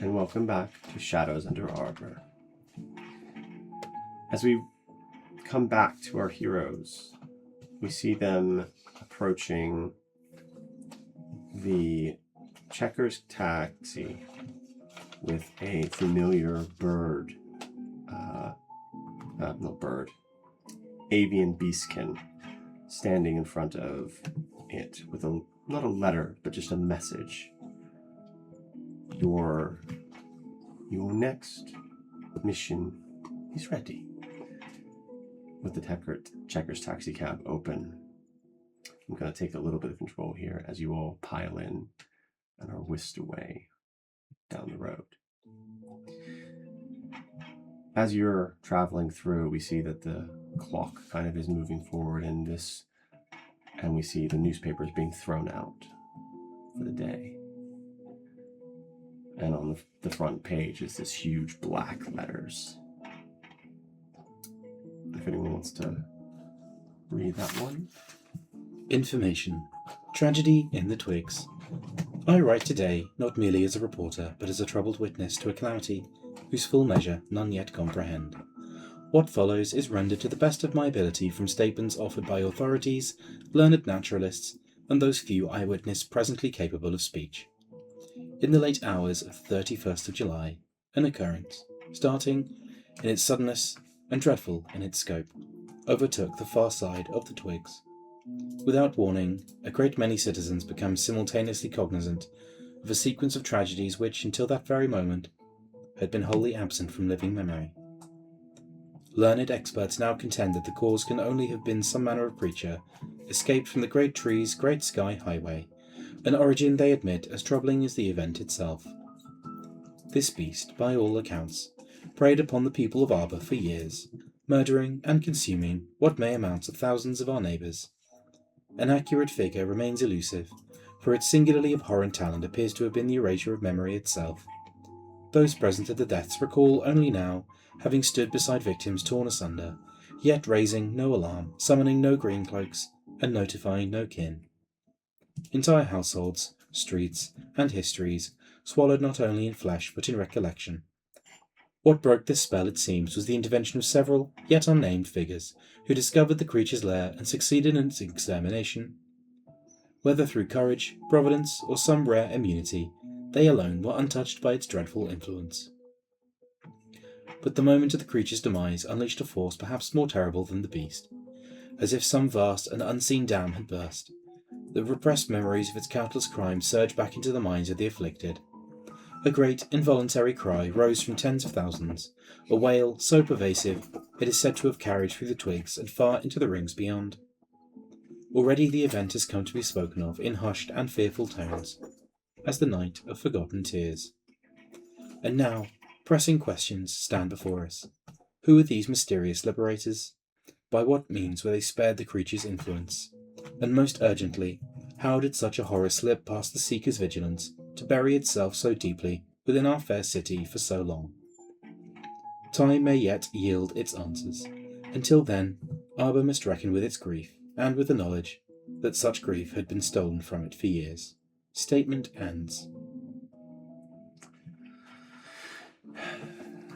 and welcome back to Shadows Under Arbor. As we come back to our heroes, we see them approaching the Checkers taxi with a familiar avian beastkin standing in front of it with not a letter, but just a message. Your next mission is ready. With the Checkers taxi cab open, I'm going to take a little bit of control here as you all pile in and are whisked away down the road. As you're traveling through, we see that the clock kind of is moving forward and we see the newspapers being thrown out for the day. And on the front page is this huge black letters. If anyone wants to read that one. Information. Tragedy in the Twigs. I write today not merely as a reporter, but as a troubled witness to a calamity whose full measure none yet comprehend. What follows is rendered to the best of my ability from statements offered by authorities, learned naturalists, and those few eyewitnesses presently capable of speech. In the late hours of the 31st of July, an occurrence, starting in its suddenness and dreadful in its scope, overtook the far side of the Twigs. Without warning, a great many citizens became simultaneously cognizant of a sequence of tragedies which, until that very moment, had been wholly absent from living memory. Learned experts now contend that the cause can only have been some manner of creature escaped from the great trees, great sky highway, an origin they admit as troubling as the event itself. This beast, by all accounts, preyed upon the people of Arbor for years, murdering and consuming what may amount to thousands of our neighbours. An accurate figure remains elusive, for its singularly abhorrent talent appears to have been the erasure of memory itself. Those present at the deaths recall only now having stood beside victims torn asunder, yet raising no alarm, summoning no green cloaks, and notifying no kin. Entire households, streets, and histories swallowed not only in flesh but in recollection. What broke this spell, it seems, was the intervention of several, yet unnamed figures, who discovered the creature's lair and succeeded in its extermination. Whether through courage, providence, or some rare immunity, they alone were untouched by its dreadful influence. But the moment of the creature's demise unleashed a force perhaps more terrible than the beast. As if some vast and unseen dam had burst, the repressed memories of its countless crimes surged back into the minds of the afflicted. A great, involuntary cry rose from tens of thousands, a wail so pervasive it is said to have carried through the twigs and far into the rings beyond. Already the event has come to be spoken of in hushed and fearful tones, as the night of forgotten tears. And now, pressing questions stand before us. Who are these mysterious liberators? By what means were they spared the creature's influence? And most urgently, how did such a horror slip past the seeker's vigilance to bury itself so deeply within our fair city for so long? Time may yet yield its answers. Until then, Arbor must reckon with its grief, and with the knowledge that such grief had been stolen from it for years. Statement ends.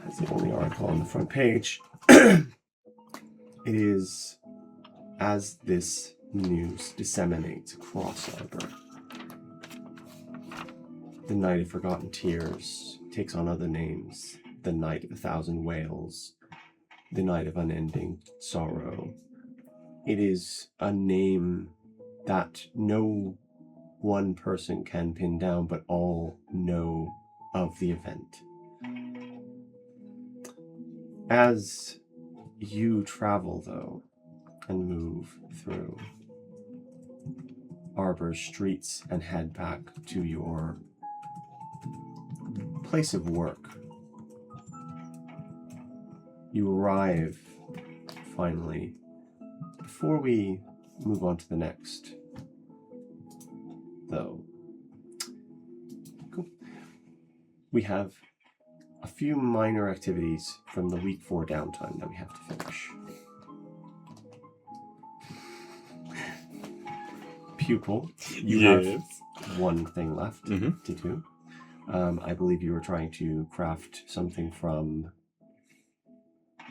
That's the only article on the front page. It is as this news disseminates across Arbor. The Night of Forgotten Tears takes on other names. The Night of 1,000 Wails. The Night of Unending Sorrow. It is a name that no one person can pin down, but all know of the event. As you travel, though, and move through Arbor's streets and head back to your place of work, you arrive, finally. Before we move on to the next, though, cool. We have a few minor activities from the week 4 downtime that we have to finish. Pupil, you have one thing left to do. I believe you were trying to craft something from...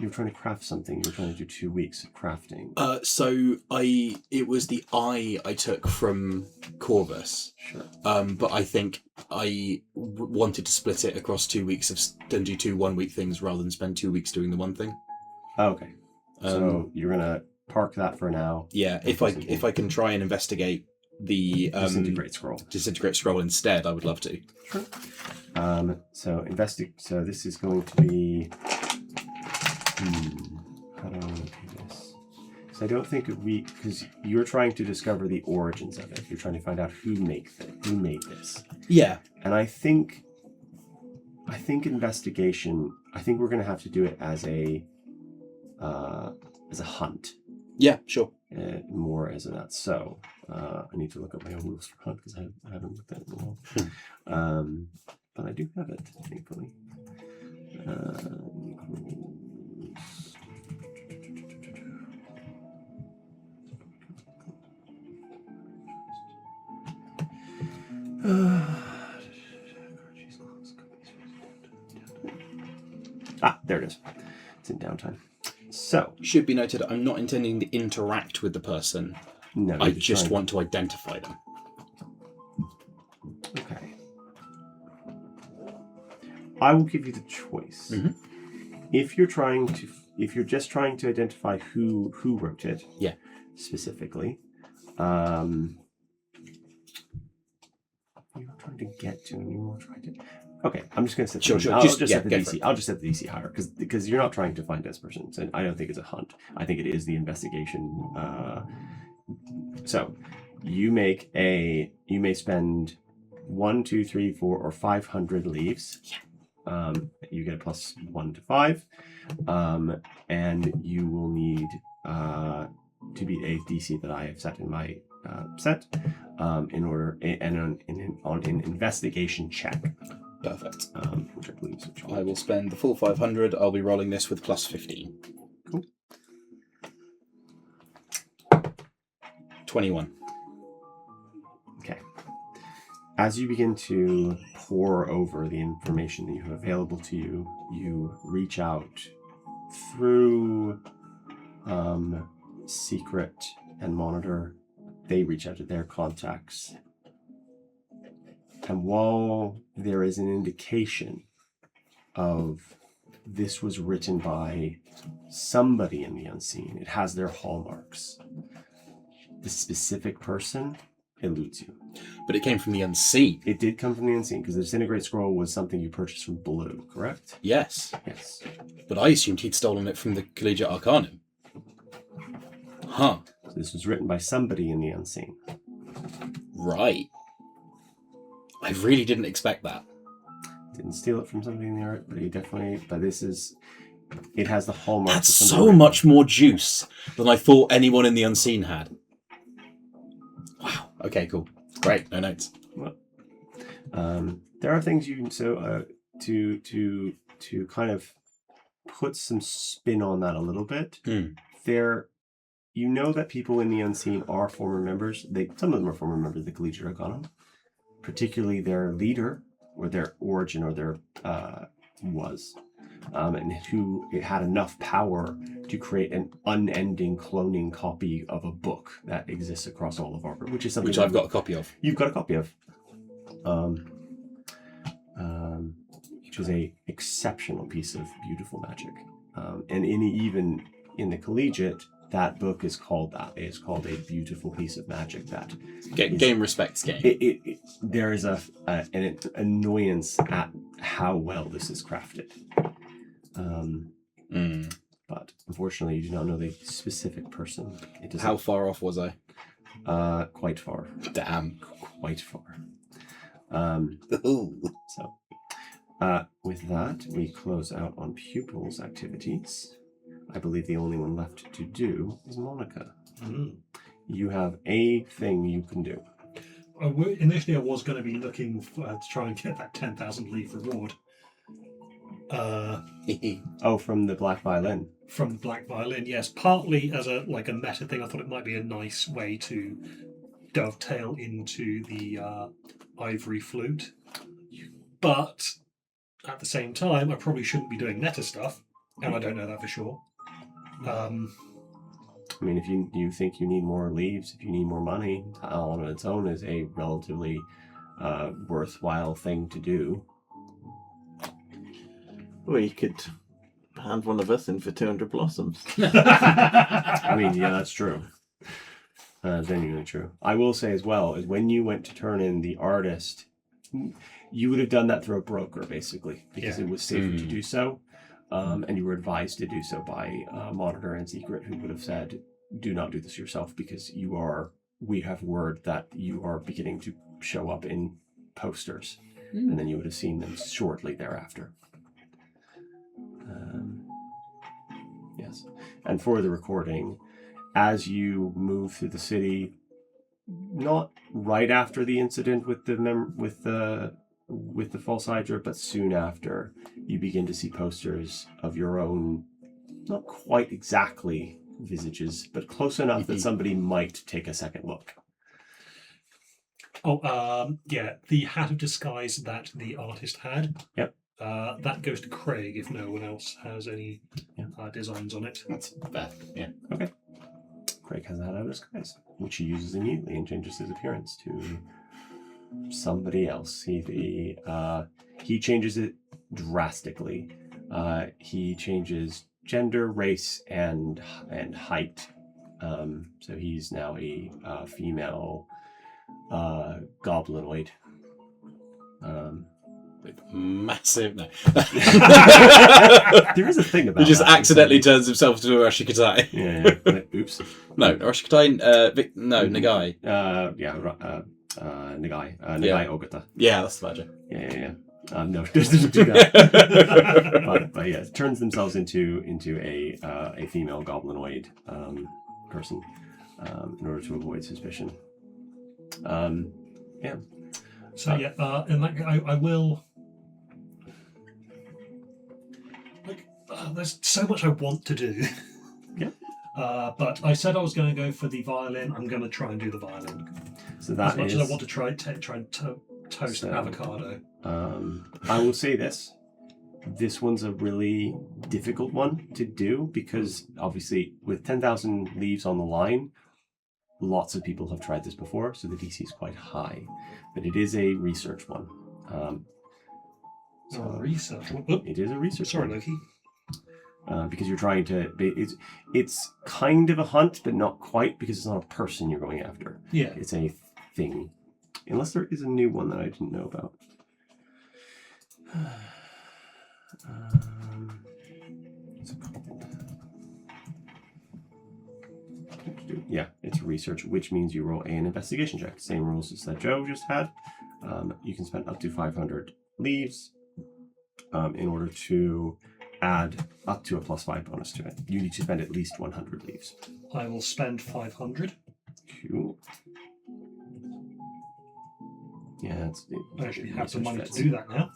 You were trying to craft something. You were trying to do 2 weeks of crafting. It was the eye I took from Corvus. Sure. But I think I wanted to split it across 2 weeks and do 2 1-week things rather than spend 2 weeks doing the one thing. Oh, okay. So you're gonna park that for now. Yeah, if I can try and investigate the Disintegrate scroll instead, I would love to. Sure. So this is going to be. How do I want to do this? So I don't think because you're trying to discover the origins of it. You're trying to find out who made this. Yeah. And I think investigation. I think we're going to have to do it as a hunt. Yeah, sure. More as that. So I need to look up my own rules for hunt because I haven't looked at it in a while. But I do have it, thankfully. There it is. It's in downtime. So should be noted, I'm not intending to interact with the person. No, I just want to identify them. Okay. I will give you the choice. Mm-hmm. If you're just trying to identify who wrote it, yeah, specifically, you're trying to get to, and you're trying to. Okay, I'm just going to set. Sure. I'll just set the DC. I'll just set the DC higher because you're not trying to find this person, and I don't think it's a hunt. I think it is the investigation. So, you may spend 1, 2, 3, 4, or 500 leaves. Yeah. You get a +1 to 5, and you will need to beat a DC that I have set in my set in order and on an investigation check. Perfect. Which I believe is I will spend the full 500. I'll be rolling this with +15. Cool. 21. Okay. As you begin to pore over the information that you have available to you, you reach out through Secret and Monitor. They reach out to their contacts. And while there is an indication of this was written by somebody in the unseen, it has their hallmarks. The specific person eludes you. But it came from the unseen. It did come from the unseen because the Disintegrate Scroll was something you purchased from Blue, correct? Yes. Yes. But I assumed he'd stolen it from the Collegiate Arcanum. Huh. So this was written by somebody in the unseen. Right. I really didn't expect that. Didn't steal it from somebody in the art, but he definitely. But this is. It has the hallmark. That's so much more juice than I thought anyone in the unseen had. Wow. Okay, cool. Great. No notes. Well, there are things you can to kind of put some spin on that a little bit. There, you know that people in the unseen are former members. Some of them are former members of the Collegiate Arcanum. Particularly their leader, or their origin, or their was, and who it had enough power to create an unending cloning copy of a book that exists across all of Arbor, which is something which I've got a copy of. You've got a copy of, which is a exceptional piece of beautiful magic, and even in the Collegiate. That book is called that. It's called A Beautiful Piece of Magic. That game respects game. There is an annoyance at how well this is crafted. But unfortunately, you do not know the specific person. How far off was I? Quite far. Damn. Quite far. So, with that, we close out on Pupils activities. I believe the only one left to do is Monica. You have a thing you can do. Initially, I was going to be looking to try and get that 10,000 leaf reward. From the Black Violin. From the Black Violin, yes. Partly as a meta thing, I thought it might be a nice way to dovetail into the Ivory Flute. You But at the same time, I probably shouldn't be doing meta stuff, and I don't know that for sure. I mean, if you think you need more leaves, if you need more money, Tile on its own is a relatively worthwhile thing to do. Or you could hand one of us in for 200 blossoms. I mean, yeah, that's true. Genuinely true. I will say as well, is when you went to turn in the artist, you would have done that through a broker, basically, because it was safer to do so. And you were advised to do so by Monitor and Secret, who would have said, do not do this yourself, because we have word that you are beginning to show up in posters. And then you would have seen them shortly thereafter. Yes. And for the recording, as you move through the city, not right after the incident with the false Hydra, but soon after, you begin to see posters of your own, not quite exactly visages, but close enough that somebody might take a second look. Yeah, the hat of disguise that the artist had. Yep. That goes to Craig if no one else has any designs on it. That's fair. Yeah. Okay. Craig has a hat of disguise, which he uses immediately and changes his appearance to somebody else. He changes it drastically. He changes gender, race, and height. So he's now a female goblinoid. Massive. No. There is a thing about He just that, accidentally turns himself into Arashikatai. Yeah. Like, oops. No, Arashikatai. Nagai. Nagai. Nagai Yeah. Ogata. Yeah, that's the badger. Yeah. No, doesn't do that. but yeah, it turns themselves into a female goblinoid person in order to avoid suspicion. Yeah. So and like I will. There's so much I want to do. Yeah. But I said I was going to go for the violin. I'm going to try and do the violin. So that as much is, as I want to try and toast avocado. I will say this. This one's a really difficult one to do because obviously with 10,000 leaves on the line, lots of people have tried this before, so the DC is quite high. But it is a research one. Research? It is a research Sorry, one. Loki. Because you're trying to... It's kind of a hunt, but not quite, because it's not a person you're going after. Yeah. It's a thing. Unless there is a new one that I didn't know about. What's it called? Yeah, it's research, which means you roll an investigation check. Same rules as that Joe just had. You can spend up to 500 leaves in order to add up to a +5 bonus to it. You need to spend at least 100 leaves. I will spend 500. Cool. Yeah, I actually have the research money fits. to do that now.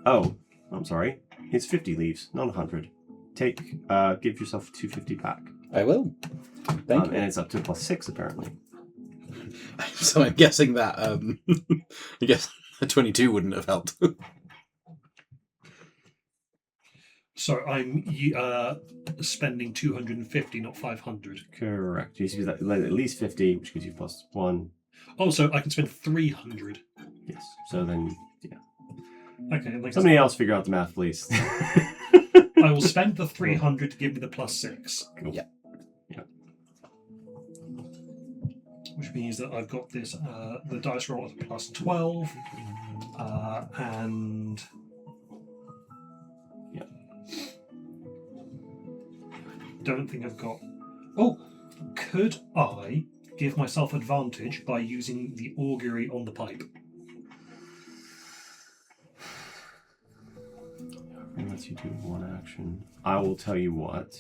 Oh, I'm sorry. It's 50 leaves, not 100. Give yourself 250 back. I will. Thank you. And it's up to +6 apparently. So I'm guessing that I guess a 22 wouldn't have helped. So I'm spending 250, not 500. Correct. You should at least 50, which gives you +1. Oh, so I can spend 300. Yes. So then, yeah. Okay. Like Somebody else figure out the math, please. I will spend the 300 to give me the +6. Cool. Yeah. Which means that I've got this, the dice roll at a +12, and... Yeah. Don't think I've got... Oh! Could I give myself advantage by using the augury on the pipe? It lets you do one action. I will tell you what,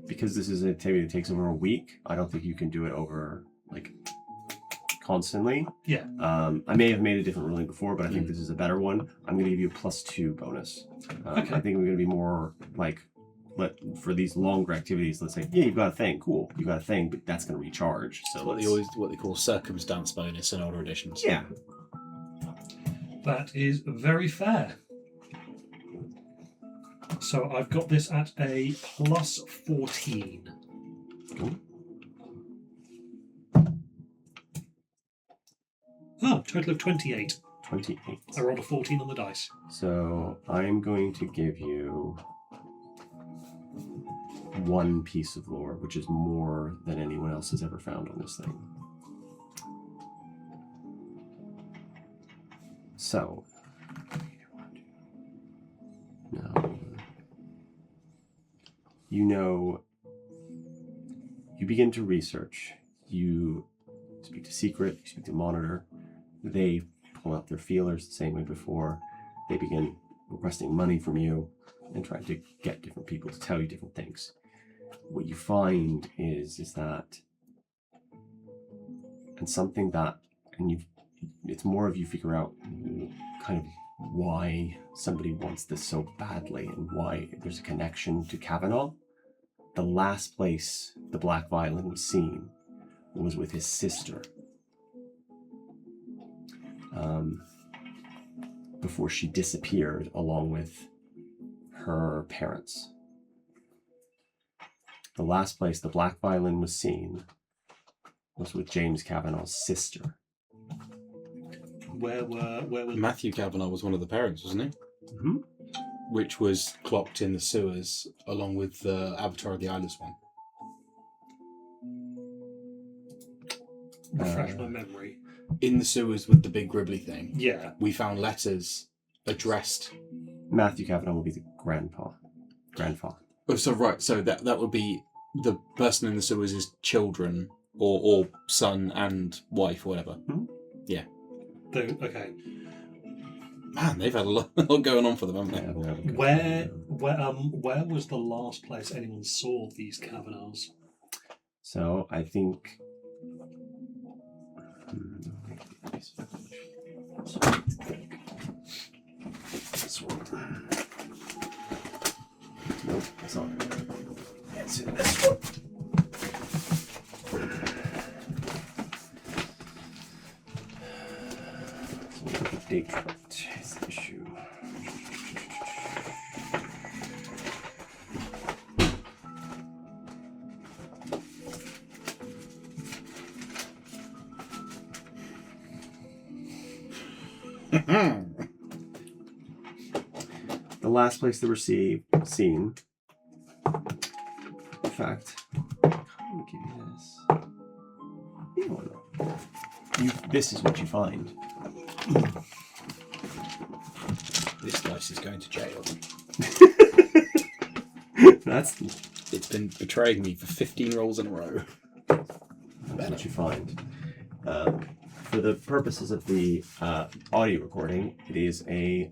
because this is a activity that takes over a week, I don't think you can do it over, like, constantly. Yeah. I may have made a different ruling before, but I think this is a better one. I'm going to give you a +2 bonus. Okay. I think we're going to be more, like, for these longer activities, let's say, yeah, you've got a thing, cool, you got a thing, but that's going to recharge. So what they call circumstance bonus in older editions. Yeah. That is very fair. So I've got this at a plus 14. Cool. Total of 28. 28. I rolled a 14 on the dice. So I'm going to give you 1 piece of lore, which is more than anyone else has ever found on this thing. So, now, you begin to research. You speak to Secret, you speak to Monitor. They pull out their feelers the same way before. They begin requesting money from you and trying to get different people to tell you different things. What you find is that, and something that, it's more of you figure out kind of why somebody wants this so badly and why there's a connection to Kavanaugh. The last place the black violin was seen was with his sister. Before she disappeared along with her parents. The last place the black violin was seen was with James Kavanaugh's sister. Where was Matthew Kavanagh was one of the parents, wasn't he? Mm-hmm. Which was clocked in the sewers along with the Avatar of the Eyeless One. refresh my memory? In the sewers with the big gribbly thing, Yeah. we found letters addressed. Matthew Kavanaugh will be the grandfather. Oh, so right, so that would be the person in the sewers' children or son and wife or whatever. Mm-hmm. Yeah. Okay. Man, they've had a lot going on for them, haven't they? Yeah, Where was the last place anyone saw these Kavanaughs? So I think. This one. Nope, that's not it. It's in this one. So the date is the issue. The last place they were seen. In fact, I'm gonna give you this. This is what you find. This dice is going to jail. It's been betraying me for 15 rolls in a row. That's what you find. For the purposes of the audio recording, it is a.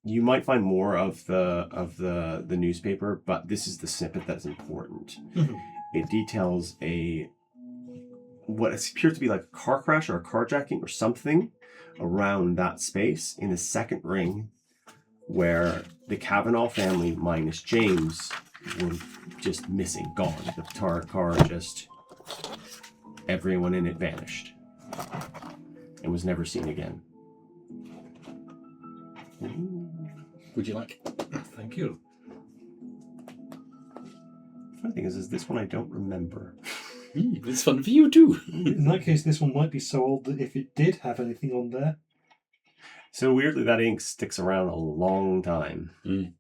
You might find more of the newspaper, but this is the snippet that's important. Mm-hmm. It details what appears to be like a car crash or a carjacking or something around that space in the second ring, where the Kavanaugh family minus James were just missing, gone. The car just, everyone in it vanished and was never seen again. Would you like? Thank you. The funny thing is this one I don't remember. It's fun for you too. In that case, this one might be so old that if it did have anything on there. So weirdly, that ink sticks around a long time. Mm.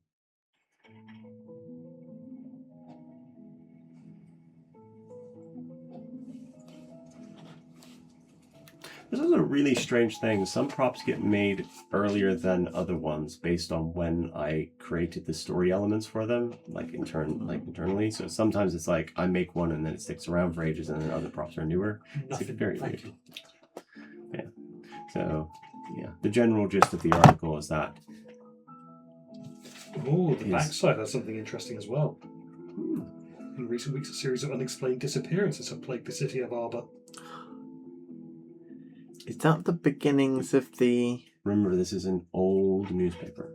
This is a really strange thing. Some props get made earlier than other ones based on when I created the story elements for them, internally. So sometimes it's like I make one and then it sticks around for ages, and then other props are newer. Nothing. It's very Thank weird. you. Yeah. So yeah, the general gist of the article is that. Oh, the backside has something interesting as well. Hmm. In recent weeks, a series of unexplained disappearances have plagued the city of Arbor. Is that the beginnings of the... Remember, this is an old newspaper.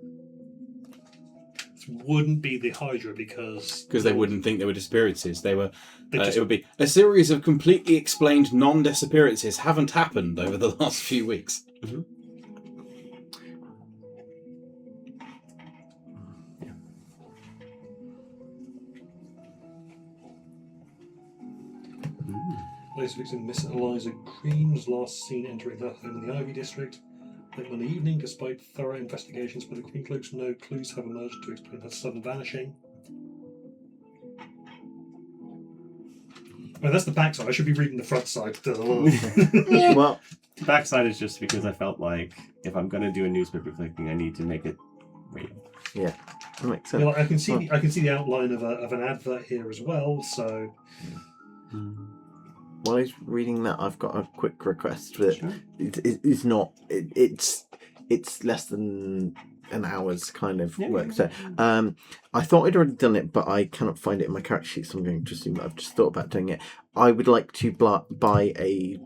wouldn't be the Hydra because they wouldn't think they were disappearances. They were. They just- It would be a series of completely explained non-disappearances haven't happened over the last few weeks. Latest victim, Miss Eliza Green, was last seen entering her home in the Ivy District late Monday evening. Despite thorough investigations by the Green Cloaks, no clues have emerged to explain her sudden vanishing. Oh, that's the backside. I should be reading the front side. Well, The backside is just because I felt like if I'm going to do a newspaper clipping, I need to make it real. that makes sense. You know, I can see the outline of an advert here as well. So While he's reading that, I've got a quick request that Sure. it's not. It's less than an hour's kind of work. So, I thought I'd already done it, but I cannot find it in my character sheet, so I'm going to assume that I've just thought about doing it. I would like to buy a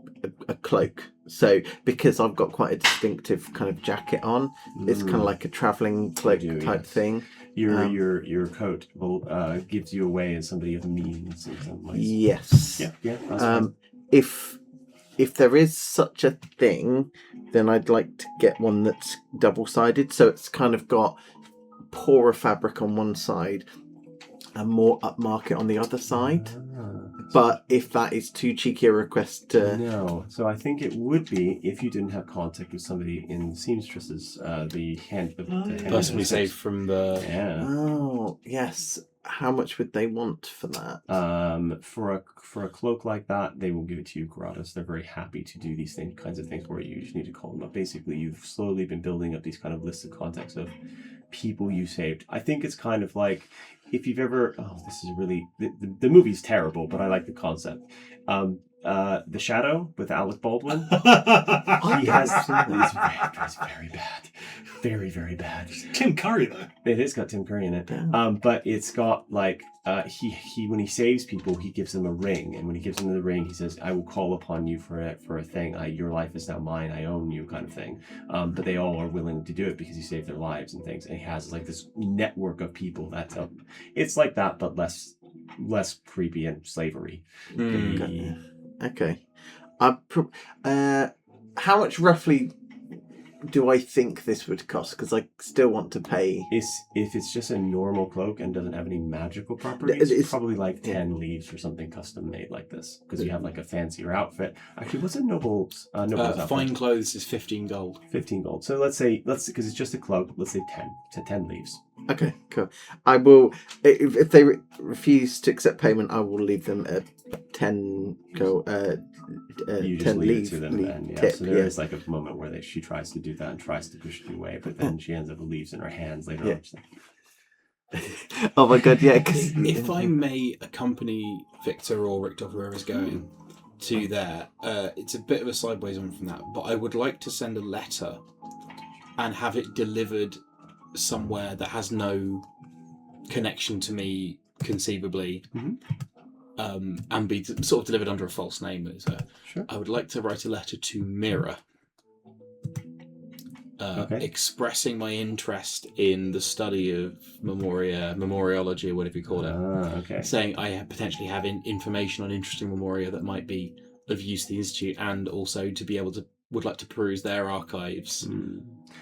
cloak. So, because I've got quite a distinctive kind of jacket on, it's kind of like a travelling cloak type thing. Your coat will gives you away as somebody of means in some ways. Yes. Yeah. That's fine. If there is such a thing, then I'd like to get one that's double-sided, so it's kind of got poorer fabric on one side and more upmarket on the other side. But if that is too cheeky a request to... No. So I think it would be if you didn't have contact with somebody in seamstresses, the hand... The Person we saved from the... Yeah. Oh, yes. How much would they want for that? For a cloak like that, they will give it to you gratis. They're very happy to do these kinds of things where you just need to call them up. Basically, you've slowly been building up these kind of lists of contacts of people you saved. I think it's kind of like if you've ever... Oh, this is really... The movie's terrible, but I like the concept. The Shadow with Alec Baldwin. He has... It's very bad. Very, very bad. Tim Curry though. It has got Tim Curry in it. Yeah. But it's got like he when he saves people, he gives them a ring, and when he gives them the ring, he says, "I will call upon you for a thing. Your life is now mine. I own you," kind of thing. But they all are willing to do it because he saved their lives and things. And he has like this network of people that it's like that, but less creepy and slavery. Okay. How much roughly do I think this would cost? Because I still want to pay. If it's just a normal cloak and doesn't have any magical properties, it's probably like 10 leaves or something custom made like this. Because you have like a fancier outfit. Actually, what's a noble's outfit? Fine clothes is 15 gold. 15 gold. So let's because it's just a cloak. Let's say 10 leaves. Okay, cool. I will. If they refuse to accept payment, I will leave them at 10 gold. You just 10 leave leave, it to them leave then. Yeah. tip, So there is like a moment where she tries to do that and tries to push it away, but then she ends up with leaves in her hands later on. She's like, Oh my god, yeah. Cause, If I may accompany Victor or Richter, whoever's going, to there, it's a bit of a sideways one from that, but I would like to send a letter and have it delivered somewhere that has no connection to me conceivably. And be sort of delivered under a false name. Sure. I would like to write a letter to Mira, expressing my interest in the study of memoriology, or whatever you call it. Okay. Saying I potentially have information on interesting memoria that might be of use to the Institute, and also to be able to would like to peruse their archives.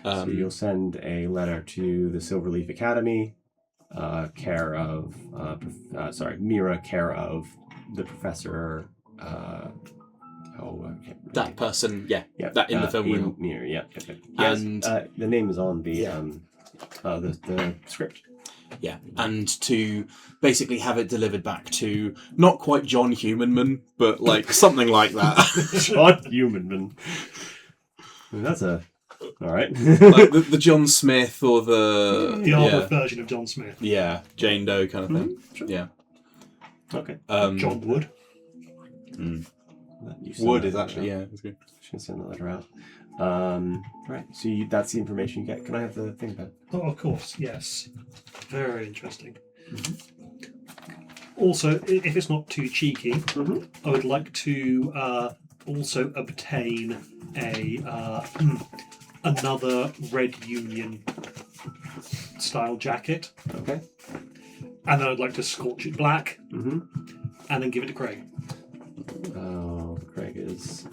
So you'll send a letter to the Silverleaf Academy. Care of Mira, care of the professor. That person, yeah, that in the film room. Mira, yeah. Yes, And the name is on the script. Yeah, and to basically have it delivered back to not quite John Humanman, but like something like that. John Humanman. That's all right. Like the John Smith or the Arbor version of John Smith. Yeah, Jane Doe kind of thing. Sure. Yeah. Okay. John Wood. Wood is actually that's good. Should send the letter out. Right. So that's the information you get. Can I have the thing back? Oh, of course. Yes. Very interesting. Also, if it's not too cheeky, I would like to also obtain another Red Union style jacket, Okay. and then I'd like to scorch it black, Mm-hmm. and then give it to Craig. Oh, Craig is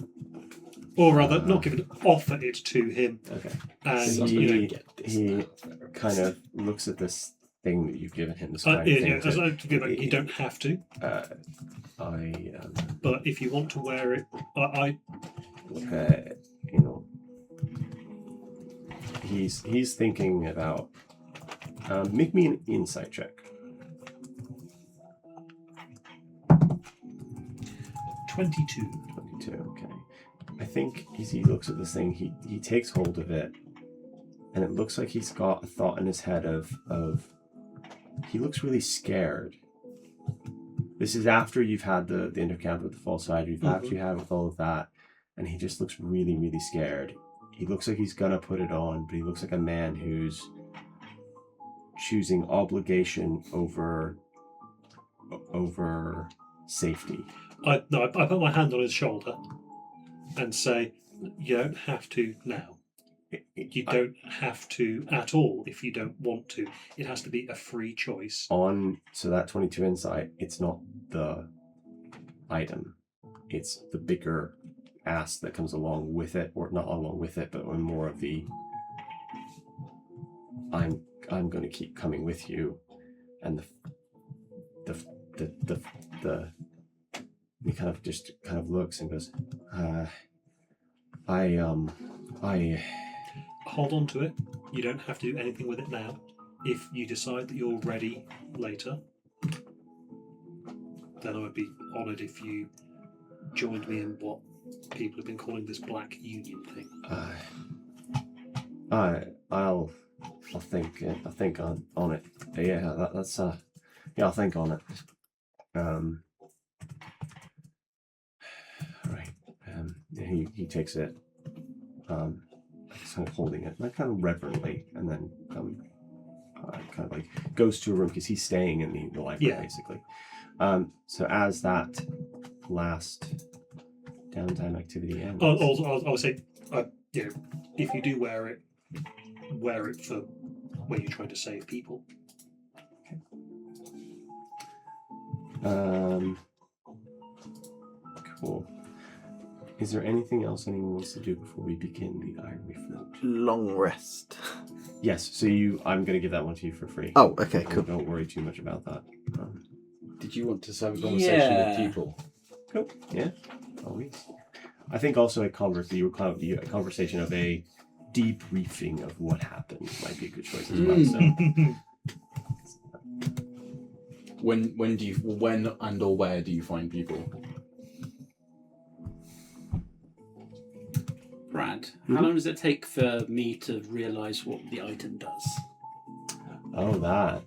Or rather, not give it, offer it to him. okay. And, So you he kind of looks at this thing that you've given him. This kind know, of thing. you don't have to, but if you want to wear it, you know, he's thinking about. Make me an insight check. 22. 22. Okay. I think as he looks at this thing, he takes hold of it, and it looks like he's got a thought in his head of he looks really scared. This is after you've had the encounter with the false side, after you have with all of that, and he just looks really, really scared. He looks like he's gonna put it on, but he looks like a man who's choosing obligation over safety. I put my hand on his shoulder and say, you don't have to now. You don't have to at all if you don't want to. It has to be a free choice. So that 22 insight, it's not the item. It's the bigger ask that comes along with it, or not along with it, but more of the I'm going to keep coming with you, and he kind of looks and goes, I hold on to it. You don't have to do anything with it now. If you decide that you're ready later, then I would be honoured if you joined me in what people have been calling this Black Union thing. I'll think on it. Yeah, that's I'll think on it. Right. He takes it. Kind of holding it, like kind of reverently, and then kind of like goes to a room because he's staying in the library basically. So as that last downtime activity ends, I'll say, if you do wear it for when you're trying to save people. Okay. Cool. Is there anything else anyone wants to do before we begin the Ivory Flute? Long rest. Yes, so I'm going to give that one to you for free. Oh, okay, cool. Don't worry too much about that. Did you want to have a conversation with people? Cool. Yeah, always. I think also a conversation of a debriefing of what happened might be a good choice as well. So. When and or where do you find people? Brad, how long does it take for me to realise what the item does? Oh, that.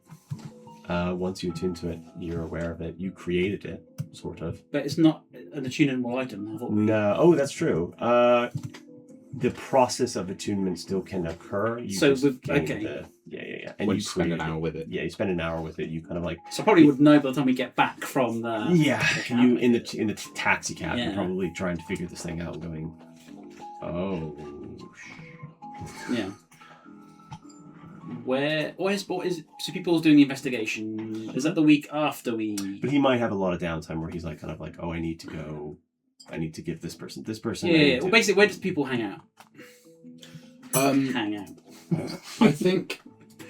Once you attune to it, you're aware of it. You created it, sort of. But it's not an attunable item. I thought No. Oh, that's true. The process of attunement still can occur. Yeah. And when you spend an hour with it. Yeah, you spend an hour with it. You kind of like. So I probably would know by the time we get back from the. Yeah, the you in the taxi cab. Yeah. You're probably trying to figure this thing out, going. Oh. Yeah. What is so people's doing the investigation? Is that the week after we? But he might have a lot of downtime where he's like, kind of like, oh, I need to go. I need to give this person. Yeah. Well, basically, where does people hang out? Hang out. I think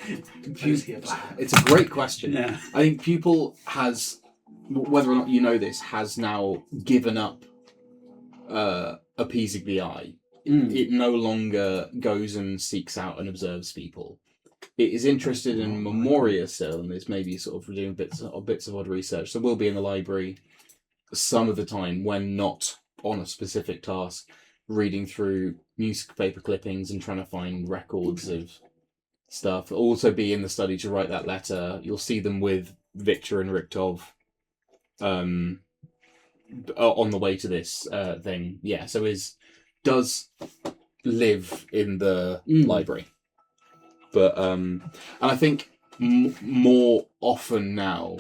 it's a great question. Yeah. I think Pupil has, whether or not you know this, has now given up appeasing the eye. It no longer goes and seeks out and observes people. It is interested in Memoria still, and is maybe sort of doing bits of odd research. So we'll be in the library some of the time when not on a specific task, reading through newspaper clippings and trying to find records of stuff. Also be in the study to write that letter. You'll see them with Victor and Richtov on the way to this thing. Yeah, so does live in the library. But and I think more often now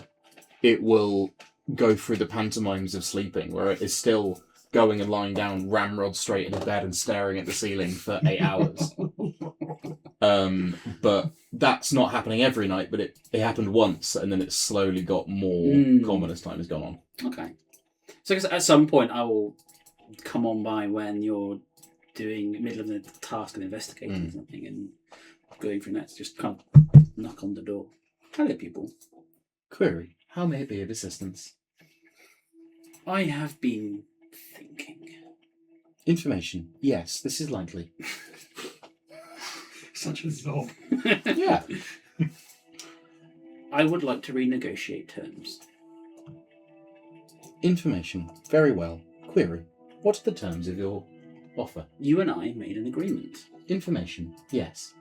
it will go through the pantomimes of sleeping, where it is still going and lying down ramrod straight in bed and staring at the ceiling for 8 hours. But that's not happening every night, but it happened once, and then it slowly got more common as time has gone on. Okay. So I guess at some point I will come on by when you're doing middle of the task of investigating something and going through that. Just kind of knock on the door. Hello, people. Query. How may it be of assistance? I have been thinking. Information. Yes, this is likely. Such a zob. Yeah. I would like to renegotiate terms. Information. Very well. Query. What are the terms of your offer? You and I made an agreement. Information. Yes.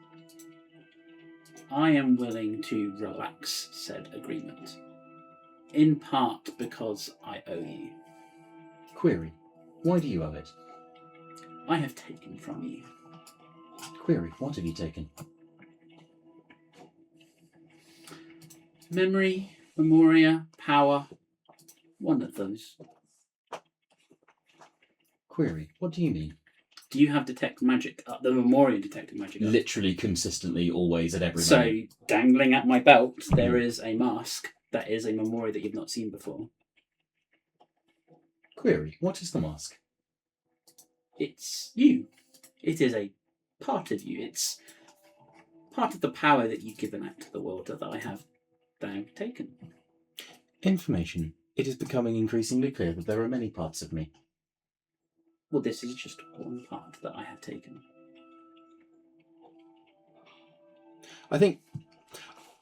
I am willing to relax said agreement. In part because I owe you. Query. Why do you owe it? I have taken from you. Query. What have you taken? Memory, memoria, power. One of those. Query. What do you mean? Do you have detect magic? The memoria detecting magic. Literally consistently, always, at every So, moment. dangling at my belt, there is a mask that is a memoria that you've not seen before. Query. What is the mask? It's you. It is a part of you. It's part of the power that you've given out to the world that I have now taken. Information. It is becoming increasingly clear that there are many parts of me. Well, this is just one part that I have taken. I think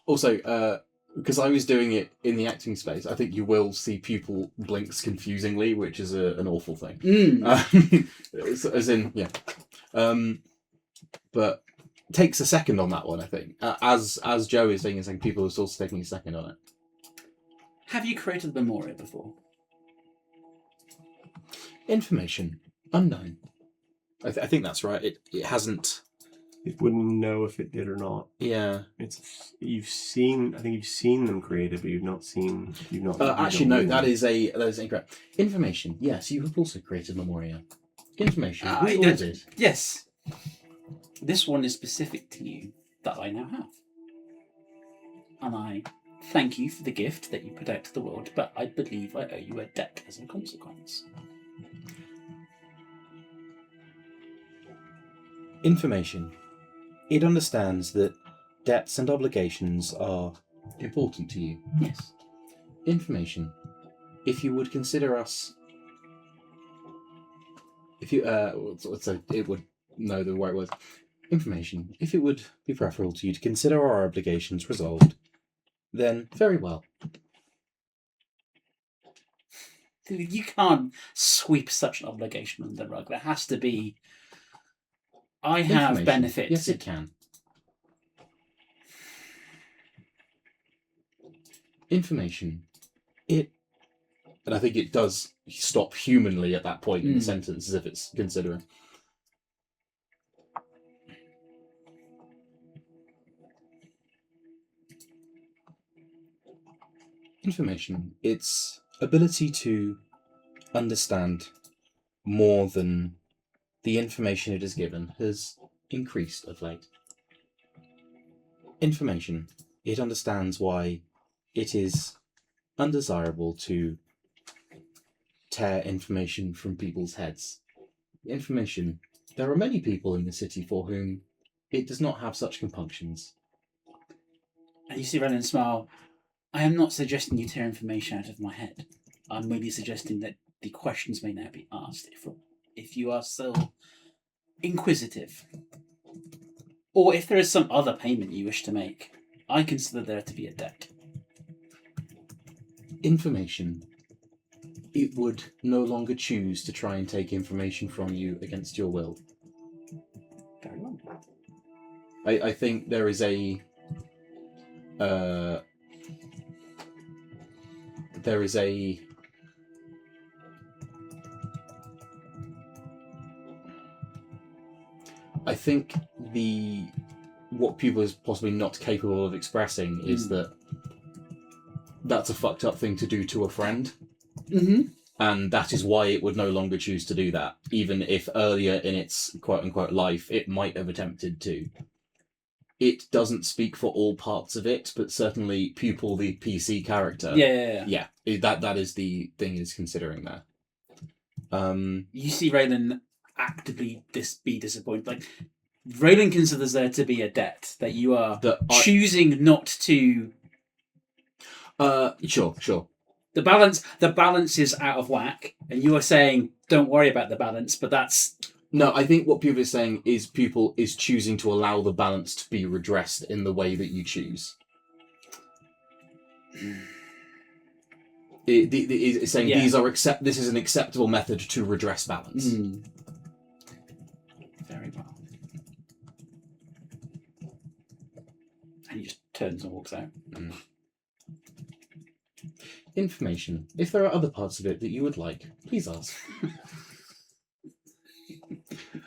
also because I was doing it in the acting space, I think you will see pupil blinks confusingly, which is an awful thing. As in, yeah. But takes a second on that one, I think. As Joe is taking a second, people are also taking a second on it. Have you created the memoria before? Information. Unknown. I think that's right. It hasn't. It wouldn't know if it did or not. Yeah. You've seen. I think you've seen them created, but you've not seen. You've not. Actually, no. That is incorrect. Information. Yes, you have also created Memoria. Information. We all I- did. Yes. This one is specific to you that I now have. And I thank you for the gift that you put out to the world, but I believe I owe you a debt as a consequence. Information. It understands that debts and obligations are important to you. Yes. Information. If you would consider us, if you so it would know the right words. Information. If it would be preferable to you to consider our obligations resolved, then very well. You can't sweep such an obligation under the rug. There has to be. I have Information. benefits. Yes, it can. Information. It. And I think it does stop humanly at that point in the sentence, as if it's considering. Information. Its ability to understand more than the information it is given has increased of late. Information. It understands why it is undesirable to tear information from people's heads. Information. There are many people in the city for whom it does not have such compunctions. And you see Renan smile. I am not suggesting you tear information out of my head. I'm merely suggesting that the questions may now be asked if you are still inquisitive. Or if there is some other payment you wish to make, I consider there to be a debt. Information. It would no longer choose to try and take information from you against your will. Very well. I think there is a I think what people is possibly not capable of expressing is that that's a fucked up thing to do to a friend. Mm-hmm. And that is why it would no longer choose to do that, even if earlier in its quote-unquote life it might have attempted to. it doesn't speak for all parts of it, but certainly Pupil, the PC character, Yeah. that is the thing he's considering there. You see Raylan actively be disappointed. Like, Raylan considers there to be a debt that you are choosing not to. Sure. The balance is out of whack, and you are saying, "Don't worry about the balance." But that's no. I think what Pupil is saying is Pupil is choosing to allow the balance to be redressed in the way that you choose. It's saying this is an acceptable method to redress balance. Very well. And he just turns and walks out. Information. If there are other parts of it that you would like, please ask.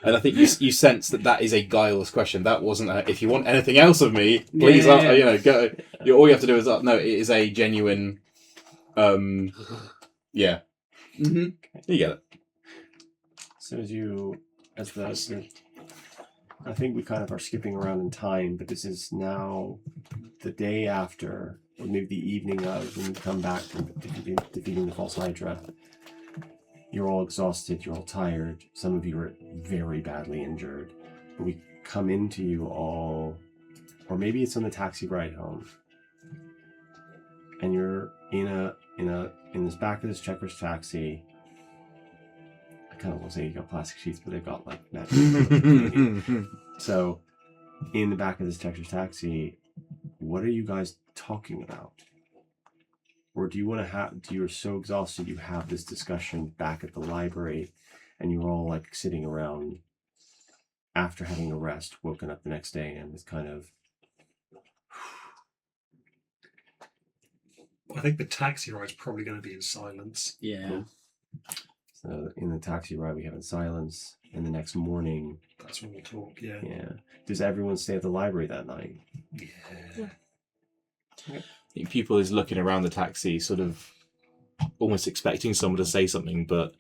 And I think you sense that is a guileless question. That wasn't if you want anything else of me, please ask. Go. All you have to do is no. It is a genuine. Yeah. You get it. So I think we kind of are skipping around in time, but this is now the day after, or maybe the evening of, when you come back from defeating the false Hydra. You're all exhausted, you're all tired. Some of you are very badly injured. But we come into you all, or maybe it's on the taxi ride home, and you're in this back of this Checkers taxi. I kind of want to say you got plastic sheets, but they've got like that. So, in the back of this Checkers taxi, what are you guys talking about? Or do you want to you're so exhausted you have this discussion back at the library, and you're all like sitting around after having a rest, woken up the next day, and it's kind of. I think the taxi ride's probably going to be in silence. Yeah. Cool. So in the taxi ride, we have in silence, and the next morning. That's when we'll talk. Yeah. Yeah. Does everyone stay at the library that night? Yeah. I think Pupil is looking around the taxi, sort of almost expecting someone to say something, but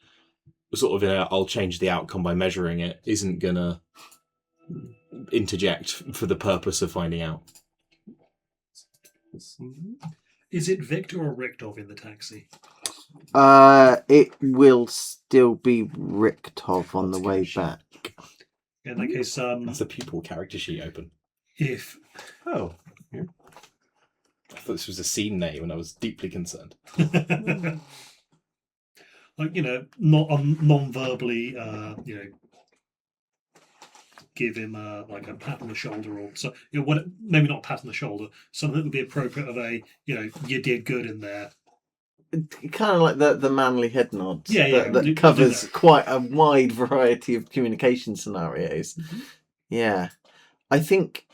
sort of I'll change the outcome by measuring it, isn't gonna interject for the purpose of finding out. Is it Victor or Richtov in the taxi? It will still be Richtov on the way back. In that case, That's the Pupil character sheet open. if Here. I thought this was a scene name, and I was deeply concerned. like not non-verbally, give him a pat on the shoulder, or so maybe not a pat on the shoulder, something that would be appropriate of a you did good in there. Kind of like the manly head nods. Yeah, that covers quite a wide variety of communication scenarios. Mm-hmm. Yeah, I think.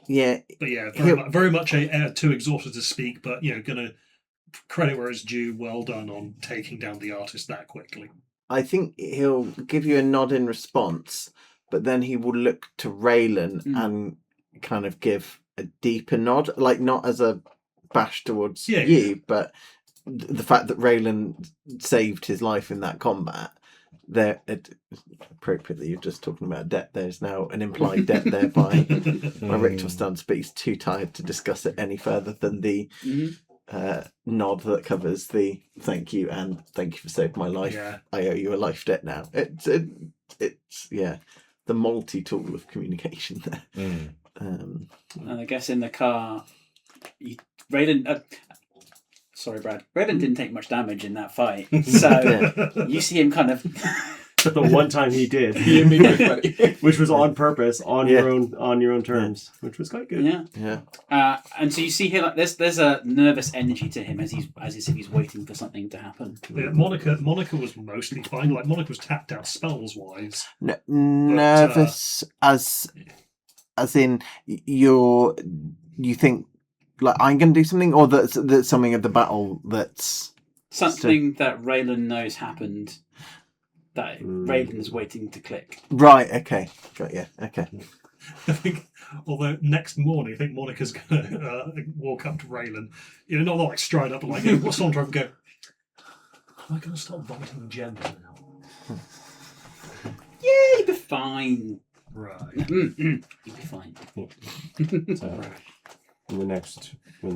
Yeah, but yeah, very much too exhausted to speak, but gonna credit where it's due. Well done on taking down the artist that quickly. I think he'll give you a nod in response, but then he will look to Raylan and kind of give a deeper nod, like not as a bash towards you, but the fact that Raylan saved his life in that combat. There, appropriate that you're just talking about debt. There's now an implied debt there by Richtor Stuns, but he's too tired to discuss it any further than the nod that covers the thank you and thank you for saving my life. Yeah. I owe you a life debt now. It's the multi-tool of communication there. And I guess in the car, Raylan. Sorry, Brad. Raylan didn't take much damage in that fight, so you see him kind of. The one time he did, which was on purpose, on your own terms, which was quite good. Yeah. And so you see here, like there's a nervous energy to him as if he's waiting for something to happen. Yeah, Monica was mostly fine. Like Monica was tapped out spells wise. Nervous as in you think. Like I'm going to do something, or that's something of the battle that's something that Raylan knows happened. That Raylan is waiting to click. Right. Okay. Got you. Okay. I think, although next morning, I think Monica's going to walk up to Raylan, not like stride up, but like what's on drive and go. Am I going to start vomiting gender now? Yeah, you'll be fine. Right. You'll be fine. So when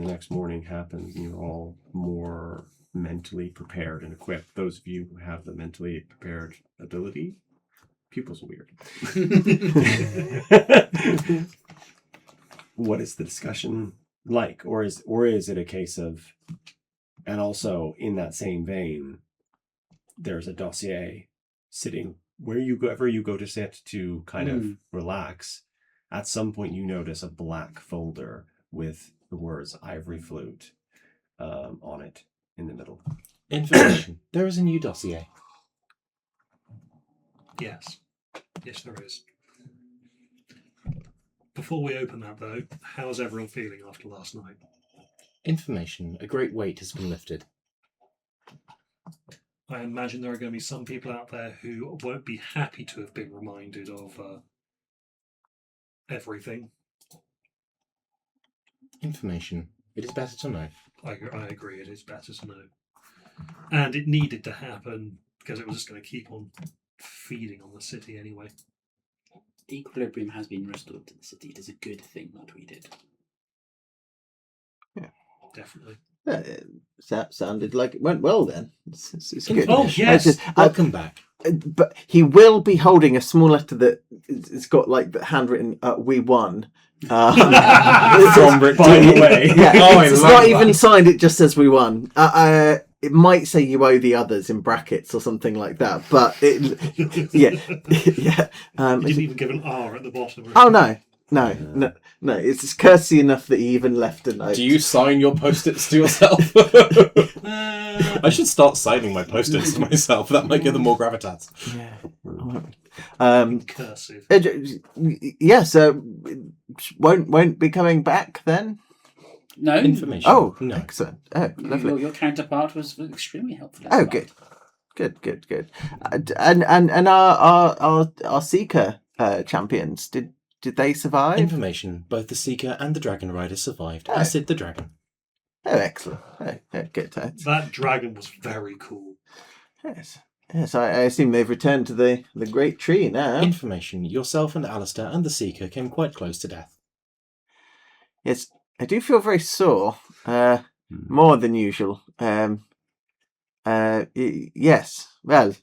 the next morning happens, you're all more mentally prepared and equipped. Those of you who have the mentally prepared ability, pupils are weird. What is the discussion like, or is it a case of, and also in that same vein, there's a dossier sitting wherever you go to sit to kind of relax. At some point, you notice a black folder with the words "Ivory Flute" on it in the middle. Information. There is a new dossier. Yes. Yes, there is. Before we open that, though, how's everyone feeling after last night? Information. A great weight has been lifted. I imagine there are going to be some people out there who won't be happy to have been reminded of everything. Information. It is better to know. I agree, it is better to know. And it needed to happen because it was just going to keep on feeding on the city anyway. Equilibrium has been restored to the city. It is a good thing that we did. Yeah, definitely. Sounded like it went well then. It's good. Oh, yes. Welcome back. But he will be holding a small letter that it's got like the handwritten "We won." From Rick, by the way. Yeah, Oh, I it's love not that. even signed. It just says "We won." It might say "You owe the others" in brackets or something like that. But yeah. You didn't even give an R at the bottom. Oh no. It's just courtesy enough that he even left a note. Do you sign your post-its to yourself? I should start signing my post-its to myself. That might give them more gravitas. Yeah. Cursive. Yeah. So won't be coming back then. No. Information. Oh, no. excellent. Oh, lovely. Your counterpart was extremely helpful. Oh, good. And our Seeker champions, did they survive? Information. Both the Seeker and the Dragon Rider survived, as did the Dragon. Oh, excellent. Oh, good. That dragon was very cool. Yes. I assume they've returned to the great tree now. Information. Yourself and Alistair and the Seeker came quite close to death. Yes, I do feel very sore. More than usual. Yes. Well,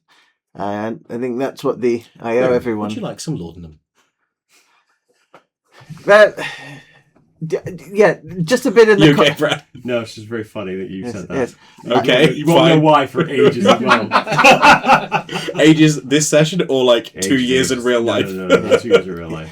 I think that's what I owe everyone. Would you like some laudanum? Well, yeah, just a bit in the. You okay, Brad? No, it's just very funny that you said that. Yes. Okay, You won't know fine. why for ages as well. Ages this session or like 2 Ages. years in real life? No, 2 years in real life.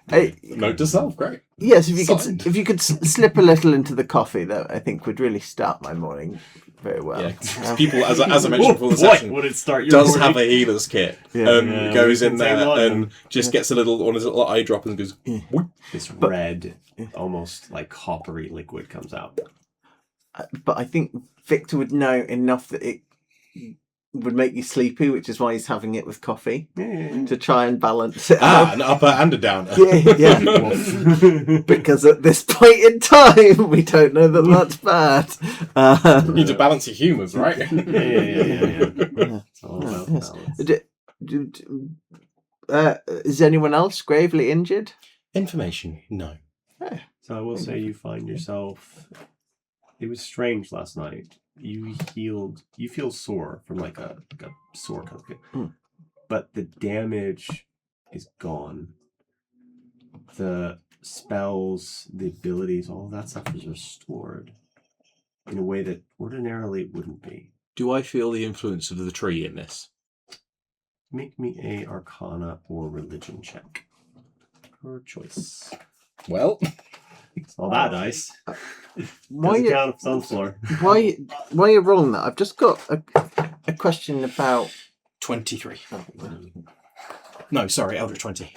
Hey, Note to self, great. yes, if Signed. you could slip a little into the coffee, that I think would really start my morning very well. Yeah, 'cause people, as I mentioned before the Boy, session, would it start your does morning. have a healer's kit. Yeah. Goes we in can say there one. and just gets a little on his little eye drop and goes. Whoop. This red, almost like coppery liquid comes out. But I think Victor would know enough that it would make you sleepy, which is why he's having it with coffee to try and balance it out. An upper and a downer. Yeah. Because at this point in time, we don't know that that's bad. You need to balance your humours, right? Yeah. It's all about balance. Is anyone else gravely injured? Information. No. So I will say you find yourself. It was strange last night. You feel sore from like a sore kind of thing. But the damage is gone. The spells, the abilities, all of that stuff is restored in a way that ordinarily it wouldn't be. Do I feel the influence of the tree in this? Make me a Arcana or Religion check. Your choice. Well, All that dice. Why Doesn't you, count if it's on the floor. why you're rolling that? I've just got a question about. 23. No, sorry, Eldritch 20.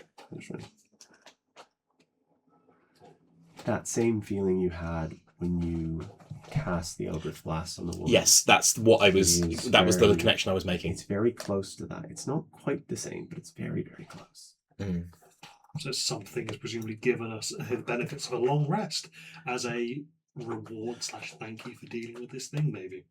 That same feeling you had when you cast the Eldritch Blast on the woman. Yes, that's what I was. It's That was the very- connection I was making. It's very close to that. It's not quite the same, but it's very, very close. So something has presumably given us the benefits of a long rest as a reward / thank you for dealing with this thing, maybe.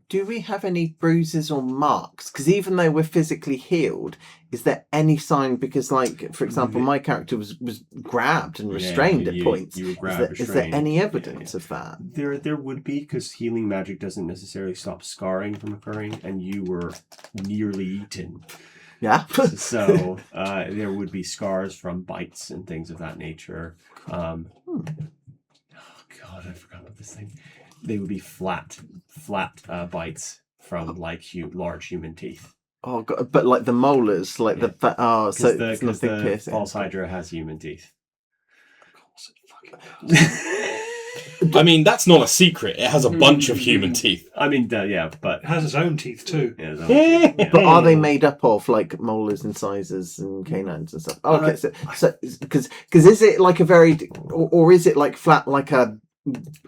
do we have any bruises or marks? Because even though we're physically healed, is there any sign? Because, like, for example, my character was grabbed and restrained at points. You were grabbed, Is there restrained. any evidence of that? There would be, because healing magic doesn't necessarily stop scarring from occurring, and you were nearly eaten. Yeah. So there would be scars from bites and things of that nature. Oh God, I forgot about this thing. They would be flat bites from like large human teeth. Oh God! But like the molars, like Yeah. so Because it's nothing the piercing. false hydra has human teeth. I mean, that's not a secret. It has a bunch of human teeth. I mean, yeah, but It has its own teeth too. yeah, its own teeth, yeah. But are they made up of like molars, incisors, and canines and stuff? Okay, so because is it like a very, or is it like flat like a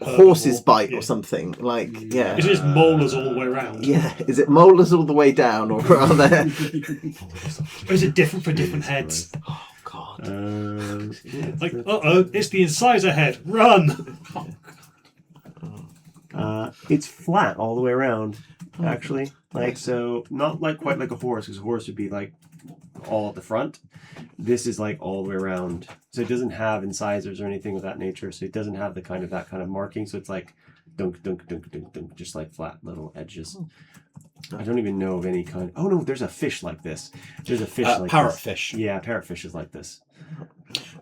horse's bite or something? Like yeah. It is molars all the way around. Yeah, is it molars all the way down, or are there? Or is it different for different heads? Oh God! Like, it's the incisor head. Run! It's flat all the way around, actually. Like, so not like quite like a horse, because a horse would be like all at the front. This is like all the way around. So it doesn't have incisors or anything of that nature. So it doesn't have that kind of marking. So it's like dunk, dunk, dunk, dunk, dunk, just like flat little edges. I don't even know of any kind. Oh no, there's a fish like this. There's a fish like Parrotfish. this. Yeah, parrotfish is like this.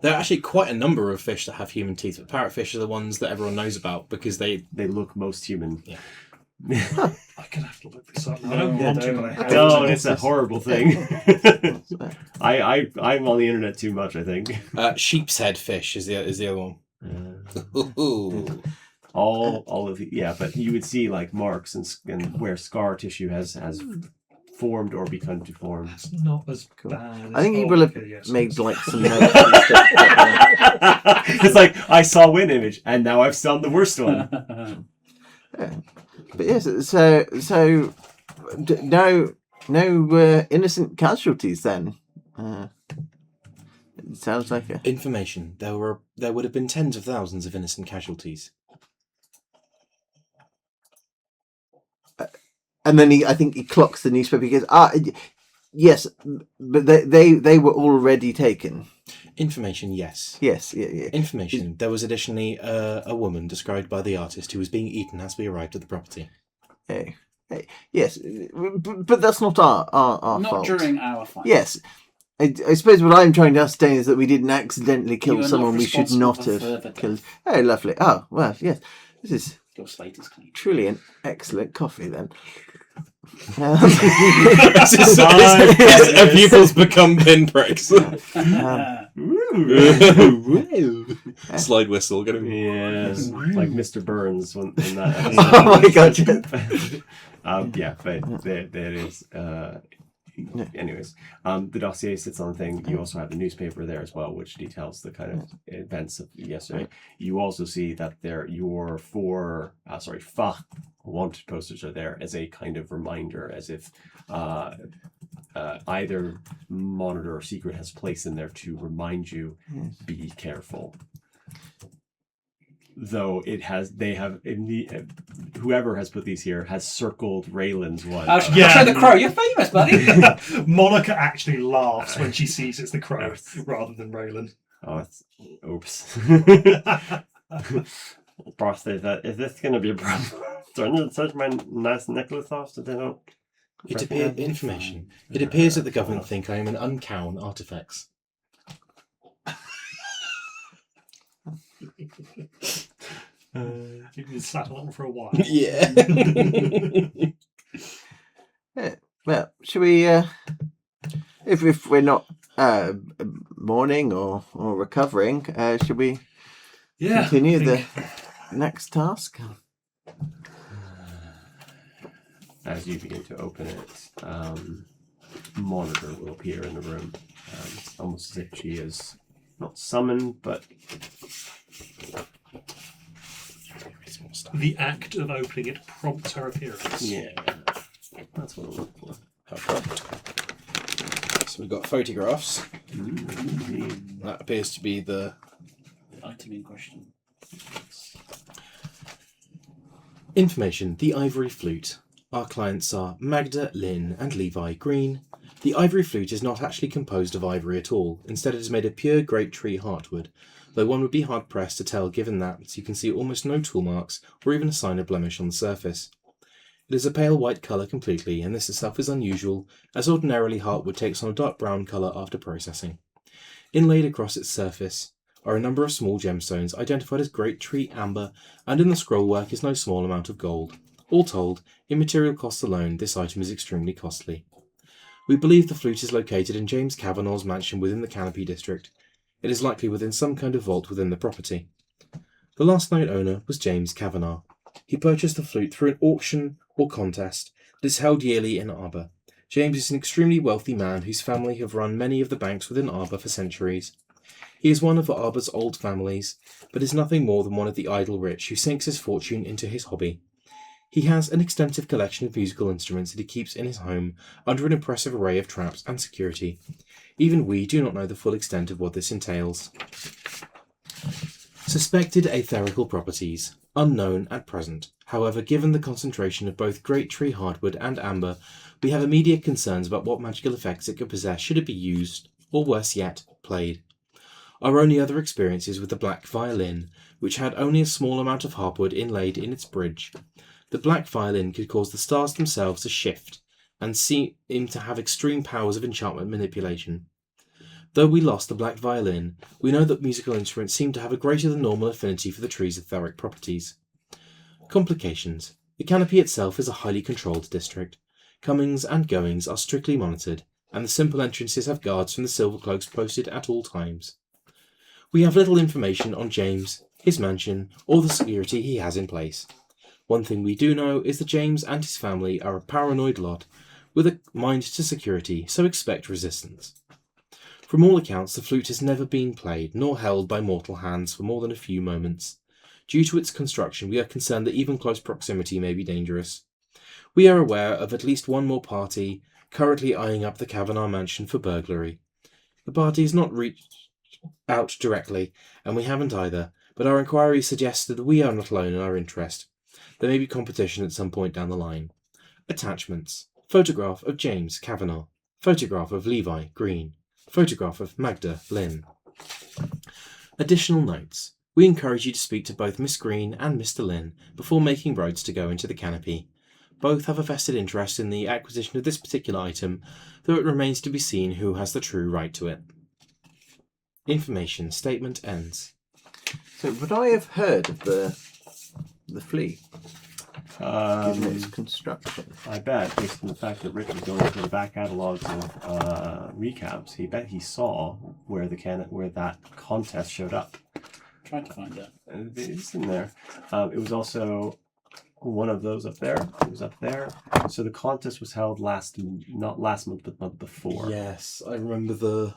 There are actually quite a number of fish that have human teeth, but parrotfish are the ones that everyone knows about because they look most human. Yeah. I'm gonna have to look this up. I don't want to, but I have No, to. it's a horrible thing. I'm on the internet too much, I think. sheep's head fish is the other one. All of the, yeah, but you would see like marks and where scar tissue has formed or become deformed. It's not as bad. I think he will have made like some notes and stuff. It's like I saw one image and now I've found the worst one. Yeah. But yes, so no innocent casualties then. It sounds like a Information. There would have been tens of thousands of innocent casualties. and then I think he clocks the newspaper. He goes, yes, but they were already taken. Information, yes. Yes, yeah. Information. There was additionally a woman described by the artist who was being eaten as we arrived at the property. Hey, yes, but that's not our Not fault. during our fight. Yes. I suppose what I'm trying to ascertain is that we didn't accidentally kill You are someone not we should not responsible for have further killed. death. Oh, lovely. Oh, well, yes. This is Your slate is clean. truly an excellent coffee, then. Our pupils become pinpricks. Slide whistle. Gonna be... Yes, like Mr. Burns in that. Oh my God! Yes. Yeah, but there is. Anyways, the dossier sits on the thing. You also have the newspaper there as well, which details the kind of events of yesterday. You also see that your five wanted posters are there as a kind of reminder, as if either Monitor or Secret has placed in there to remind you, be careful. Though whoever has put these here has circled Raylan's one. I'll show the crow. You're famous, buddy. Monica actually laughs when she sees it's the crow rather than Raylan. Oh, oops. Boss, is this going to be a problem? Do I need to touch my nice necklace off so they don't... It appears that the government think I am an uncown artifacts. You've been sat on for a while. Yeah. Yeah. Well, should we? If we're not mourning or recovering, should we continue the next task? As you begin to open it, Monitor will appear in the room, almost as if she is not summoned, but The act of opening it prompts her appearance. yeah, that's what I look for. Okay. So we've got photographs. Mm-hmm. That appears to be the Item in question. information. The ivory flute. our clients are Magda, Lynn, and Levi Green. The ivory flute is not actually composed of ivory at all. Instead, it is made of pure great tree heartwood, though one would be hard-pressed to tell given that you can see almost no tool marks or even a sign of blemish on the surface. It is a pale white colour completely, and this itself is unusual, as ordinarily heartwood takes on a dark brown colour after processing. Inlaid across its surface are a number of small gemstones identified as great tree amber, and in the scrollwork is no small amount of gold. All told, in material costs alone, this item is extremely costly. We believe the flute is located in James Kavanagh's mansion within the Canopy district. It is likely within some kind of vault within the property. The last known owner was James Kavanagh. He purchased the flute through an auction or contest that is held yearly in Arbor. James is an extremely wealthy man whose family have run many of the banks within Arbor for centuries. He is one of Arbor's old families, but is nothing more than one of the idle rich who sinks his fortune into his hobby. He has an extensive collection of musical instruments that he keeps in his home under an impressive array of traps and security. Even we do not know the full extent of what this entails. Suspected aetherical properties. Unknown at present. However, given the concentration of both great tree hardwood and amber, we have immediate concerns about what magical effects it could possess should it be used, or worse yet, played. Our only other experience is with the black violin, which had only a small amount of hardwood inlaid in its bridge. The black violin could cause the stars themselves to shift, and seem to have extreme powers of enchantment manipulation. Though we lost the black violin, we know that musical instruments seem to have a greater than normal affinity for the tree's etheric properties. Complications. The Canopy itself is a highly controlled district. Comings and goings are strictly monitored, and the simple entrances have guards from the Silver Cloaks posted at all times. We have little information on James, his mansion, or the security he has in place. One thing we do know is that James and his family are a paranoid lot with a mind to security, so expect resistance. From all accounts, the flute has never been played nor held by mortal hands for more than a few moments. Due to its construction, we are concerned that even close proximity may be dangerous. We are aware of at least one more party currently eyeing up the Kavanagh mansion for burglary. The party has not reached out directly, and we haven't either, but our inquiry suggests that we are not alone in our interest. There may be competition at some point down the line. Attachments. Photograph of James Kavanagh. Photograph of Levi Green. Photograph of Magda Lynn. Additional notes. We encourage you to speak to both Miss Green and Mr. Lynn before making roads to go into the Canopy. Both have a vested interest in the acquisition of this particular item, though it remains to be seen who has the true right to it. Information statement ends. So, would I have heard of the fleet? Given its construction. I bet, based on the fact that Rick was going through the back catalogs of recaps, he saw where that contest showed up. Trying to find it. It's in there. It was also one of those up there. It was up there. So the contest was held not last month, but the month before. Yes, I remember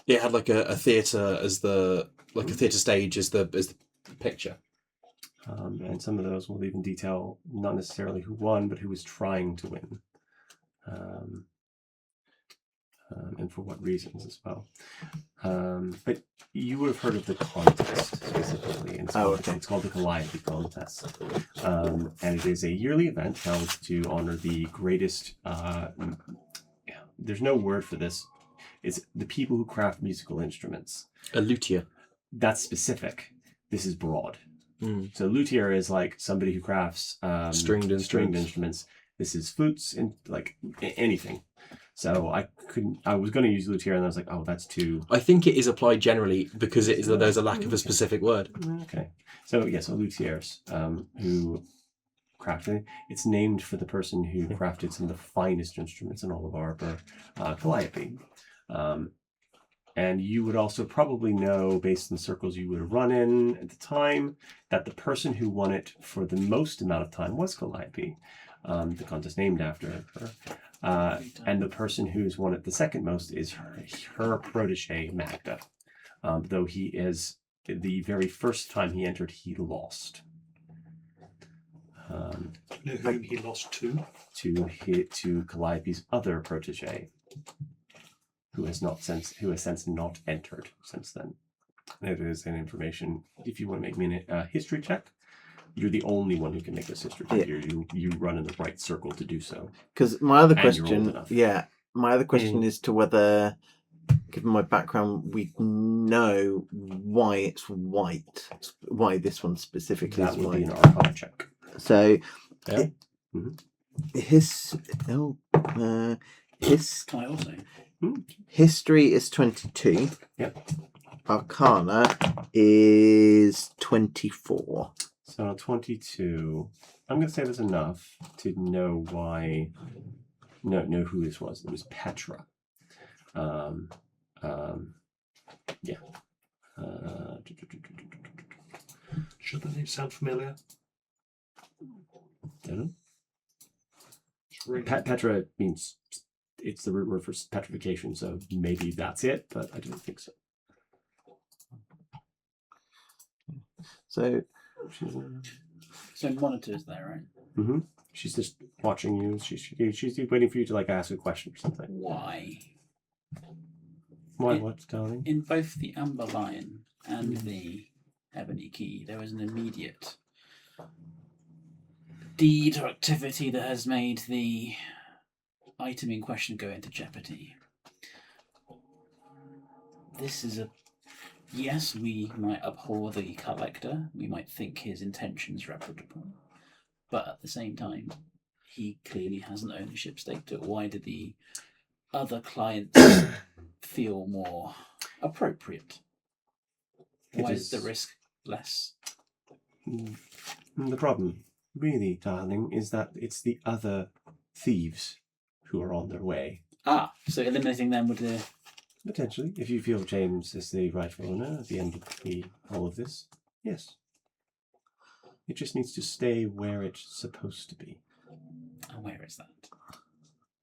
it had like a theatre as a theatre stage as the picture. And some of those will even detail not necessarily who won, but who was trying to win. And for what reasons as well. But you would have heard of the contest specifically. And it's called the Calliope Contest. And it is a yearly event held to honor the greatest... there's no word for this. It's the people who craft musical instruments. A luthier. That's specific. This is broad. Mm. So luthier is like somebody who crafts stringed instruments. This is flutes and like anything. So I was going to use luthier, and I was like, oh, that's too. I think it is applied generally because there's a lack of a specific word. Okay. So yes, luthiers who crafted. It's named for the person who crafted some of the finest instruments in all of Arbor, Calliope. And you would also probably know, based on the circles you would have run in at the time, that the person who won it for the most amount of time was Calliope, the contest named after her. And the person who's won it the second most is her protege, Magda. Though he is, the very first time he entered, he lost. You know whom he lost to? To Calliope's other protege, who has since not entered since then. That is an information. If you want to make me a history check, You're the only one who can make this history figure. You run in the right circle to do so. Because my other And you're old question, enough. my other question is to whether, given my background, we know why it's white, why this one specifically That is would white. be an Arcana check. So, Yeah. his Can I also? history is 22. Yep. Arcana is 24. So 22. I'm going to say that's enough to know why. Know who this was. It was Petra. Yeah. Should the name sound familiar? Don't know. Just ring. Petra means it's the root word for petrification, so maybe that's it, but I don't think so. So, So monitor's there, right? Mm-hmm. She's just watching you. She's waiting for you to like ask a question or something. Why? Why? What, darling? In both the Amber Lion and the Ebony Key, there is an immediate deed or activity that has made the item in question go into jeopardy. This is yes, we might abhor the collector, we might think his intentions reputable, but at the same time, he clearly has an ownership stake to it. Why do the other clients feel more appropriate? Why is the risk less? The problem, really, darling, is that it's the other thieves who are on their way. Ah, so eliminating them would Potentially, if you feel James is the rightful owner at the end of all of this, yes. It just needs to stay where it's supposed to be. And where is that?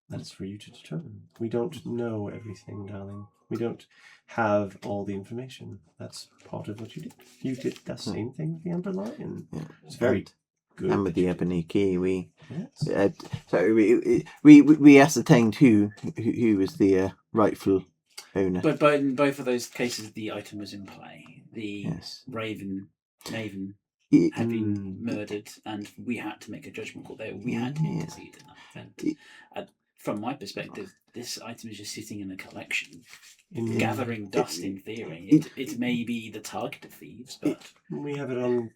That's for you to determine. We don't know everything, darling. We don't have all the information. That's part of what you did. You did the same thing with the Amber Lion. yeah. It's very good. And with the Ebony Key, we Yes. so we ascertained who was the rightful owner. But in both of those cases, the item was in play. The Maven had been murdered, and we had to make a judgment call there. We had to intercede in that event. From my perspective, this item is just sitting in a collection, gathering dust. In theory, it may be the target of thieves, but we have it on.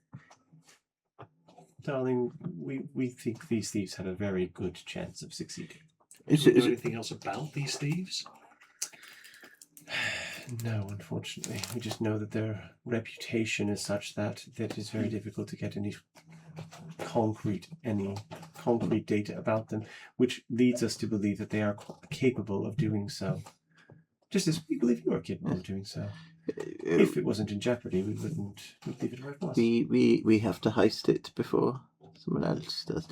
Darling, we think these thieves have a very good chance of succeeding. Do you know anything else about these thieves? No, unfortunately. We just know that their reputation is such that it is very difficult to get any concrete data about them, which leads us to believe that they are capable of doing so. Just as we believe you are capable of doing so. If it wasn't in jeopardy, we wouldn't leave it where it was. We have to heist it before someone else does.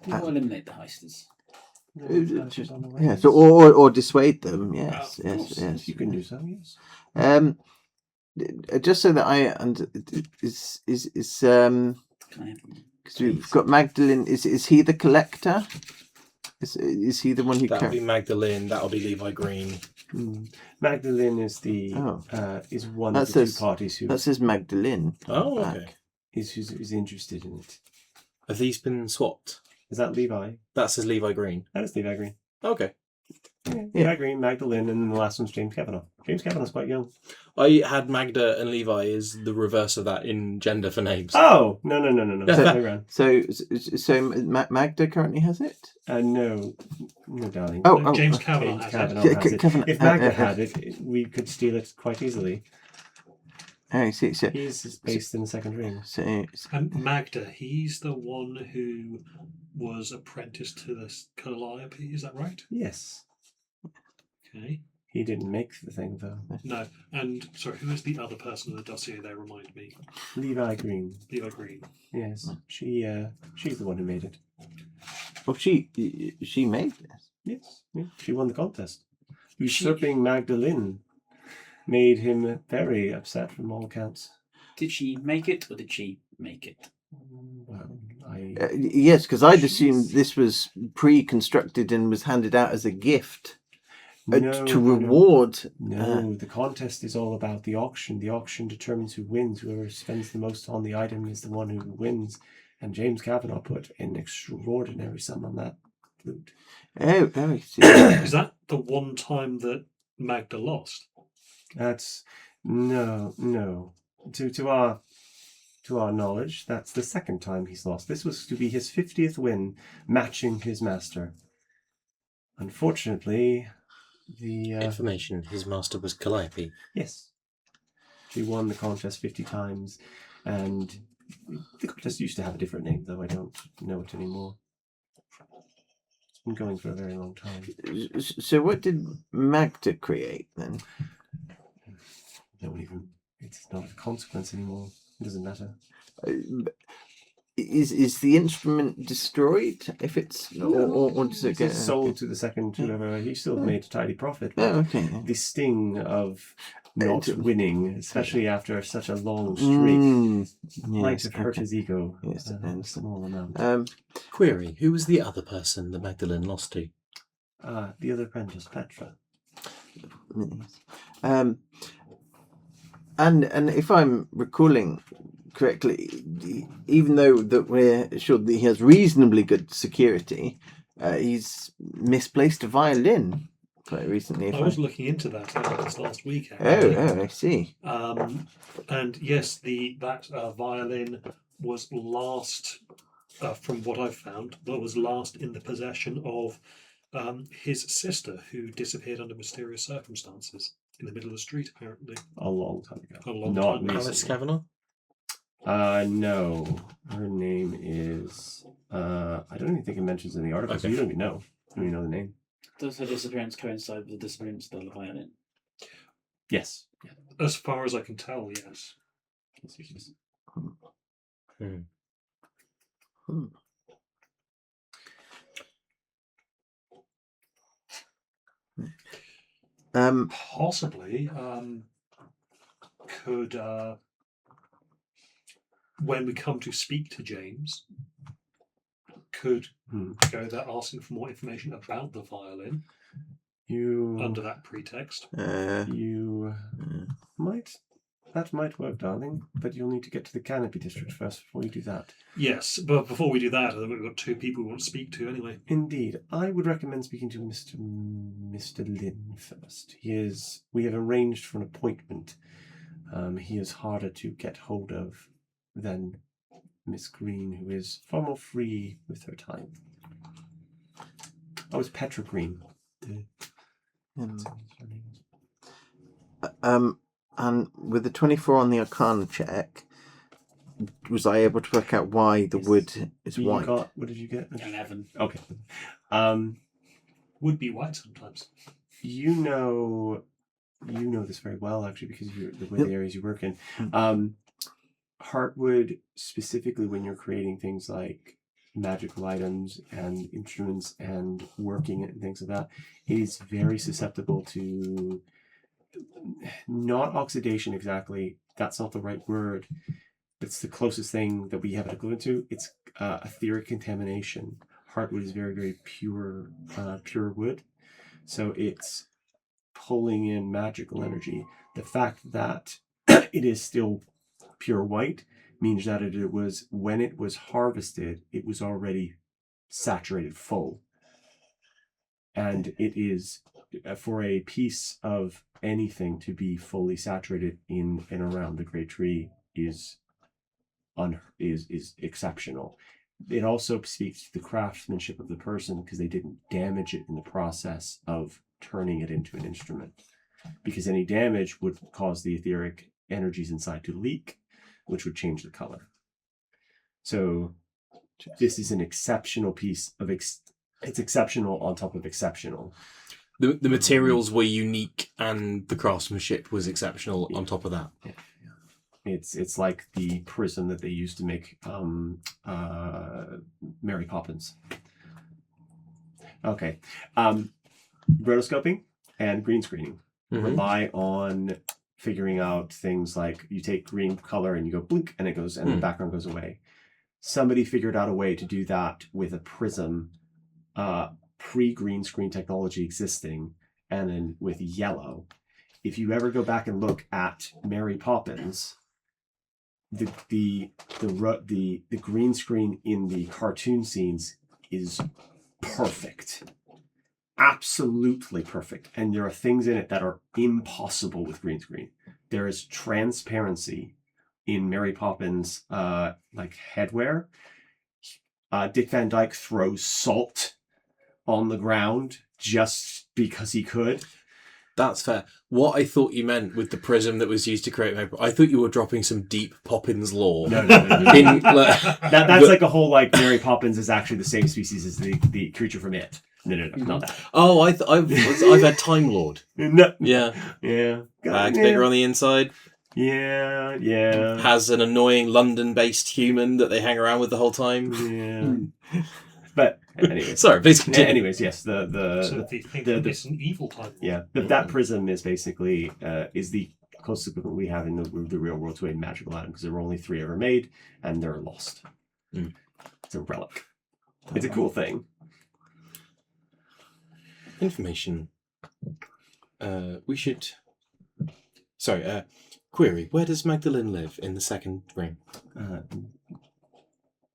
we will eliminate the heisters. Yeah, so or dissuade them. Yes, yes. You can do so. Yes. Just so that I is because we've got Magdalene. Is he the collector? Is he the one who? That'll be Magdalene. That'll be Levi Green. Magdalene is the is one of the two parties who. That says Magdalene. Oh, okay. Who's interested in it. Have these been swapped? Is that Levi? That says Levi Green. That is Levi Green. Okay. Yeah. Levi Green, Magdalene, and then the last one's James Kavanaugh. James Kavanaugh's quite young. I had Magda and Levi as the reverse of that in gender for names. Oh no! Around. So Magda currently has it. No, darling. James Kavanaugh has it. If Magda had it, we could steal it quite easily. I see. So he's based in the second ring. And Magda, he's the one who was apprenticed to this Calliope, is that right? Yes. Okay. He didn't make the thing, though. No. And, sorry, who is the other person in the dossier there, remind me? Levi Green. Levi Green. Yes. She's the one who made it. Oh, she made this? Yes. Yeah. She won the contest. Usurping Magdalene made him very upset from all accounts. Did she make it, or did she make it? Well, yes, because I'd assumed this was pre-constructed and was handed out as a gift to reward. No, the contest is all about the auction. The auction determines who wins. Whoever spends the most on the item is the one who wins. And James Kavanaugh put an extraordinary sum on that flute. Oh, I see. Is that the one time that Magda lost? That's no. To our knowledge, that's the second time he's lost. This was to be his 50th win, matching his master. Unfortunately, the Information: his master was Calliope. yes, she won the contest 50 times, and the contest used to have a different name, though I don't know it anymore. It's been going for a very long time. So what did Magda create then? No, even it's not a consequence anymore. It doesn't matter. Is the instrument destroyed if it's or does it get sold to the second whoever? He still made a tidy profit. Oh, okay. The sting of not winning, especially after such a long streak, might have hurt his ego. Yes, a small amount. Query: who was the other person that Magdalene lost to? The other apprentice, Petra. And if I'm recalling correctly, even though that we're sure that he has reasonably good security, he's misplaced a violin quite recently. I was looking into that this last week. Actually. Oh, I see. And yes, that violin was last, from what I've found, that was last in the possession of his sister, who disappeared under mysterious circumstances in the middle of the street, apparently. A long time ago. A long Not time ago. Alice Kavanaugh? No. Her name is... I don't even think it mentions in the article, so you don't even know. You don't even know the name. Does her disappearance coincide with the disappearance of the violin? Yes. Yeah. As far as I can tell, yes. Possibly could, when we come to speak to James, could go there asking for more information about the violin. Under that pretext. That might work, darling, but you'll need to get to the Canopy District first before you do that. Yes, but before we do that, we've got two people we want to speak to anyway. Indeed. I would recommend speaking to Mr. Lin first. We have arranged for an appointment. He is harder to get hold of than Miss Green, who is far more free with her time. Oh, it's Petra Green. And with the 24 on the Arcana check, was I able to work out why the wood is white? What did you get? 11. Okay. Would be white sometimes. You know this very well, actually, because of the areas you work in. Heartwood, specifically when you're creating things like magical items and instruments and working and things like that, it is very susceptible to not oxidation exactly. That's not the right word. It's the closest thing that we have to go into. It's etheric contamination. Heartwood is very, very pure wood. So it's pulling in magical energy. The fact that it is still pure white means that when it was harvested, it was already saturated full. And it is, for a piece of anything to be fully saturated in and around the great tree is exceptional. It also speaks to the craftsmanship of the person, because they didn't damage it in the process of turning it into an instrument. Because any damage would cause the etheric energies inside to leak, which would change the color. So this is an exceptional piece of it's exceptional on top of exceptional. The materials were unique, and the craftsmanship was exceptional on top of that. Yeah. It's like the prism that they used to make Mary Poppins. Okay. Rotoscoping and green screening rely on figuring out things like you take green color and you go blink and it goes and the background goes away. Somebody figured out a way to do that with a prism, pre-green screen technology existing, and then with yellow. If you ever go back and look at Mary Poppins, the green screen in the cartoon scenes is perfect. Absolutely perfect. And there are things in it that are impossible with green screen. There is transparency in Mary Poppins like headwear. Dick Van Dyke throws salt on the ground just because he could. That's fair. What I thought you meant with the prism that was used to create paper, I thought you were dropping some deep Poppins lore. No. That's like a whole like Mary Poppins is actually the same species as the creature from It. No, not that. Oh, I've had Time Lord. No. Yeah. Bags bigger on the inside. Yeah. Has an annoying London-based human that they hang around with the whole time. Yeah. But anyways, sorry. Basically, anyways, yes. So they think it's an evil time. Yeah. That prism is basically is the closest equivalent we have in the real world to a magical item because there were only 3 ever made and they're lost. It's a relic. It's a cool thing. Information. We should. Sorry. Query: where does Magdalene live in the second ring?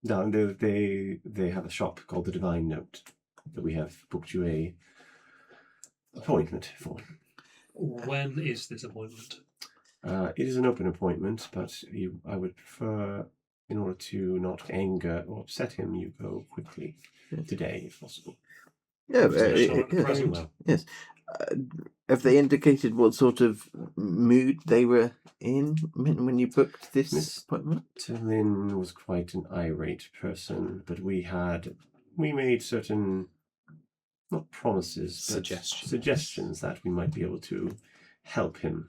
No, they have a shop called the Divine Note that we have booked you a appointment for. When is this appointment? It is an open appointment, but I would prefer, in order to not anger or upset him, you go quickly today, if possible. Yeah, Yes. Have they indicated what sort of mood they were in when you booked this appointment? Lynn was quite an irate person, but we made certain, not promises, but suggestions that we might be able to help him.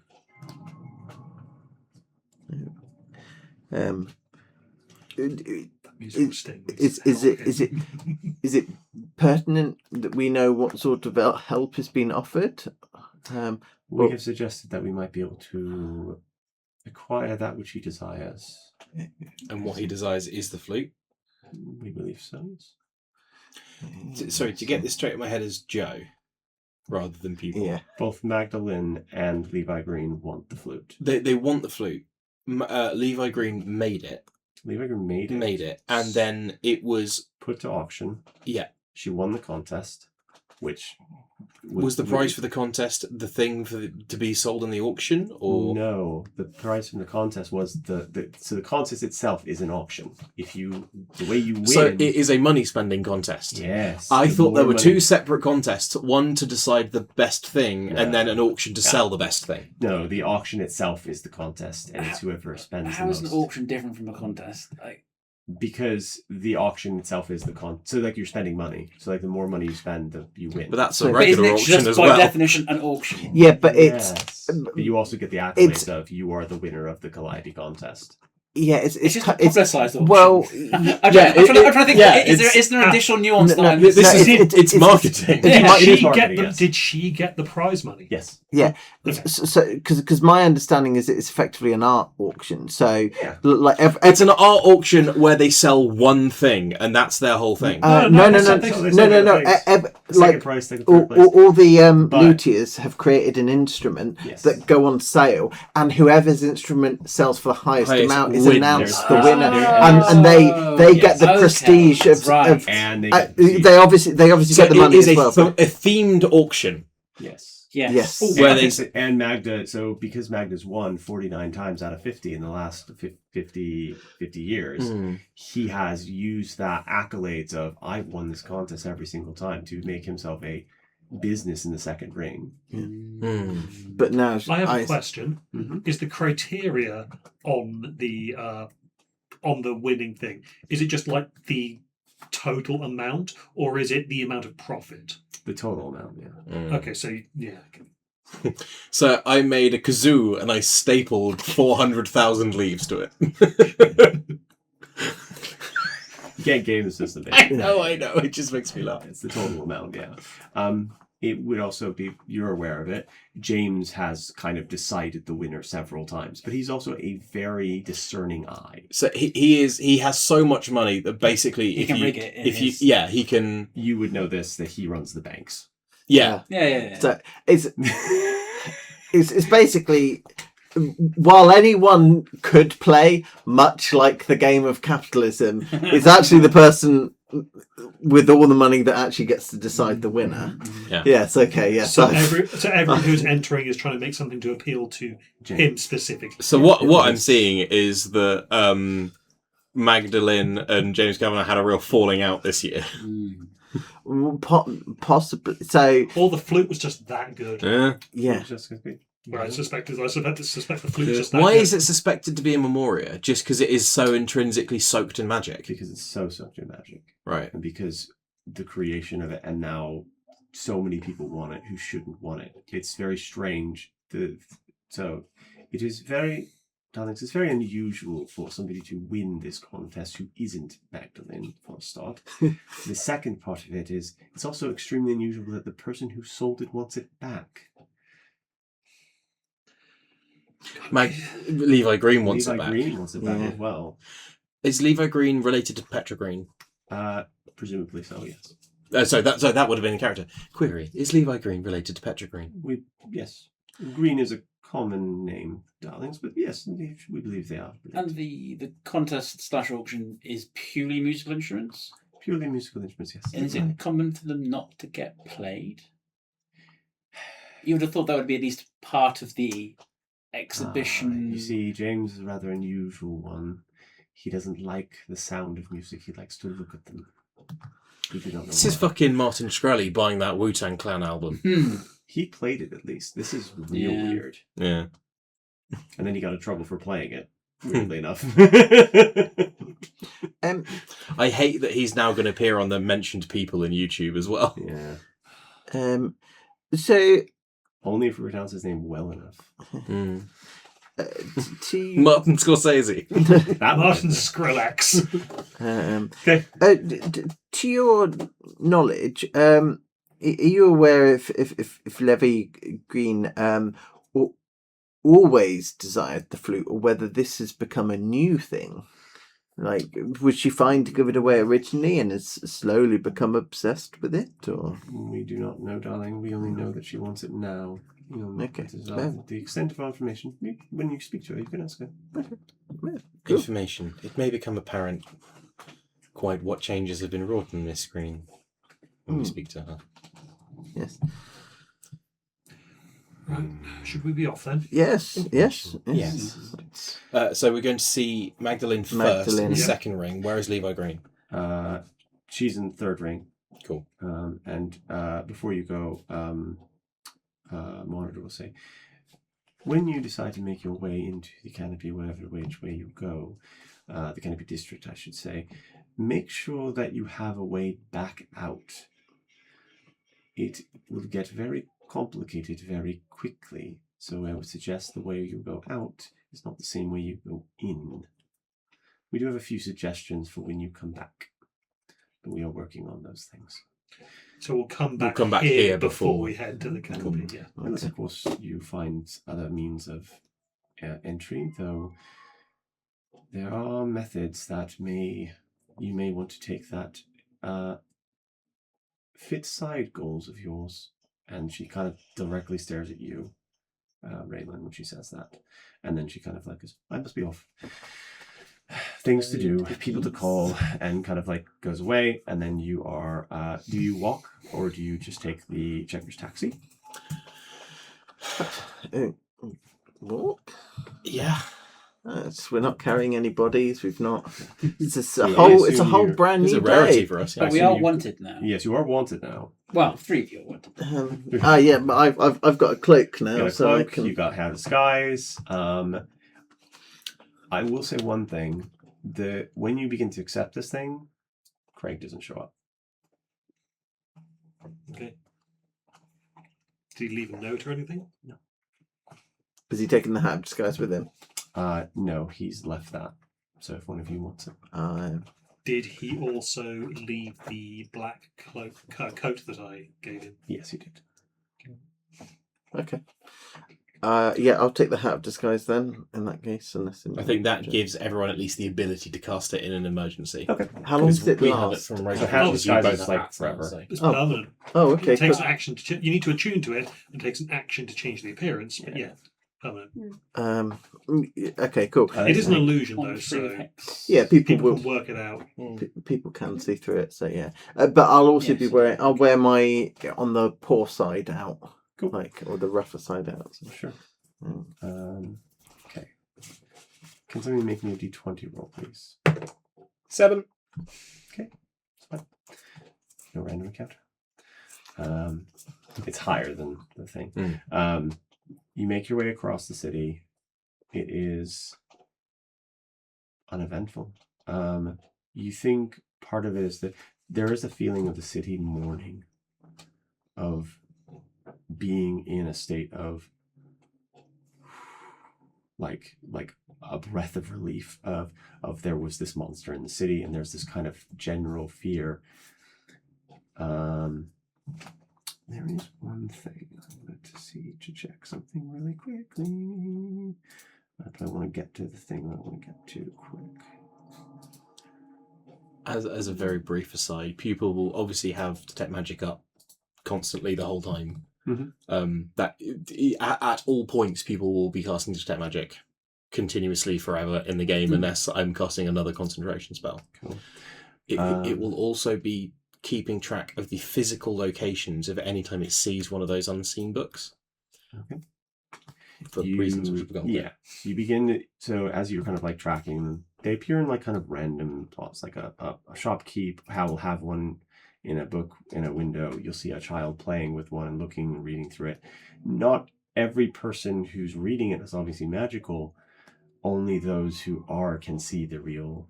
Is it pertinent that we know what sort of help has been offered? We have suggested that we might be able to acquire that which he desires. And what he desires is the flute? We believe so. Sorry, to get this straight in my head as Joe, rather than people. Yeah. Both Magdalene and Levi Green want the flute. They want the flute. Levi Green made it. Levi Green made it. And then it was put to auction. Yeah. She won the contest, which... Was the prize for the contest the thing to be sold in the auction, or no? The prize from the contest was so the contest itself is an auction. The way you win, so it is a money spending contest. Yes, I thought there were 2 separate contests: one to decide the best thing, and then an auction to sell the best thing. No, the auction itself is the contest, and it's whoever spends. How is an auction different from a contest? Because the auction itself is so like you're spending money. So like the more money you spend, you win. But that's a regular auction as well. By definition, an auction. Yeah, but but you also get the accolades of you are the winner of the Calliope contest. Yeah, it's just publicised auction. Well, I'm trying to think. Is there additional nuance? It's marketing. Did she get the prize money? Yes. Yeah. Okay. So because my understanding is it's effectively an art auction. So it's an art auction where they sell one thing and that's their whole thing. No. Like price, all the luthiers have created an instrument that go on sale, and whoever's instrument sells for the highest amount is announced the winner, and they get the prestige of and they obviously get the money as well. So a themed auction. Yes. Where and Magda, so because Magda's won 49 times out of 50 in the last 50 years, he has used that accolades of I've won this contest every single time to make himself a business in the second ring. But now I have a question. Is the criteria on the winning thing, is it just like the total amount, or is it the amount of profit? The total amount, yeah. Okay, so So I made a kazoo and I stapled 400,000 leaves to it. You can't game the system. I know. It just makes me laugh. It's the total amount, yeah. It would also be, you're aware of it, James has kind of decided the winner several times, but he's also a very discerning eye. So he has so much money that basically he can rig it. He can. You would know this, that he runs the banks. Yeah. So it's basically while anyone could play, much like the game of capitalism, it's actually the person with all the money that actually gets to decide the winner. Yeah. Yes, okay, yes. So everyone who's entering is trying to make something to appeal to him specifically. So what I'm seeing is that Magdalene and James Kavanagh had a real falling out this year. Possibly. So, Or the flute was just that good. yeah. Where I suspect the flute was just that Why good. is it suspected to be in Memoria? Just because it is so intrinsically soaked in magic? Because it's so soaked in magic. Right. And because the creation of it, and now so many people want it who shouldn't want it. It's very strange. So it is very, darlings, it's very unusual for somebody to win this contest who isn't Magdalene, for a start. The second part of it is, it's also extremely unusual that the person who sold it wants it back. Levi Green wants Levi it back. Green wants it back as well. Is Levi Green related to Petra Green? Presumably so, yes. That would have been a character. Query: is Levi Green related to Petra Green? Yes. Green is a common name, darlings, but yes, we believe they are. And the contest / auction is purely musical instruments? Purely musical instruments, yes. And is it common for them not to get played? You would have thought that would be at least part of the exhibition. You see, James is a rather unusual one. He doesn't like the sound of music. He likes to look at them. This is fucking Martin Shkreli buying that Wu-Tang Clan album. He played it, at least. This is real weird. Yeah. And then he got in trouble for playing it, weirdly enough. I hate that he's now going to appear on the mentioned people in YouTube as well. Yeah. So, only if we pronounce his name well enough. Martin Scorsese. Martin Skrillex. Okay. To your knowledge, are you aware if Levi Green always desired the flute, or whether this has become a new thing? Like, was she fine to give it away originally and has slowly become obsessed with it, or? We do not know, darling. We only know that she wants it now. Okay. The extent of our information. When you speak to her, you can ask her. Okay. Yeah, Cool. Information. It may become apparent quite what changes have been wrought on Miss Green when we speak to her. Yes. Right. Should we be off then? Yes. So we're going to see Magdalene first in the Yeah. second ring. Where is Levi Green? She's in third ring. Cool. And before you go, Monitor will say, when you decide to make your way into the canopy, which way you go, the canopy district, I should say, make sure that you have a way back out. It will get very complicated very quickly, so I would suggest the way you go out is not the same way you go in. We do have a few suggestions for when you come back, but we are working on those things. So we'll come back here before before. we head to the canopy. Yeah. Unless, of course, you find other means of entry, though there are methods that you may want to take that fit side goals of yours. And she kind of directly stares at you, Raylan, when she says that. And then she kind of like goes, I must be off. Things to do, people to call, and kind of like goes away. And then you are, do you walk or do you just take the Checkers taxi? Walk? Yeah. We're not carrying any bodies. We've not. It's a I whole. It's a assume whole you're- brand It's new a rarity day. for us. But we so are you- wanted now. Yes, you are wanted now. Well, 3 of you are wanted. Yeah, but I've got a cloak now, You got a so cloak, I can. you got Have Disguise. I will say one thing. When you begin to accept this thing, Craig doesn't show up. Okay. Did he leave a note or anything? No. Has he taken the hat of disguise with him? No, he's left that. So if one of you wants it. Did he also leave the black coat that I gave him? Yes, he did. Okay. Yeah, I'll take the hat of disguise then. In that case, unless I think that gives everyone at least the ability to cast it in an emergency. Okay. How long does it We have it last? from So regular Have users, you Disguise both is like have forever. so- It's Oh. permanent. Oh, okay. It takes cool. an action to you need to attune to it, and takes an action to change the appearance. But yeah. Permanent. Okay, cool. It is an illusion, On though, 3 so hex. Yeah, people people will. can work it out. People can see through it, so yeah. But I'll also be Yes. wearing. I'll wear my on the poor side out, Cool. or the rougher side out. So. Sure. Mm. Okay. Can somebody make me a d20 roll, please? 7. Okay. It's fine. No random encounter. It's higher than the thing. You make your way across the city. It is uneventful. You think part of it is that there is a feeling of the city mourning, of being in a state of like a breath of relief of there was this monster in the city, and there's this kind of general fear. There is one thing I wanted to check something really quickly. But I want to get to the thing I want to get to quick. As a very brief aside, people will obviously have detect magic up constantly the whole time. That at all points, people will be casting detect magic continuously forever in the game, unless I'm casting another concentration spell. Cool. It will also be keeping track of the physical locations of any time it sees one of those unseen books. Okay. For reasons which we've gone through. Yeah. You begin to, so as you're kind of like tracking them, they appear in like kind of random plots, like a shopkeep will have one in a book in a window. You'll see a child playing with one, looking and reading through it. Not every person who's reading it is obviously magical. Only those who are can see the real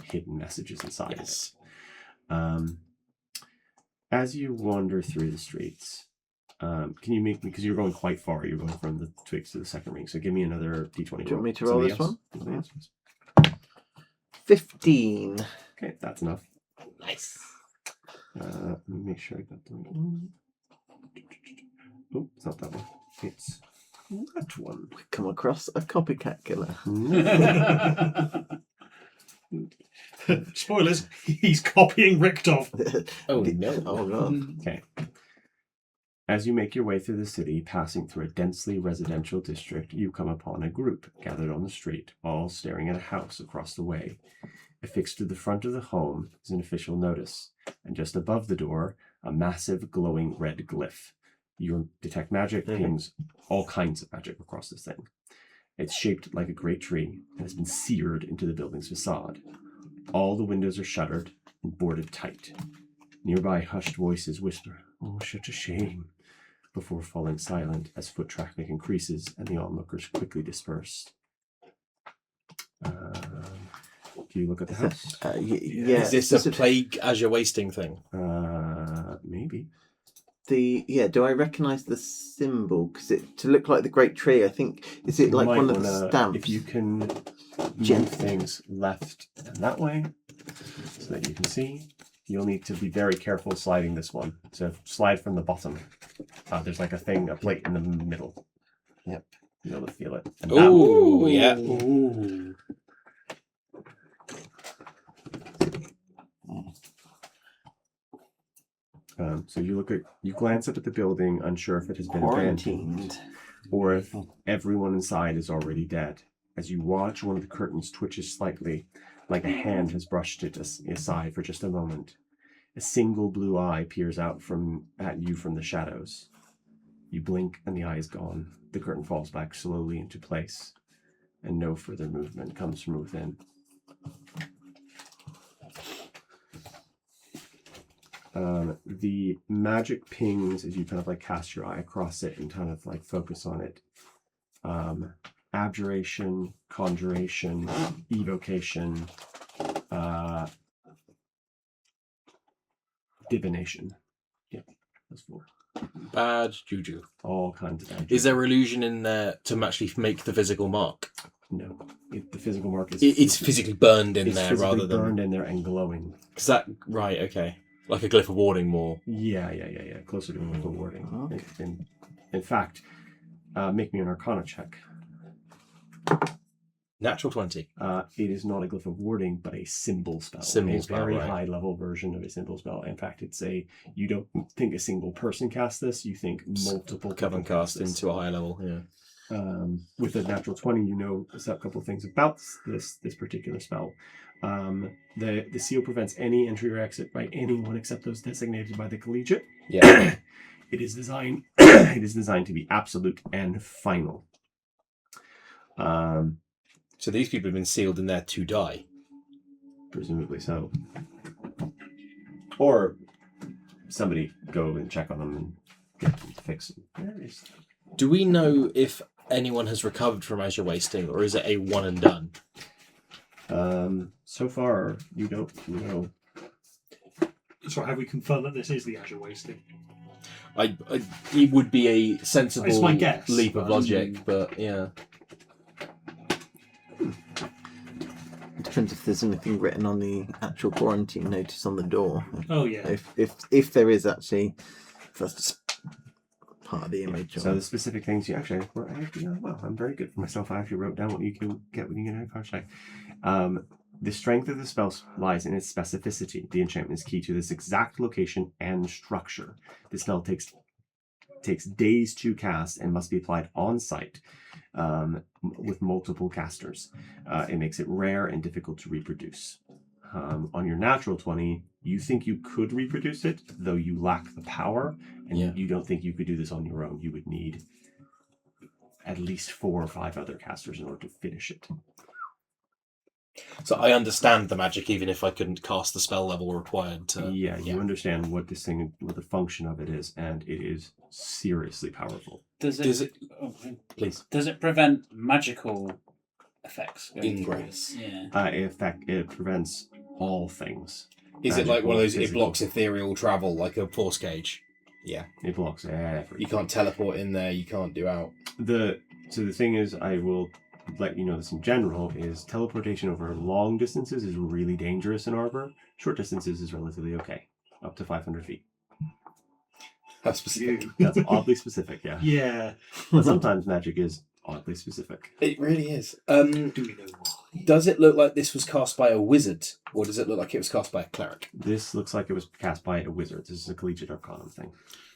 hidden messages inside of it. As you wander through the streets, can you make me, because you're going quite far, you're going from the twigs to the second ring, so give me another d20 roll. Do you want me to roll this one? Somebody else? 15. Okay, that's enough. Nice. Let me make sure I got the right one. Oh, it's not that one. It's that one. We come across a copycat killer. Spoilers, he's copying Richtov. Oh no. Oh no. Okay. As you make your way through the city, passing through a densely residential district, you come upon a group gathered on the street, all staring at a house across the way. Affixed to the front of the home is an official notice, and just above the door, a massive glowing red glyph. You detect magic, pings all kinds of magic across this thing. It's shaped like a great tree and has been seared into the building's facade. All the windows are shuttered and boarded tight. Nearby hushed voices whisper, "Oh, such a shame," before falling silent as foot traffic increases and the onlookers quickly disperse. Do you look at the house? Yeah. Is this a plague as you're wasting thing? Maybe. Do I recognise the symbol? Because to look like the great tree, I think, is it like one of the stamps? If you can move things left and that way so that you can see, you'll need to be very careful sliding this one. So slide from the bottom. There's like a plate in the middle. Yep. You'll be able to feel it. Oh, yeah. Ooh. So you glance up at the building, unsure if it has been Quarantined. abandoned or if everyone inside is already dead. As you watch, one of the curtains twitches slightly, like a hand has brushed it aside for just a moment. A single blue eye peers out at you from the shadows. You blink and the eye is gone. The curtain falls back slowly into place, and no further movement comes from within. The magic pings as you kind of like cast your eye across it and kind of like focus on it. Abjuration, conjuration, evocation, divination. Yep, those 4. Bad juju. All kinds of magic. Is there illusion in there to actually make the physical mark? No, the physical mark is. It's physically burned in there rather than burned in there and glowing. Is that right? Okay, like a glyph of warding more. Yeah. Closer to a glyph of warding. Okay. In fact, make me an Arcana check. Natural 20. It is not a glyph of warding, but a symbol spell. Symbol spell, very right. high level version of a symbol spell. In fact, you don't think a single person cast this, you think multiple Coven people cast this. into a higher level. Yeah. with a natural 20, you know a couple of things about this particular spell. The seal prevents any entry or exit by anyone except those designated by the collegiate. Yeah. It is designed to be absolute and final. So these people have been sealed in there to die. Presumably so. Or somebody go and check on them and get them fixed. Do we know if anyone has recovered from Azure Wasting, or is it a one and done? So far, you don't know. So have we confirmed that this is the Azure Wasting? It would be a sensible It's my guess, leap of but- logic, but yeah. It depends if there's anything written on the actual quarantine notice on the door. Oh yeah. If there is actually, if that's just part of the image. So the specific things you actually were well, I'm very good for myself. I actually wrote down what you can get when you get a card check. The strength of the spell lies in its specificity. The enchantment is key to this exact location and structure. The spell takes days to cast and must be applied on site with multiple casters. It makes it rare and difficult to reproduce. On your natural 20, you think you could reproduce it, though you lack the power, and you don't think you could do this on your own. You would need at least 4 or 5 other casters in order to finish it. So I understand the magic, even if I couldn't cast the spell level required to. You understand what the function of it is, and it is seriously powerful. Does it? Please. Does it prevent magical effects? Ingress. Yeah. It prevents all things. Is it like one of those? It Physical. blocks ethereal travel, like a force cage. Yeah. It blocks everything. You can't teleport in there. You can't do out. So the thing is, I will let you know this in general, is teleportation over long distances is really dangerous in Arbor. Short distances is relatively okay, up to 500 feet. That's specific. That's oddly specific, yeah. Yeah. But sometimes magic is oddly specific. It really is. Do we know why? Does it look like this was cast by a wizard, or does it look like it was cast by a cleric? This looks like it was cast by a wizard. This is a collegiate arcanum thing.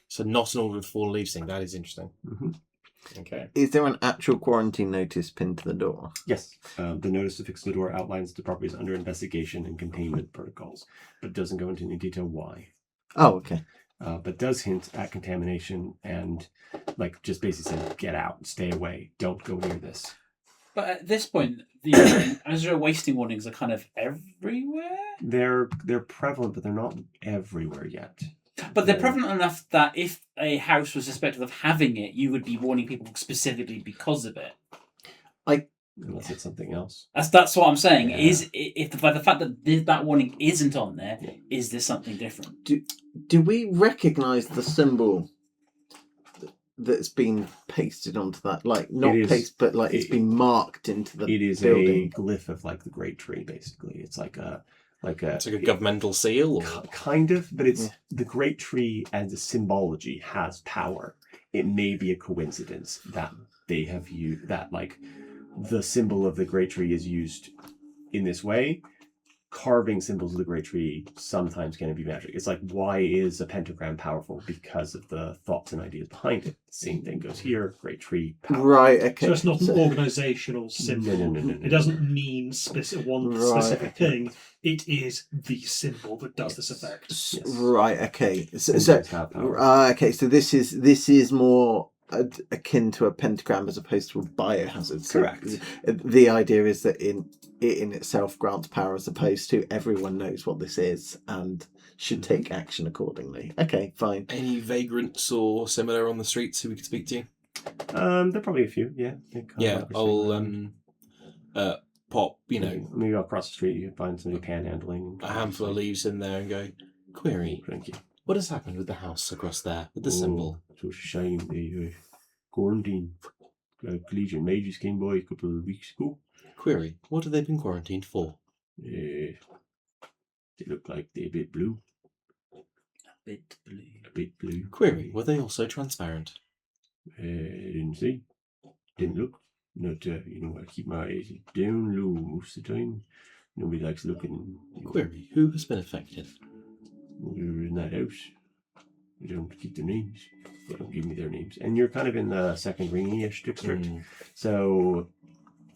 So not an Order of the Fallen Leaves thing. That is interesting. Mm-hmm. Okay. Is there an actual quarantine notice pinned to the door? Yes. The notice affixed to the door outlines the properties under investigation and containment protocols, but doesn't go into any detail why. Oh, okay. But does hint at contamination and, just basically saying, get out, stay away, don't go near this. But at this point, the Azure Wasting warnings are kind of everywhere. They're prevalent, but they're not everywhere yet. But they're prevalent enough that if a house was suspected of having it, you would be warning people specifically because of it. Unless it's something else. That's what I'm saying. Yeah. Is if by the fact that that warning isn't on there, is there something different? Do we recognise the symbol that's been pasted onto that? Not pasted, but it's been marked into the It is building. a glyph of the Great Tree, basically. It's like a It's like a governmental seal, or kind of, but it's the Great Tree as a symbology has power. It may be a coincidence that they have used that, the symbol of the Great Tree is used in this way. Carving symbols of the Great Tree sometimes can be magic. It's why is a pentagram powerful? Because of the thoughts and ideas behind it. Same thing goes here. Great Tree power. Right, okay. So it's not an organisational symbol. No. It doesn't mean specific thing. It is the symbol that does this effect. Yes. Right, okay. Symbols have power. Okay, so this is more akin to a pentagram as opposed to a biohazard. So Correct. The idea is that it in itself grants power as opposed to everyone knows what this is and should take action accordingly. Okay, fine. any vagrants or similar on the streets who we could speak to? There are probably a few, yeah. I'll pop, Maybe across the street you can find somebody panhandling. a handful of leaves in there and go, query, Thank you. what has happened with the house across there, with the symbol? So it's a shame the quarantine. Collegiate mages came by a couple of weeks ago. Query, what have they been quarantined for? They look like they're a bit blue. Bit blue. A bit blue. Query, were they also transparent? I didn't see. Didn't look. Not, I keep my eyes down low most of the time. Nobody likes looking. Query, who has been affected? In that house. They don't keep their names. They don't give me their names. And you're kind of in the second ringy-ish district. So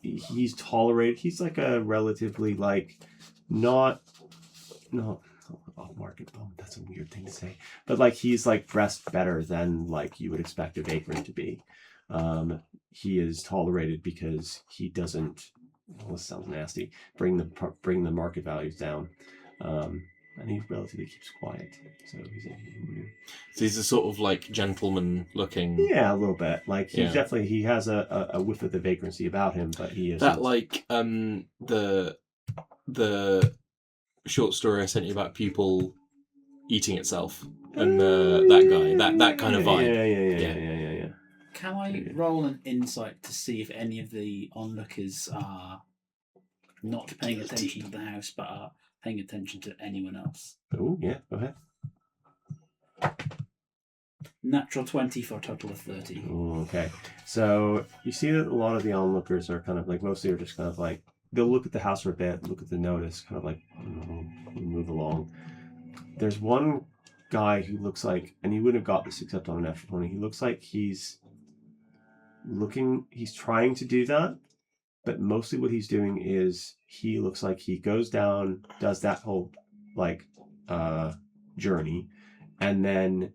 he's tolerated. He's like a relatively like not off-market bum. That's a weird thing to say. But like he's like dressed better than like you would expect a vagrant to be. He is tolerated because he doesn't. Well, this sounds nasty. Bring the market values down. And he relatively keeps quiet. So he's a sort of like gentleman looking. Yeah, a little bit. Like he has a whiff of the vagrancy about him, but he is that like the short story I sent you about people eating itself and that guy that kind of vibe. Yeah. Can I roll an insight to see if any of the onlookers are not paying attention to the house, but are paying attention to anyone else? Oh, yeah, go ahead. Natural 20 for a total of 30. Ooh, okay. So you see that a lot of the onlookers are kind of like, mostly are just kind of like, they'll look at the house for a bit, look at the notice, kind of like, move along. There's one guy who looks like, and he wouldn't have got this except on an natural 20, he looks like he's trying to do that, but mostly what he's doing is he looks like he goes down, does that whole like journey, and then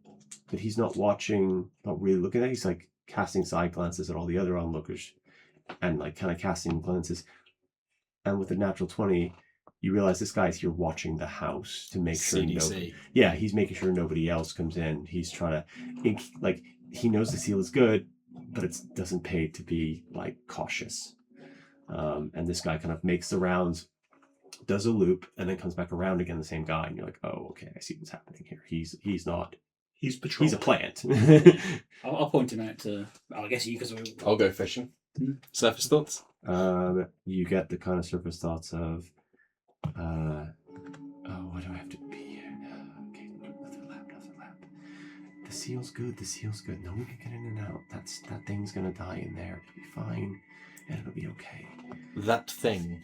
but he's not watching, not really looking at it. He's like casting side glances at all the other onlookers and like kind of casting glances. And with the natural 20, you realize this guy's here watching the house to make sure he's making sure nobody else comes in. He's trying to like he knows the seal is good, but it doesn't pay to be like cautious. And this guy kind of makes the rounds, does a loop, and then comes back around again, the same guy, and you're like, oh, okay, I see what's happening here. He's not. He's a plant. I'll point him out to. I guess you because I'll go fishing. Surface thoughts. You get the kind of surface thoughts of, oh, why do I have to be here? Okay, another lap. The seal's good. No one can get in and out. That thing's gonna die in there. It'll be fine, and it'll be okay. That thing.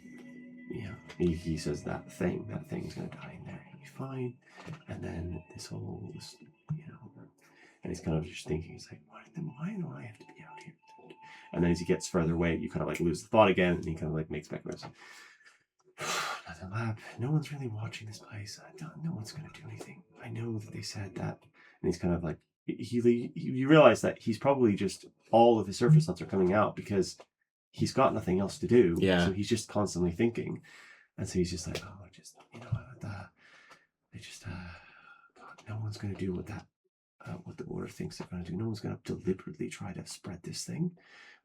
Yeah, he says that thing's gonna die in there. He'll be fine, and then this, and he's kind of just thinking, he's like, why do I have to be out here? And then as he gets further away, you kind of like lose the thought again, and he kind of like makes back moves. Another lap. No one's really watching this place. No one's gonna do anything. I know that they said that, and he's kind of like you realize that he's probably just all of his surface thoughts are coming out because he's got nothing else to do. Yeah. So he's just constantly thinking, and so he's just like, God, no one's gonna do what the order thinks they're gonna do. No one's gonna deliberately try to spread this thing.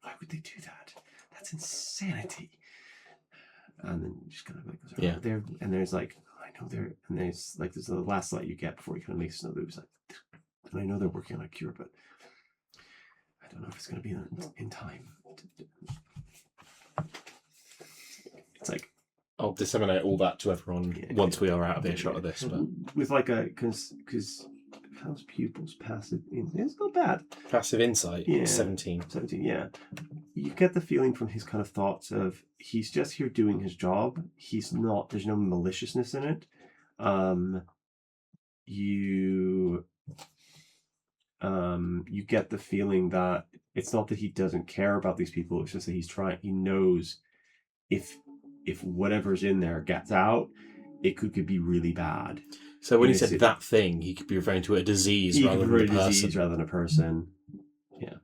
Why would they do that? That's insanity. And then you just kind of like goes around there, and there's like, I know there, and there's the last light you get before he kind of makes another loop. Like, and I know they're working on a cure, but I don't know if it's going to be in time. It's like, I'll disseminate all that to everyone once we are out of earshot of this. But with like because how's pupils passive? It's not bad. Passive insight. Yeah. 17. Yeah. You get the feeling from his kind of thoughts of he's just here doing his job. He's not. There's no maliciousness in it. You get the feeling that it's not that he doesn't care about these people. It's just that he's trying. He knows if whatever's in there gets out, it could be really bad. So when he said that thing, he could be referring to a disease rather than a person. Disease rather than a person. Yeah.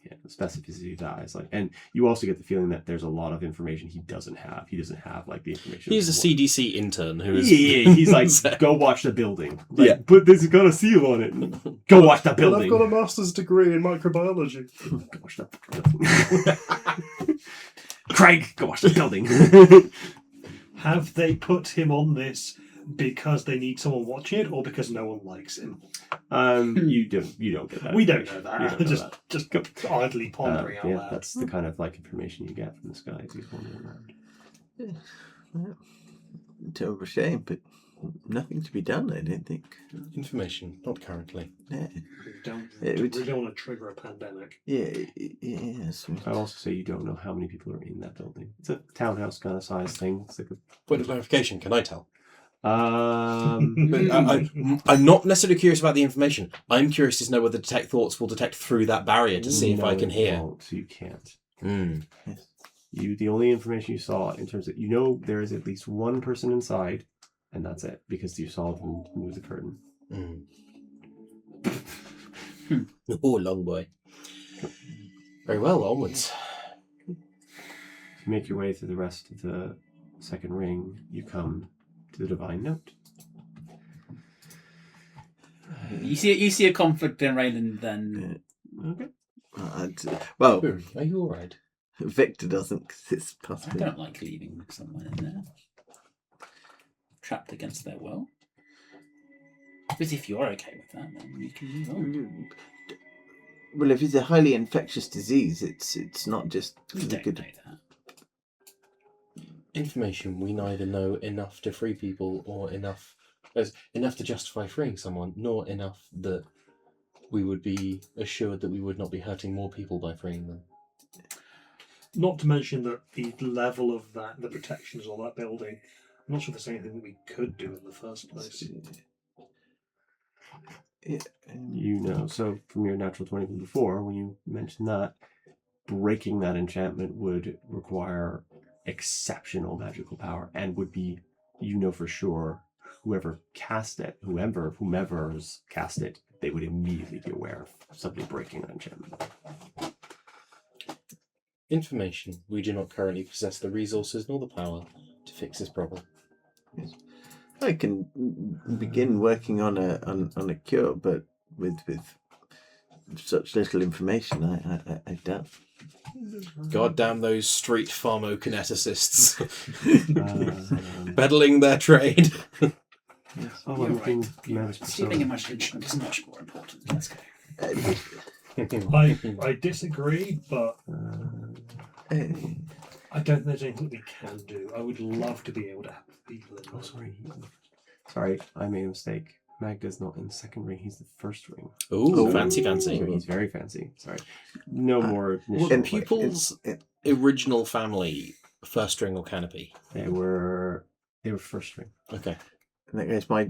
Yeah. The specificity of that is like, and you also get the feeling that there's a lot of information he doesn't have. He doesn't have like the information. He's a CDC intern who is. Yeah. He's like, go watch the building. Like, but this has got a seal on it. Go watch the building. Well, I've got a master's degree in microbiology. Go watch that building. Craig, go watch the building. Have they put him on this because they need someone watching it, or because no one likes him? You don't get that. We don't know that. Don't know just idly pondering out loud. That's the kind of like information you get from this guy as he's wandering around. Yeah. Well, terrible shame, but nothing to be done, I don't think. Information, not currently. Yeah. We don't want to trigger a pandemic. Yes. I'd also say you don't know how many people are in that building. It's a townhouse kind of size thing. It's like Point of clarification, can I tell? But I'm not necessarily curious about the information. I'm curious to know whether detect thoughts will detect through that barrier to see if I can hear. So you can't. Yes. The only information you saw in terms of there is at least one person inside, and that's it because you saw them move the curtain. Oh, long boy. Very well, onwards. You make your way through the rest of the second ring. You come to the divine note. You see a conflict in Raylan then. Okay. Well, Are you all right? Victor doesn't, because it's I possible. don't like leaving someone in there. Trapped against their will. But if you're okay with that, then we can move on. Well, if it's a highly infectious disease, it's not just We for the don't good. know that. Information we neither know enough to free people or enough to justify freeing someone, nor enough that we would be assured that we would not be hurting more people by freeing them. Not to mention that the level of the protections on that building, I'm not sure there's anything that we could do in the first place. So from your natural 20 from before, when you mentioned that, breaking that enchantment would require exceptional magical power and would be, for sure, whomever's cast it, they would immediately be aware of somebody breaking that enchantment. Information. We do not currently possess the resources nor the power to fix this problem. Yes. I can begin working on a cure, but with such little information, I doubt. God damn those street pharmacokineticists. Peddling their trade. Yes. You're right. Stealing a magic instrument is much more important. Let's go. I disagree, but I don't think there's anything we can do. I would love to be able to have people in. Oh, sorry, I made a mistake. Magda's not in the second ring; he's the first ring. Ooh, fancy. He's very fancy. Sorry, no more. Were people's original family first ring or canopy? They were first ring. Okay. In that case, my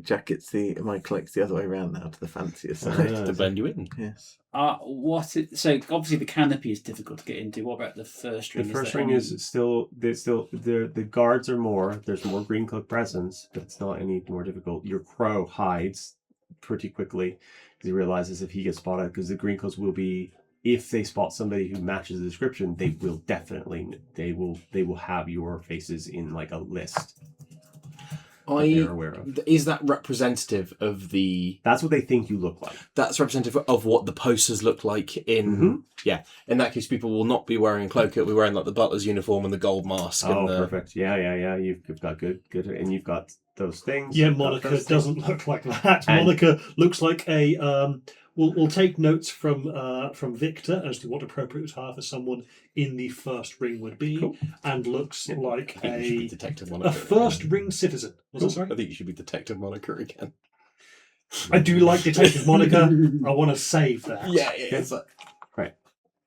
cloak's the other way around now, to the fancier side. To blend you in. Yes. So obviously the canopy is difficult to get into. What about the first ring? The first ring is still the guards are more. There's more green cloak presence, but it's not any more difficult. Your crow hides pretty quickly because he realizes if he gets spotted, because the green cloaks will be, if they spot somebody who matches the description, they will have your faces in like a list. They're aware of. Is that representative of the... That's what they think you look like. That's representative of what the posters look like in... Mm-hmm. Yeah. In that case, people will not be wearing a cloak. They'll be wearing like the butler's uniform and the gold mask. Oh, perfect. Yeah. You've got good. And you've got those things. Yeah, Monica doesn't look like that. And Monica looks like a... We'll take notes from Victor as to what appropriate attire for someone in the first ring would be, cool. And looks like Detective Monica a first ring citizen. Was that sorry? I think you should be Detective Monica again. I do like Detective Monica. I want to save that. Yeah. It's like... Right.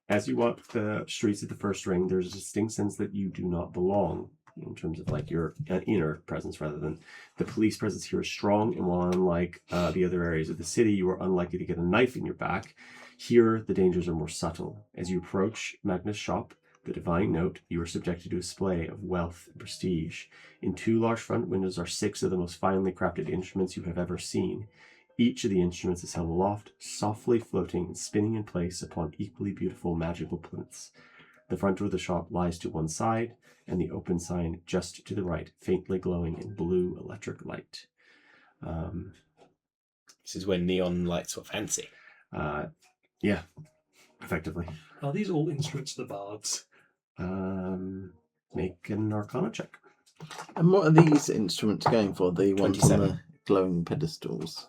As you walk the streets of the first ring, there's a distinct sense that you do not belong in terms of like your inner presence rather than the police presence here is strong. And while unlike the other areas of the city, you are unlikely to get a knife in your back. Here, the dangers are more subtle. As you approach Magna's shop, the Divine Note, you are subjected to a display of wealth and prestige. In 2 large front windows are 6 of the most finely crafted instruments you have ever seen. Each of the instruments is held aloft, softly floating and spinning in place upon equally beautiful magical plinths. The front door of the shop lies to one side, and the open sign just to the right, faintly glowing in blue electric light. This is when neon lights were fancy. Yeah, effectively. Are these all instruments of the bards? Make an Arcana check. And what are these instruments going for? The ones on 27. the glowing pedestals?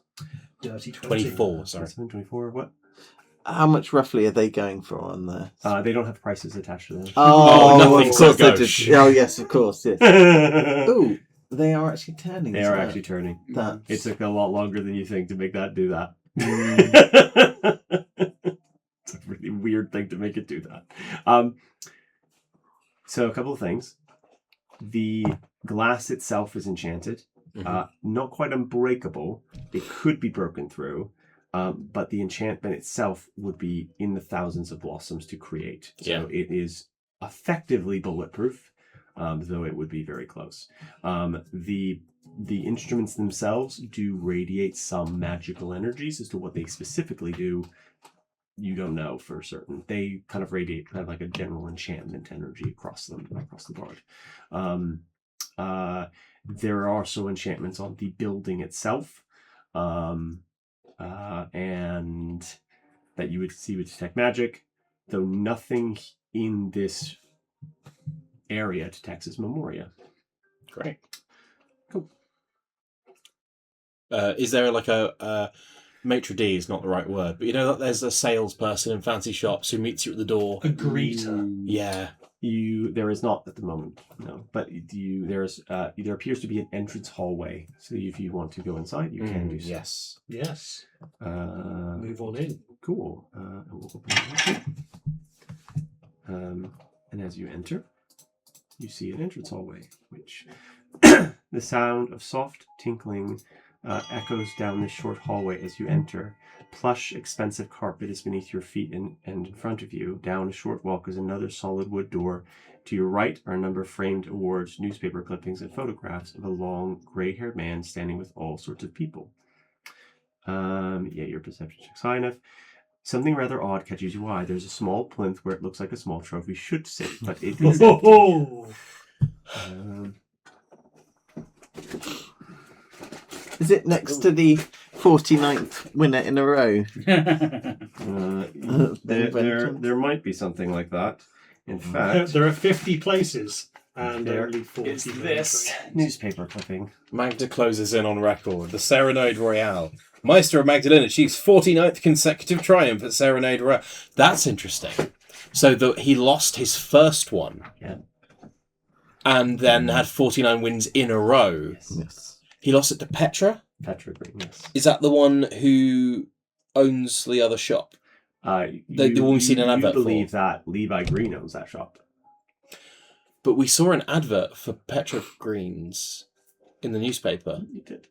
Dirty 20. 24, sorry. 24, what? How much roughly are they going for on there? They don't have prices attached to them. Oh, nothing of course so they gauche. did. Oh, yes, of course, yes. Oh, they are actually turning. They are actually turning. It took a lot longer than you think to make that do that. It's a really weird thing to make it do that. So a couple of things. The glass itself is enchanted. Not quite unbreakable. It could be broken through, but the enchantment itself would be in the thousands of blossoms to create. So it is effectively bulletproof, though it would be very close. The instruments themselves do radiate some magical energies. As to what they specifically do, you don't know for certain. They kind of radiate kind of like a general enchantment energy across the board. There are also enchantments on the building itself, and that you would see with detect magic, though nothing in this area detects as Memoria. Great. Cool. Is there like a maitre d' is not the right word, but you know that there's a salesperson in fancy shops who meets you at the door? A greeter. Yeah. There is not at the moment, no. But there appears to be an entrance hallway. So if you want to go inside, you can do so. Yes. Yes. Move on in. Cool. I will open it up. And as you enter, you see an entrance hallway, which the sound of soft tinkling echoes down this short hallway as you enter. Plush, expensive carpet is beneath your feet and in front of you. Down a short walk is another solid wood door. To your right are a number of framed awards, newspaper clippings, and photographs of a long, gray-haired man standing with all sorts of people. Your perception check's high enough. Something rather odd catches your eye. There's a small plinth where it looks like a small trophy should sit, but it is empty. Is it next to the 49th winner in a row? There might be something like that. In fact, There are 50 places, and there only 40 is this newspaper clipping. Magda closes in on record. The Serenade Royale. Meister of Magdalene achieves 49th consecutive triumph at Serenade Royale. That's interesting. So he lost his first one. Yeah. And then had 49 wins in a row. Yes. He lost it to Petra? Petra Green, yes. Is that the one who owns the other shop? The one we've seen an advert for. You believe that Levi Green owns that shop. But we saw an advert for Petra Greens in the newspaper. You did.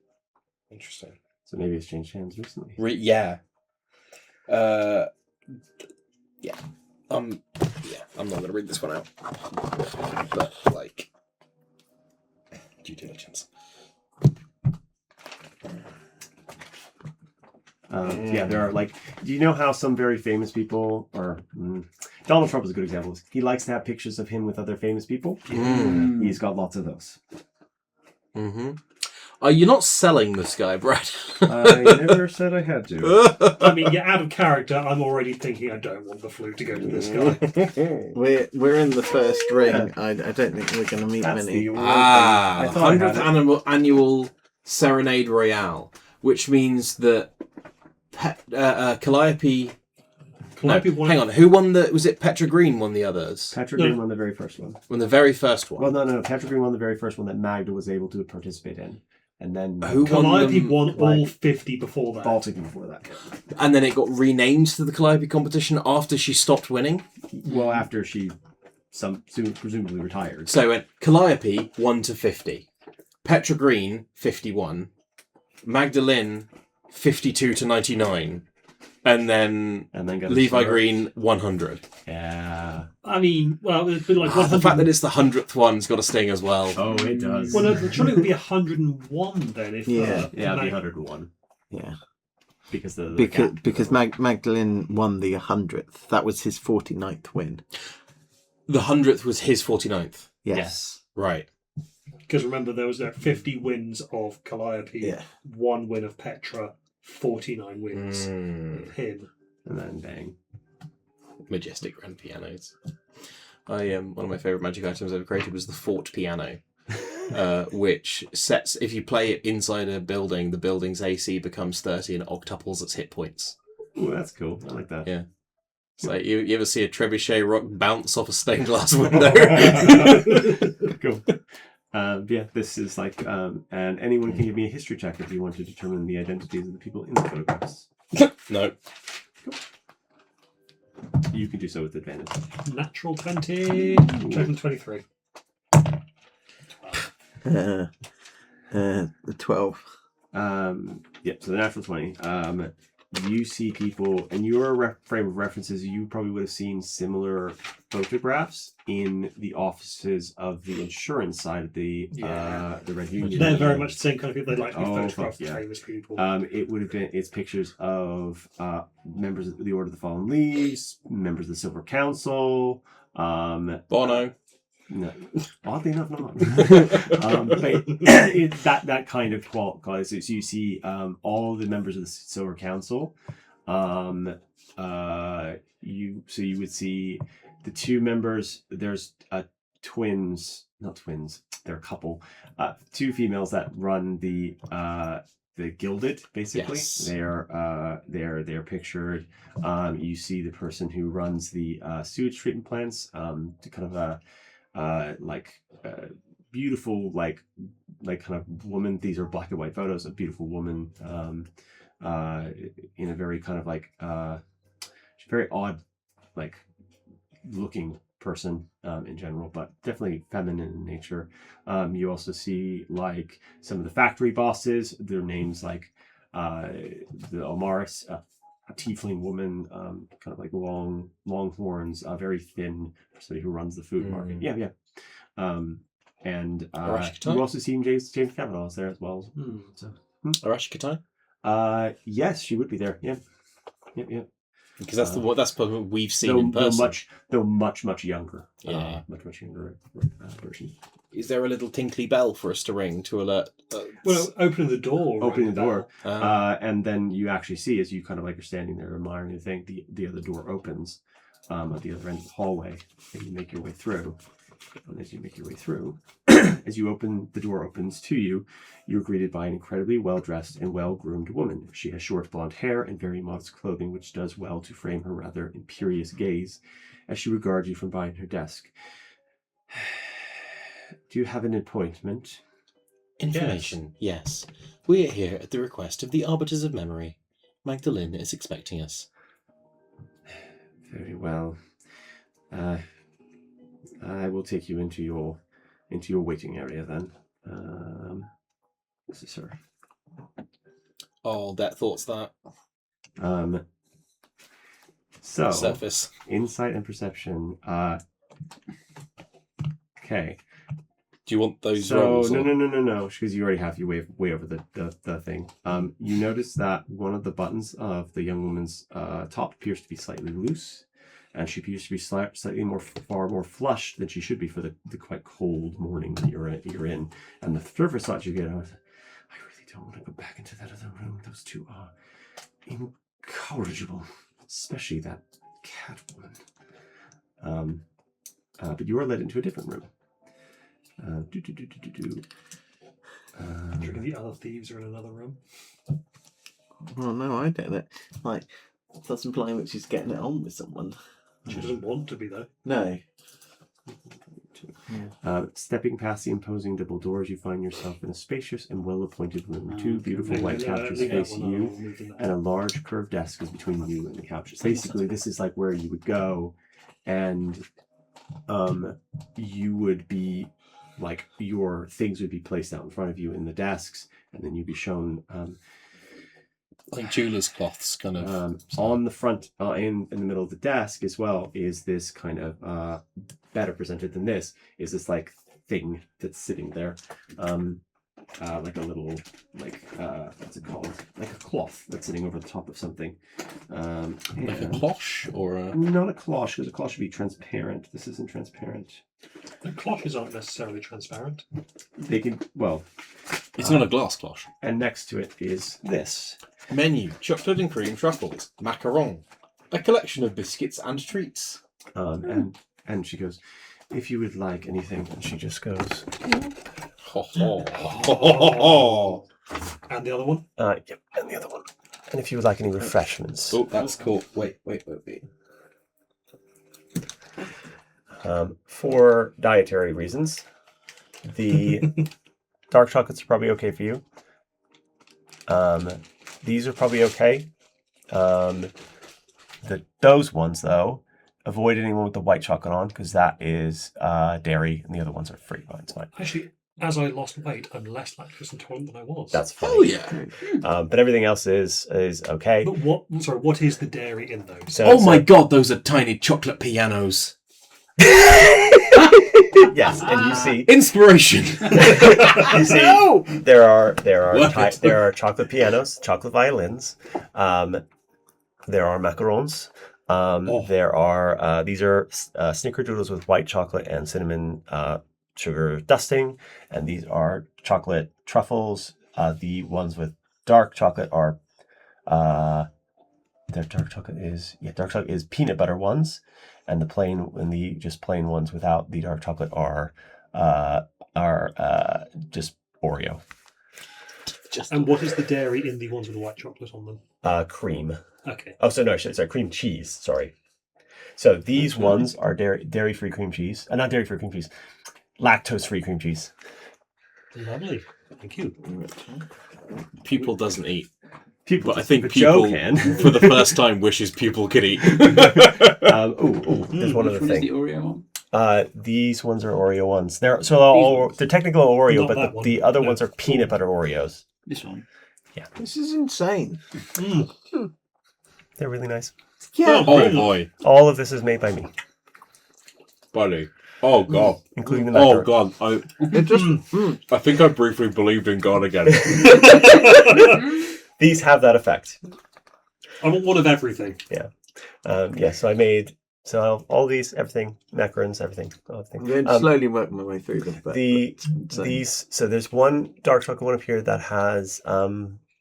Interesting. So maybe it's changed hands recently. Yeah. I'm not going to read this one out. But, due diligence. There are do you know how some very famous people, or Donald Trump is a good example. He likes to have pictures of him with other famous people. He's got lots of those. Mm-hmm. You're not selling this guy, Brad. I never said I had to. I mean, you're out of character. I'm already thinking I don't want the flu to go to this guy. We're in the first ring. I don't think we're going to meet That's many. the 100th annual Serenade Royale, which means that Calliope... hang on. Who won the... Was it Petra Green won the others? Petra Green won the very first one. Won the very first one? Well, no. Petra Green won the very first one that Magda was able to participate in. And then... Calliope won all 50 before that. All 50 before that. And then it got renamed to the Calliope competition after she stopped winning? Well, after she presumably retired. So it went Calliope 1 to 50. Petra Green 51. Magdalene 52 to 99. And then Levi Green 100. Yeah. I mean, well, it'd be like the fact that it's the 100th one's got a sting as well. Oh, it does. Well, no, surely it would be 101 then. If it'd be 101. Yeah. Because Magdalene won the 100th. That was his 49th win. The 100th was his 49th? Yes. Right. Because remember, there was 50 wins of Calliope, 1 win of Petra, 49 wins of him. And then bang. Majestic grand pianos. One of my favourite magic items ever created was the Fort Piano. Which sets, if you play it inside a building, the building's AC becomes 30 and octuples its hit points. Ooh, that's cool. I like that. Yeah. It's like you ever see a trebuchet rock bounce off a stained glass window? Cool. This is and anyone can give me a history check if you want to determine the identities of the people in the photographs. No. Cool. You can do so with advantage. Natural 20, checking 23. The 12. Yeah, so the natural 20. You see people, and your frame of references, you probably would have seen similar photographs in the offices of the insurance side of the Red Union. They're very much the same kind of people. They like to be Oh, photographed fuck, yeah. famous people. It would have been, it's pictures of members of the Order of the Fallen Leaves, members of the Silver Council, Bono. no, oddly enough, not. But that kind of quality. So you see all the members of the Silver Council. You would see the two members. There's twins, not twins. They're a couple. Two females that run the Gilded. Basically, Yes. they're pictured. You see the person who runs the sewage treatment plants. To kind of beautiful like kind of woman. These are black and white photos of beautiful woman in a very kind of very odd looking person in general, but definitely feminine in nature. You also see some of the factory bosses, their names the Omaris, a tiefling woman, kind of long horns, very thin, somebody who runs the food market. Yeah. And you also see James Cavanaugh is there as well. Arashi Yes, she would be there. Yeah. Because that's that's what we've seen in person. Though much younger. Yeah. Much younger version. Is there a little tinkly bell for us to ring to alert? Well, opening the door. And then you actually see, as you kind of you're standing there admiring the thing, the other door opens at the other end of the hallway, and you make your way through. And as you make your way through, as the door opens to you, you're greeted by an incredibly well-dressed and well-groomed woman. She has short blonde hair and very modest clothing, which does well to frame her rather imperious gaze as she regards you from behind her desk. Do you have an appointment? Information, yes. We are here at the request of the Arbiters of Memory. Magdalene is expecting us. Very well. I will take you into your waiting area then. This is her. Oh, that thought's that. So Surface. Insight and perception. Okay. Do you want those So rolls? No, because you already have you way over the thing. You notice that one of the buttons of the young woman's top appears to be slightly loose, and she appears to be slightly far more flushed than she should be for the quite cold morning that you're in. And the surface thought you get, I really don't want to go back into that other room. Those two are incorrigible, especially that cat woman. But you are led into a different room. Do you reckon the other thieves are in another room? Oh no, I don't know. That's implying that she's getting it on with someone. She doesn't want to be though. No. Stepping past the imposing double doors, you find yourself in a spacious and well-appointed room. Two beautiful white couches face you, and a large curved desk is between you and the couches. Basically, this is where you would go, and you would be your things would be placed out in front of you in the desks, and then you'd be shown like jeweler's cloths, kind of. On the front, in the middle of the desk as well, is this kind of better presented than this. Is this thing that's sitting there, like a little what's it called? Like a cloth that's sitting over the top of something. Like a cloche or a... Not a cloche, because a cloche should be transparent. This isn't transparent. The cloches aren't necessarily transparent. They can It's not a glass cloche. And next to it is this. Menu: chocolate and cream truffles, macaron, a collection of biscuits and treats. And she goes, if you would like anything, and she just goes. And the other one? Yep, and the other one. And if you would like any refreshments. Oh, that's cool. Wait. For dietary reasons, the dark chocolates are probably okay for you. These are probably okay. Those ones, though, avoid anyone with the white chocolate on, because that is dairy, and the other ones are free. It's fine. Actually, As I lost weight, I'm less lactose intolerant than I was. That's Hell funny. yeah! But everything else is okay. But what? Sorry, what is the dairy in those? So, Oh my god, those are tiny chocolate pianos. Yes, and you see Inspiration. you see No! there are Worth it. there are chocolate pianos, chocolate violins. There are macarons. There are these are snickerdoodles with white chocolate and cinnamon sugar dusting, and these are chocolate truffles. The ones with dark chocolate are dark chocolate is peanut butter ones, and the just plain ones without the dark chocolate are just Oreo. And what is the dairy in the ones with the white chocolate on them? Cream. Okay. Oh, so no, sorry, cream cheese. Sorry. So these ones are dairy-free cream cheese. Not dairy-free cream cheese. Lactose-free cream cheese. Lovely. Thank you. Pupil doesn't eat. People, But I think Joe Pupil, can. for the first time, wishes Pupil could eat. There's one other Which one is thing. the Oreo one? These ones are Oreo ones. They're technical Oreo, Not but that one. the other No. ones are peanut butter Oreos. This one. This is insane. They're really nice. Yeah. Oh boy, All of this is made by me, buddy. Oh god. including the Oh macaron. god. It just. I think I briefly believed in God again. These have that effect. I want one of everything. So I made all these, everything, macarons, everything. I'm going to slowly work my way through them. But So there's one dark chocolate one up here that has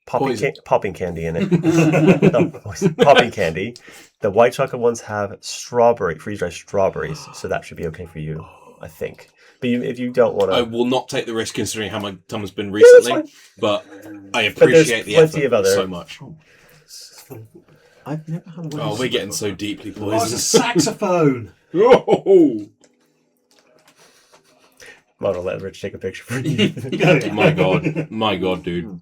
popping candy in it. No, popping candy. The white chocolate ones have freeze-dried strawberries, so that should be okay for you, I think. But if you don't want to, I will not take the risk considering how my tongue has been that's recently, fine. but I there's appreciate the plenty effort of other- so much. I've never had one. Oh, we're getting so deeply Oh, it's a poisoned. saxophone. Oh, I'm gonna let Rich take a picture for you. my god, dude.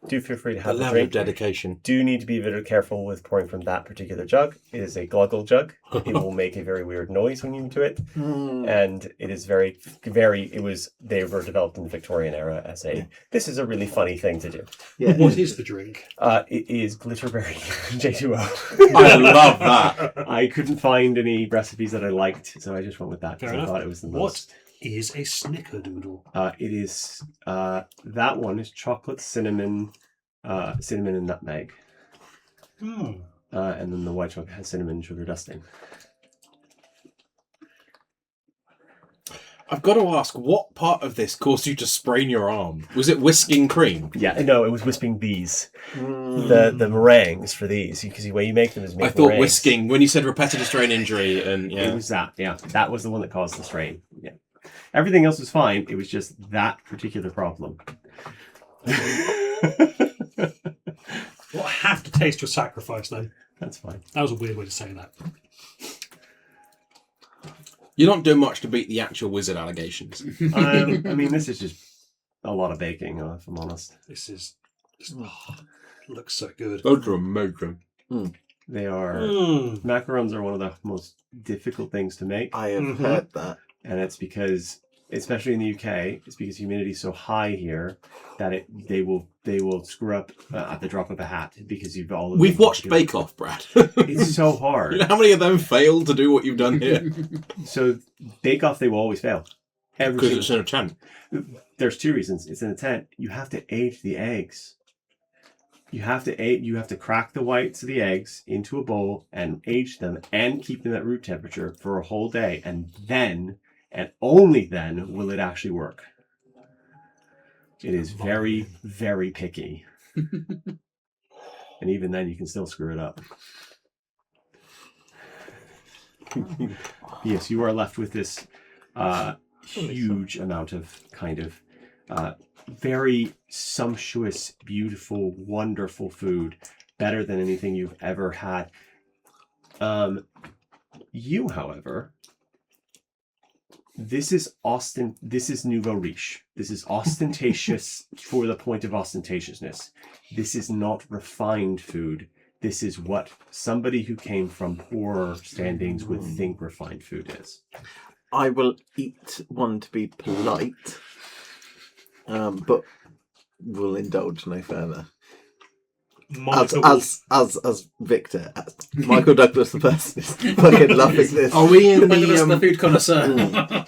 Do feel free to The have a level of drink. dedication. Do need to be very careful with pouring from that particular jug. It is a gluggle jug. It will make a very weird noise when you do it, and it is very. They were developed in the Victorian era as a. This is a really funny thing to do. Yeah. What is the drink? It is glitterberry J2O. I love that. I couldn't find any recipes that I liked, so I just went with that because Fair I enough. thought it was the What most. is a snickerdoodle? It is that one is chocolate, cinnamon and nutmeg, and then the white chocolate has cinnamon and sugar dusting. I've got to ask, what part of this caused you to sprain your arm? Was it whisking cream? Yeah, no, it was whisping these. The meringues for these, because the way you make them is make I thought meringues. whisking when you said repetitive strain injury, and It yeah. was that. Yeah, that was the one that caused the strain. Yeah, everything else was fine. It was just that particular problem. Well, I have to taste your sacrifice then. That's fine. That was a weird way to say that. You don't do much to beat the actual wizard allegations. I mean, this is just a lot of baking, if I'm honest. This looks so good. Those are amazing. They are macarons are one of the most difficult things to make, I have heard that. and it's because, especially in the UK, it's because humidity is so high here that they will screw up at the drop of a hat because you've all. We've watched Bake Off, Brad. It's so hard. You know how many of them failed to do what you've done here? So Bake Off, they will always fail. Because it's an attempt. There's two reasons. It's an attempt. You have to age the eggs. You have to crack the whites of the eggs into a bowl and age them and keep them at room temperature for a whole day, and then and only then will it actually work. It is very, very picky. And even then you can still screw it up. Yes, you are left with this huge amount of kind of very sumptuous, beautiful, wonderful food. Better than anything you've ever had. You, however, this is nouveau riche. This is ostentatious for the point of ostentatiousness. This is not refined food. This is what somebody who came from poor standings would think refined food is. I will eat one to be polite, but will indulge no further. Monica As Victor, as Michael Douglas, the person is fucking loving this. Are we in Douglas, the the? food connoisseur.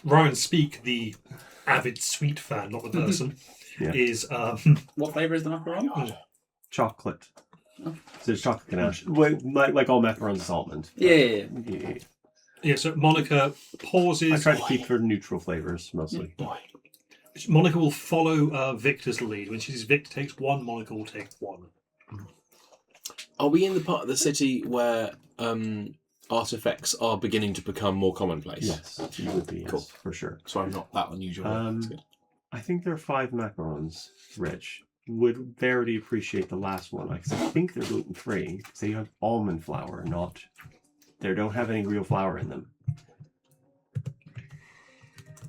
Ryan Speak, the avid sweet fan, not the person, Yeah. is What flavour is the macaron? Chocolate. Oh. So it's chocolate ganache. Like all macarons, it's almond. Yeah. yeah. So Monica pauses. I try to keep for neutral flavors mostly. Monica will follow Victor's lead. When she sees Victor takes one, Monica will take one. Are we in the part of the city where artifacts are beginning to become more commonplace? Yes, you would be, yes, Cool. for sure. So I'm not that unusual. That's good. I think there are 5 macarons, Rich. Would Verity appreciate the last one? Because I think they're gluten-free. Because they have almond flour, not... They don't have any real flour in them.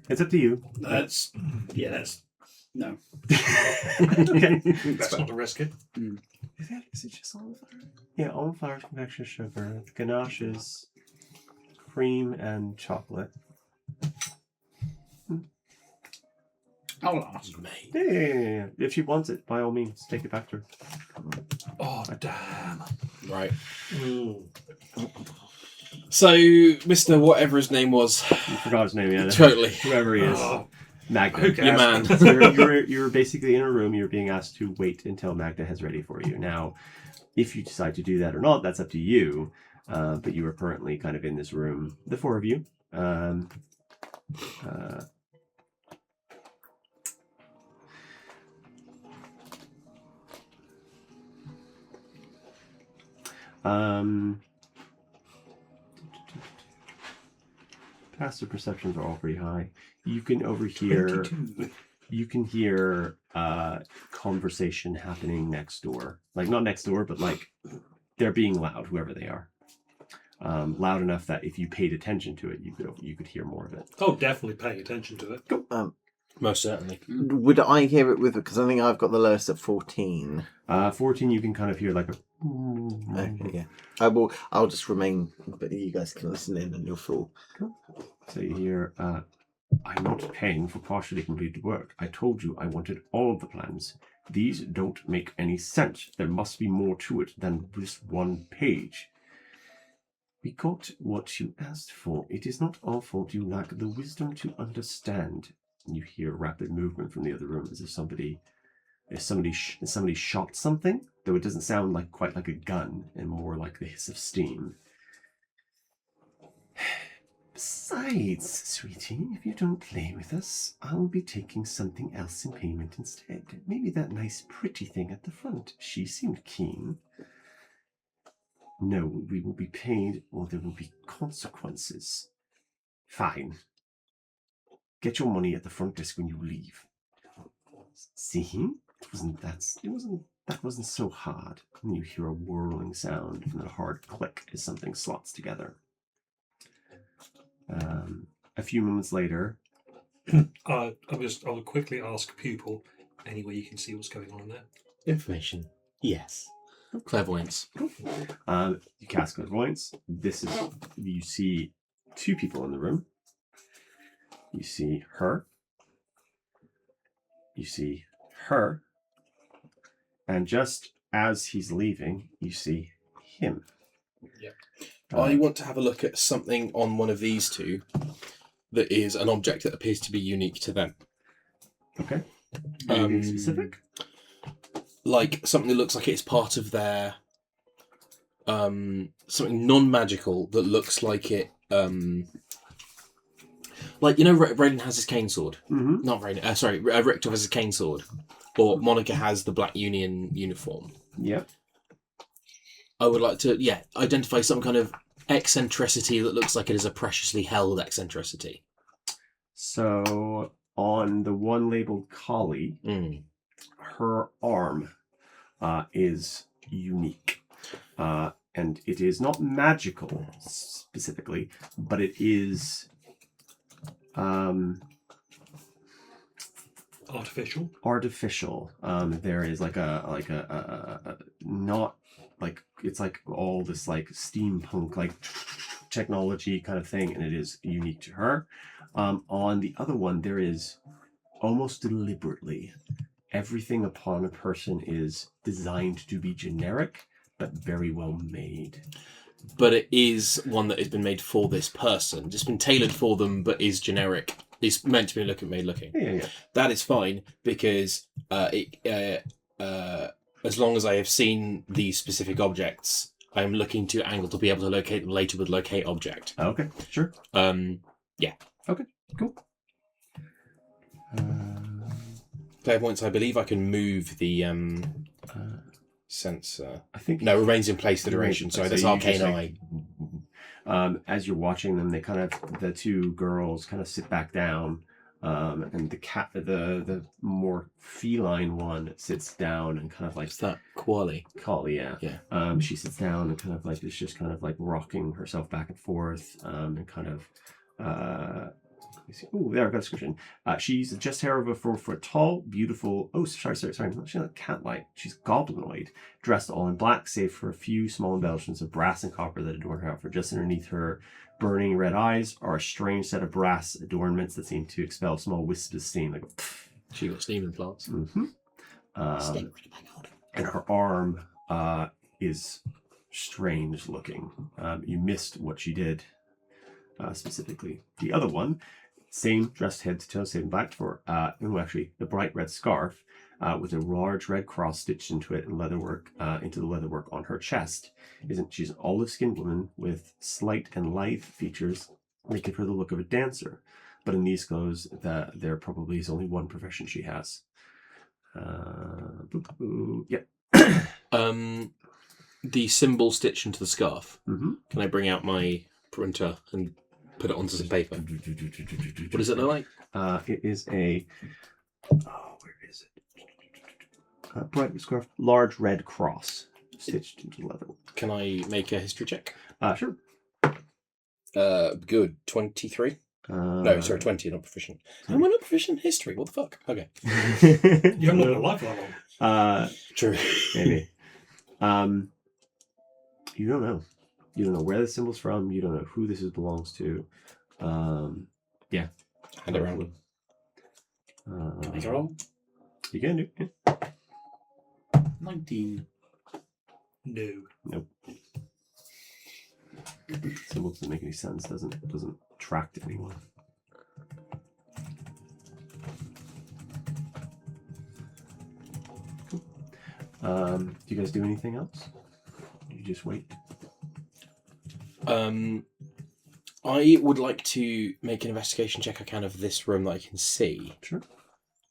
It's up to you. That's no. Okay. That's not to risk it. Is it just almond flour? Yeah, almond flour, confection sugar. Ganache is cream and chocolate. I'll ask. Yeah. If she wants it, by all means, take it back to her. Oh damn! Right. Mm. So, Mr. Whatever his name was. You forgot his name, yeah. Totally. Whoever he is. Oh, Magda. who cares? Your man. So you're basically in a room. You're being asked to wait until Magda has ready for you. Now, if you decide to do that or not, that's up to you. But you are currently kind of in this room, the 4 of you. Passive perceptions are all pretty high. You can overhear. 22. You can hear conversation happening next door. Like not next door, but like they're being loud, whoever they are. Loud enough that if you paid attention to it, you could hear more of it. Oh, definitely paying attention to it. Most certainly. Would I hear it with? Because I think I've got the lowest at 14. 14, you can kind of hear like a. Okay, yeah. I'll just remain, but you guys can listen in and you'll fall. So you hear, I'm not paying for partially completed work. I told you I wanted all of the plans. These don't make any sense. There must be more to it than this one page. We got what you asked for. It is not our fault you lack the wisdom to understand. And you hear rapid movement from the other room as if somebody shot something, though it doesn't sound like quite like a gun and more like the hiss of steam. Besides, sweetie, if you don't play with us, I'll be taking something else in payment instead. Maybe that nice pretty thing at the front. She seemed keen. No, we will be paid or there will be consequences. Fine. Get your money at the front desk when you leave. See? That wasn't so hard. And you hear a whirling sound and a hard click as something slots together. A few moments later, I'll quickly ask Pupil. Any way you can see what's going on in there? Information. Yes. Clairvoyance. you cast clairvoyance. You see 2 people in the room. You see her. You see her. And just as he's leaving, you see him. Yep. I want to have a look at something on one of these 2 that is an object that appears to be unique to them. Okay. Anything specific? Like something that looks like it's part of their something non-magical that looks like it like, you know, Raiden has his cane sword. Mm-hmm. Not Raiden. Sorry, Richter has his cane sword. Or Monica has the Black Union uniform. Yep. I would like to, identify some kind of eccentricity that looks like it is a preciously held eccentricity. So, on the one labeled Kali, her arm is unique. And it is not magical specifically, but it is... I Artificial. There is like a not like it's like all this like steampunk like technology kind of thing, and it is unique to her. On the other one, there is almost deliberately everything upon a person is designed to be generic but very well made. But it is one that has been made for this person. It's been tailored for them, but is generic. It's meant to be made looking. Yeah. That is fine because as long as I have seen these specific objects, I am looking to angle to be able to locate them later with locate object. Okay, sure. Yeah. Okay, cool. Clairvoyance, I believe I can move the sensor. I think No, remains in place the duration. Sorry, that's arcane eye. As you're watching them, the two girls kind of sit back down, and the cat, the more feline one, sits down and kind of like What's that? Quali. yeah. She sits down and kind of like is just kind of like rocking herself back and forth, and kind of oh, there, I got a description. She's just hair over 4 foot tall, beautiful. Oh, sorry. She's not cat-like. She's goblinoid, dressed all in black, save for a few small embellishments of brass and copper that adorn her outfit. Just underneath her burning red eyes are a strange set of brass adornments that seem to expel small wisps of steam. Like, she got steam implants. Mm-hmm. And her arm is strange looking. You missed what she did specifically. The other one. Same dressed head to toe, same black for actually the bright red scarf with a large red cross stitched into it and leatherwork into the leatherwork on her chest. She's an olive-skinned woman with slight and lithe features that give her the look of a dancer. But in these clothes, there probably is only one profession she has. Yep. The symbol stitched into the scarf. Mm-hmm. Can I bring out my printer and put it onto some paper? What does it look like? It is a... Oh, where is it? Bright scarf, large red cross stitched into leather. Can I make a history check? Sure. Good. 23? No, sorry, 20, not proficient. How am I not proficient in history? What the fuck? Okay. You haven't lived a life that long. True. Maybe. You don't know. You don't know where the symbol's from. You don't know who this belongs to. Yeah. Hand it around. Can I go roll? You can do. Yeah. 19. No. Nope. Symbol doesn't make any sense. Doesn't track to anyone. Cool. Do you guys do anything else? You just wait. I would like to make an investigation check I can of this room that I can see. Sure.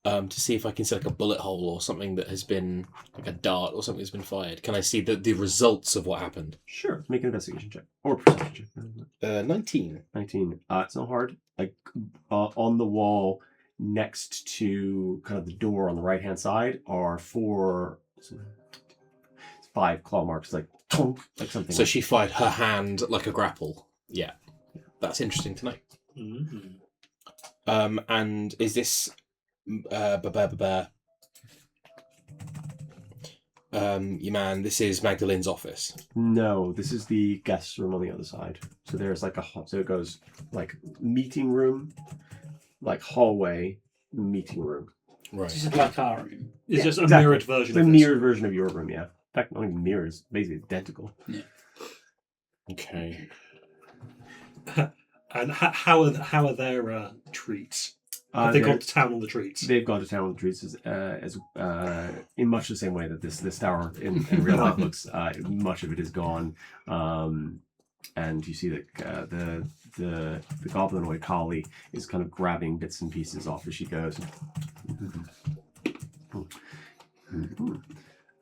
To see if I can see like a bullet hole or something that has been like a dart or something that's been fired. Can I see the results of what happened? Sure. Make an investigation check or perception check. 19. 19. It's not hard. Like on the wall next to kind of the door on the right hand side are 5 claw marks, like tonk, like something. So she fired her hand like a grapple. Yeah. That's interesting to know. Mm-hmm. And is this this is Magdalene's office. No, this is the guest room on the other side. So there's like so it goes like meeting room, like hallway, meeting room. Right. This is like our room. It's just a exactly. mirrored version It's a of mirrored version of your room, yeah. In fact, not even mirrors, basically identical. Yeah. Okay. And how are their treats? Have they gone to town on the treats? They've gone to town on the treats as in much the same way that this tower in real life looks. Much of it is gone, and you see that the goblinoid collie is kind of grabbing bits and pieces off as she goes.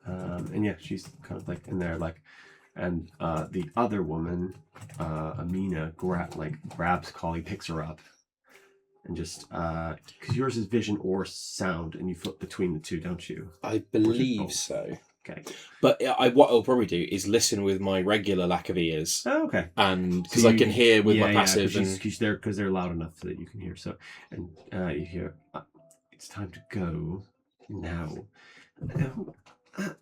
And yeah, she's kind of like in there, like, and the other woman, Amina, grabs Collie, picks her up, and just because yours is vision or sound, and you flip between the two, don't you? I believe so. Okay. But what I'll probably do is listen with my regular lack of ears. Oh, okay. And because I can hear with my passive, because they're loud enough so that you can hear. So, and you hear. it's time to go now. Let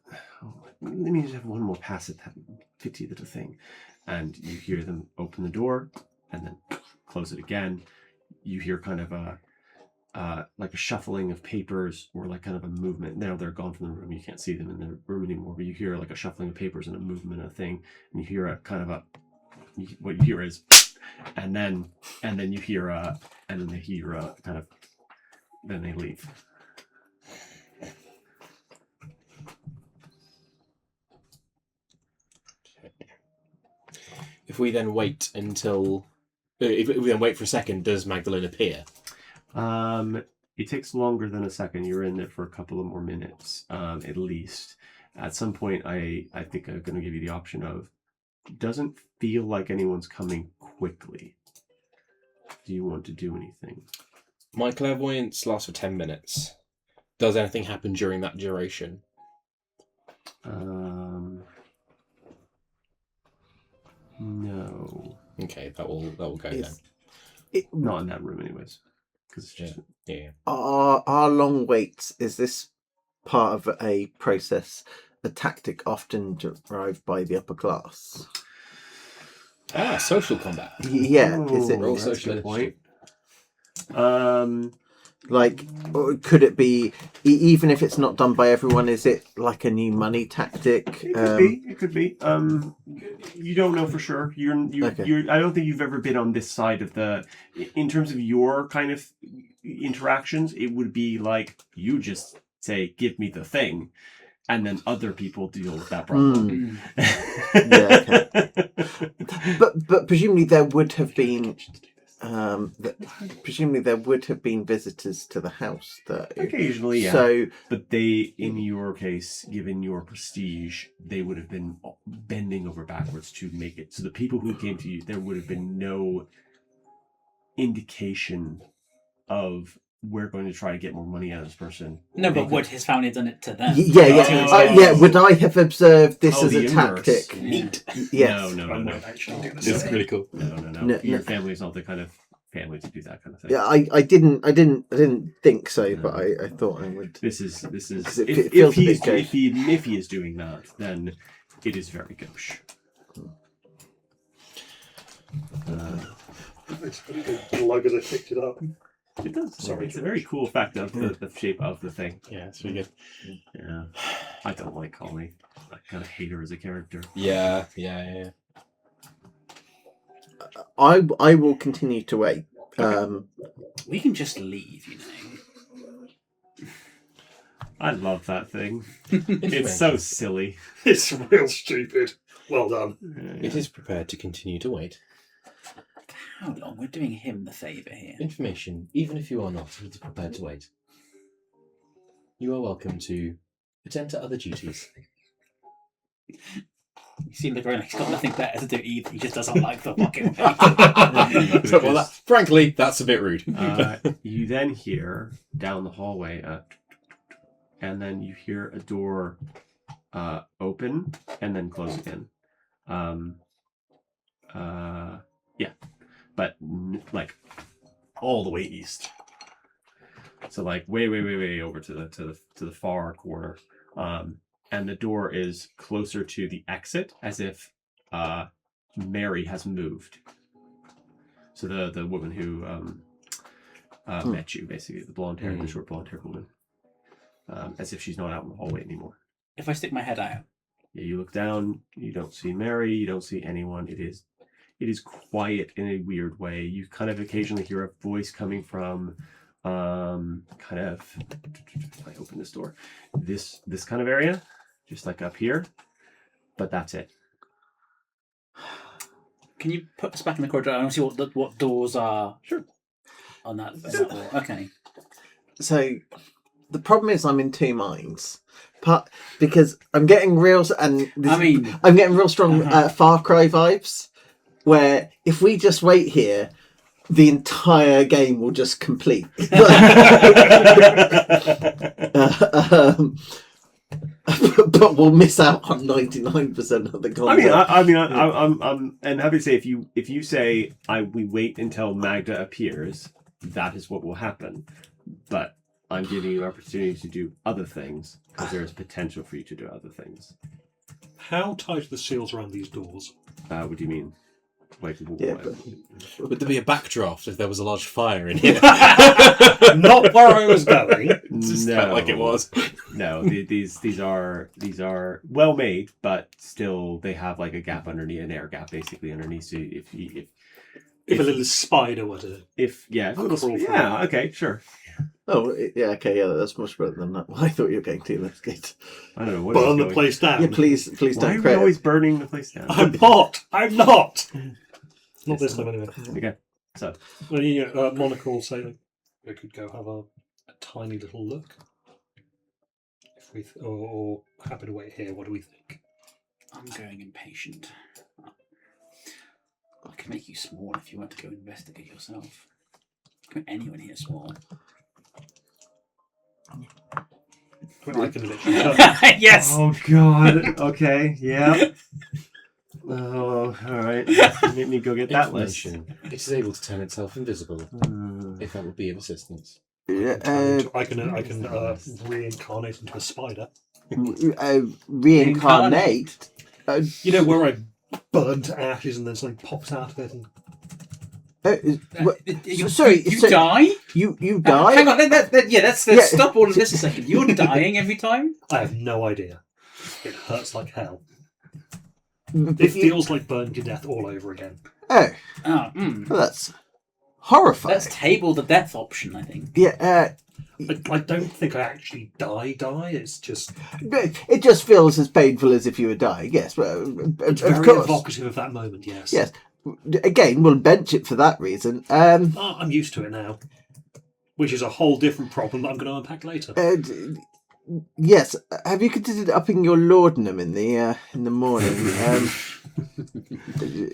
me just have one more pass at that pity little thing. And you hear them open the door and then close it again. You hear kind of like a shuffling of papers or like kind of a movement. Now they're gone from the room. You can't see them in the room anymore, but you hear like a shuffling of papers and a movement of a thing. And you hear a kind of what you hear is, and then you hear and then they hear kind of, then they leave. If we then wait until, if we then wait for a second, does Magdalene appear? It takes longer than a second. You're in there for a couple of more minutes, at least. At some point, I think I'm going to give you the option of, doesn't feel like anyone's coming quickly. Do you want to do anything? My clairvoyance lasts for 10 minutes. Does anything happen during that duration? No. Okay, that will go then. Not in that room, anyways. Because it's just Yeah. Our long waits, is this part of a process, a tactic often derived by the upper class? Social combat. Yeah, is it Roll that's a social good point. like, or could it be even if it's not done by everyone? Is it like a new money tactic? It could be. You don't know for sure. Okay. I don't think you've ever been on this side of the. In terms of your kind of interactions, it would be like you just say, "Give me the thing," and then other people deal with that problem. Yeah, okay. But presumably there would have been. Presumably there would have been visitors to the house, though. Occasionally, yeah. So, but they, in your case, given your prestige, they would have been bending over backwards to make it. So the people who came to you, there would have been no indication of, we're going to try to get more money out of this person. No, but would his family have done it to them? yeah. Would I have observed this as a inverse. tactic? Neat. Yes. I No. might actually do the It's same. really cool. No. Your family is not the kind of family to do that kind of thing. Yeah, I didn't think so, but I thought I would. This is. 'Cause it If feels a he's bit gauche. if he is doing that, then it is very gauche. It's pretty good. The logo they picked it up. It does. Sorry, It's a very cool effect of the shape of the thing. Yeah, it's really good. Yeah, I don't like Holly. I kind of hate her as a character. Yeah. I will continue to wait. We can just leave, you know. I love that thing. It's so silly. It's real stupid. Well done. It is prepared to continue to wait. How long? We're doing him the favour here. Information, even if you are not, it is prepared to wait. You are welcome to attend to other duties. You seem like he's got nothing better to do either. He just doesn't like the fucking thing. Frankly, that's a bit rude. You then hear down the hallway, and then you hear a door open and then close again. Yeah, but like all the way east. So like way over to the far corner. And the door is closer to the exit, as if Mary has moved. So the woman who met you, basically, the blonde hair, the short blonde haired woman, as if she's not out in the hallway anymore. If I stick my head out, Yeah, you look down, you don't see Mary, you don't see anyone. It is quiet in a weird way. You kind of occasionally hear a voice coming from kind of, if I open this door, this kind of area, just like up here, but that's it. can you put us back in the corridor? I want to see what doors are. Sure. On that wall. Okay. So the problem is I'm in two minds. Because I'm getting real I mean, I'm getting real strong Far Cry vibes, where if we just wait here, the entire game will just complete. But we'll miss out on 99% of the content. I'm happy to say if you say we wait until Magda appears, that is what will happen. But I'm giving you an opportunity to do other things because there is potential for you to do other things. How tight are the seals around these doors? What do you mean? Like, Yeah, Would there be a backdraft if there was a large fire in here? Not where I was going. Just No. felt like it was. No, these are well made, but still they have like a gap underneath, an air gap basically underneath. So If a little spider were to... if a little Crawl through. yeah, okay, sure. Oh, yeah, okay, yeah, that's much better than that. I thought you were going to. That's good. I don't know what. Burn the place down. Yeah, please Why don't are we create. always burning the place down? I'm not! Not this time, anyway. Okay, so Well, Monica will say we could go have a tiny little look. If we or happy to wait here. What do we think? I'm going impatient. I can make you small if you want to go investigate yourself. Can anyone here small? I can literally. Yes. oh god. Okay, yeah. Oh, all right. Make me go get that list. Information. It is able to turn itself invisible, if that would be of assistance. Yeah, I can reincarnate into a spider. reincarnate. You know where I burn to ashes and then something pops out of it. And... Sorry, You die? You die? Hang on, let's stop all of this a second. You're dying every time? I have no idea. It hurts like hell. But It feels like burning to death all over again. Oh, Oh, well, that's horrifying. let's table the death option, I think. Yeah, I don't think I actually die. It's just it just feels as painful as if you were dying. Yes, well, it's of very course. evocative of that moment. Yes. Yes. Again, we'll bench it for that reason. I'm used to it now, which is a whole different problem that I'm going to unpack later. Yes. Have you considered upping your laudanum in the morning?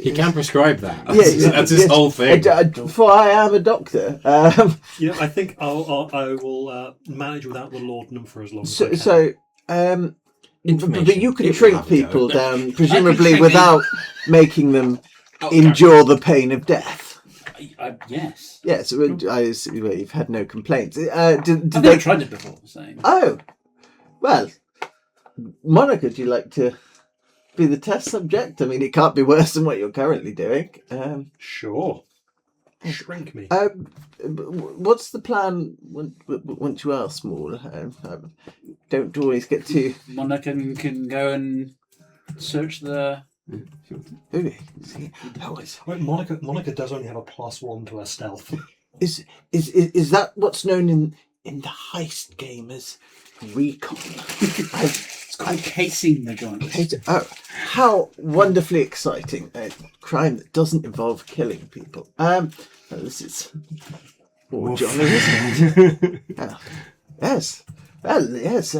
He can prescribe that. Yeah, That's his whole thing. For I am a doctor. Yeah, I think I will manage without the laudanum for as long as I can. But you can It will shrink have to go. people down, presumably shrink without making them endure the pain of death. Yes. Yes, I assume you've had no complaints. Did I've they? never tried it before, so... Oh, well, Monica, do you like to be the test subject? I mean, it can't be worse than what you're currently doing. Sure. Shrink me. What's the plan once you are small? Don't always get to. Monica can go and search the... Ooh, see, Wait, Monica does only have a +1 to her stealth. is that what's known in the heist game as recon? It's called casing the joints. Oh, how wonderfully exciting! A crime that doesn't involve killing people. This is more jolly, isn't it? Yes. Well, yes.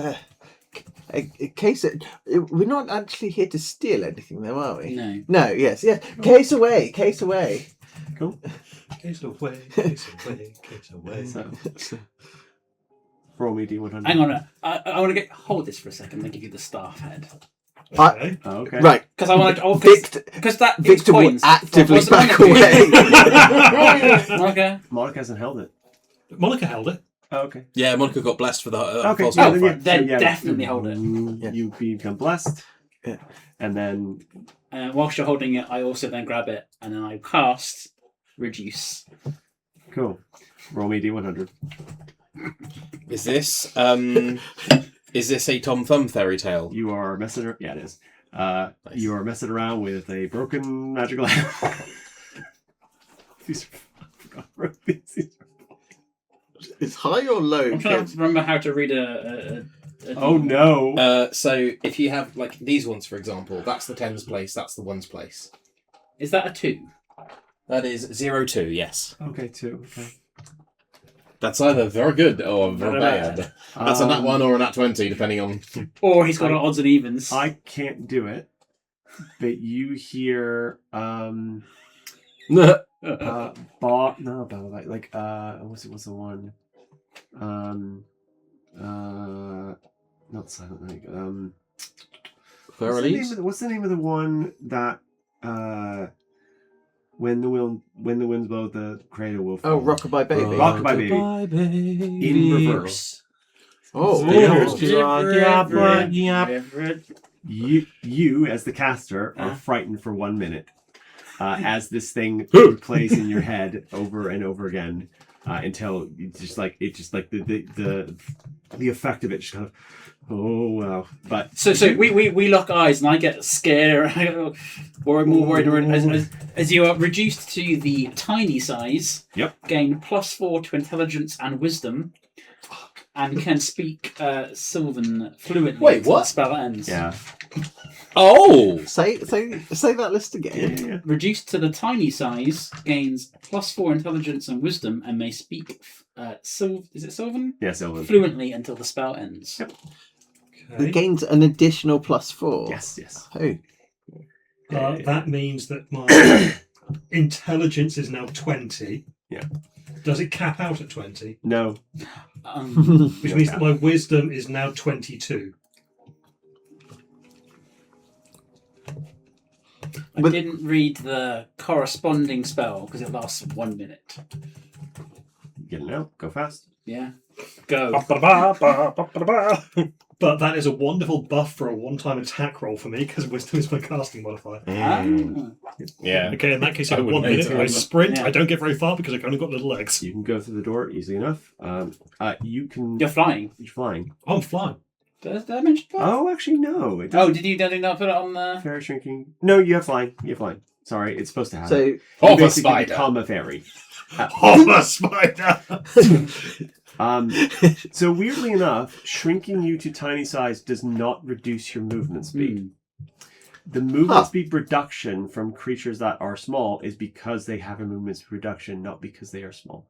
A case. We're not actually here to steal anything, though, are we? No. No. Yes. Case away. Cool. Case away. So, roll me D100. Hang on, I want to hold this for a second and give you the staff head. Okay. Oh, okay. Right. Because I want to... Because that gives Victor will points. actively What's the back benefit? away. Okay. Monica hasn't held it. Monica held it. Oh, okay. Yeah, Monica got blessed for that. Okay. false Yeah, qualifier. Then definitely hold it. You become blessed. Yeah. And then Whilst you're holding it, I also then grab it and then I cast Reduce. cool. Roll me D100. Is this a Tom Thumb fairy tale? You are messing around. Yeah, it is. You are messing around with a broken magical apple. These are It's high or low? I'm trying to remember how to read a Oh no! So if you have like these ones, for example, that's the tens place, that's the ones place. Is that a 2? That is 0-2, yes. Okay, 2. Okay. That's either very good or very Very bad. That's a nat 1 or a nat 20, depending on. Or he's got an odds and evens. I can't do it, but you hear what's the one? Not Silent Night. Fair release? What's the name of the one that When the winds blow, the cradle will fall. Oh, Rockabye Baby. Rockabye Baby. In reverse. Oh, You as the caster are frightened for 1 minute as this thing plays in your head over and over again until the effect of it just kind of, oh wow. But so we lock eyes and I get scared or more worried as you are reduced to the tiny size. Yep. Gain +4 to intelligence and wisdom. And can speak Sylvan fluently. Wait, until what? the spell ends. yeah. Oh! say that list again. Yeah. Reduced to the tiny size, gains +4 intelligence and wisdom, and may speak is it Sylvan? Yeah, Sylvan. Fluently until the spell ends. Yep. It gains an additional +4. Yes. Oh. That means that my intelligence is now 20. Yeah. Does it cap out at 20? No. Which means that my wisdom is now 22. I didn't read the corresponding spell because it lasts 1 minute. Get it out. Go fast. Yeah. Go. But that is a wonderful buff for a one-time attack roll for me because wisdom is my casting modifier. Yeah. Okay, in that case, I I have 1 wouldn't minute. hate I it. sprint. Yeah. I don't get very far because I've only got little legs. You can go through the door easily enough. You can. You're flying. You're flying. I'm flying. Did I mention that? Oh, actually, no. It Oh, doesn't. did you not put it on the... Fairy shrinking. No, you have flying. You have flying. Sorry, it's supposed to happen. So You Of a basically spider. become a fairy. I'm a spider! So weirdly enough, shrinking you to tiny size does not reduce your movement speed. The movement speed reduction from creatures that are small is because they have a movement speed reduction, not because they are small.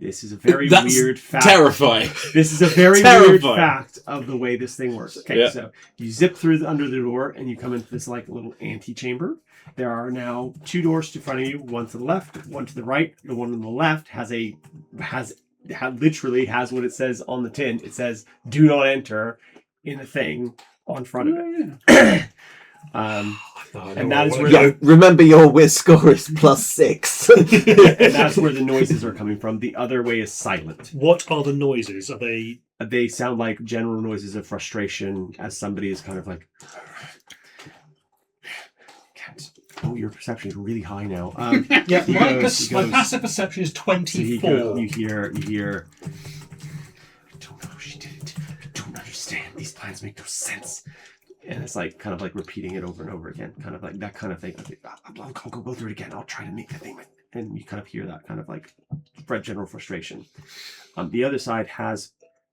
This is a very That's weird fact. terrifying. This is a very weird Terrifying. fact of the way this thing works. Okay, Yeah. so you zip through under the door and you come into this like little antechamber. There are now 2 doors in front of you, one to the left, one to the right. The one on the left literally has what it says on the tin. It says "Do not enter" in the thing on front of it. And that is where remember your whiz score is +6. and that's where the noises are coming from. The other way is silent. What are the noises? Are they... They sound like general noises of frustration as somebody is kind of like... Oh, your perception is really high now. Yeah, He my goes- passive perception is So 24. you hear, I don't know how she did it. I don't understand. These plans make no sense. And it's like kind of like repeating it over and over again, kind of like that kind of thing. I'll go through it again. I'll try to make the thing. And you kind of hear that kind of like general frustration. The other side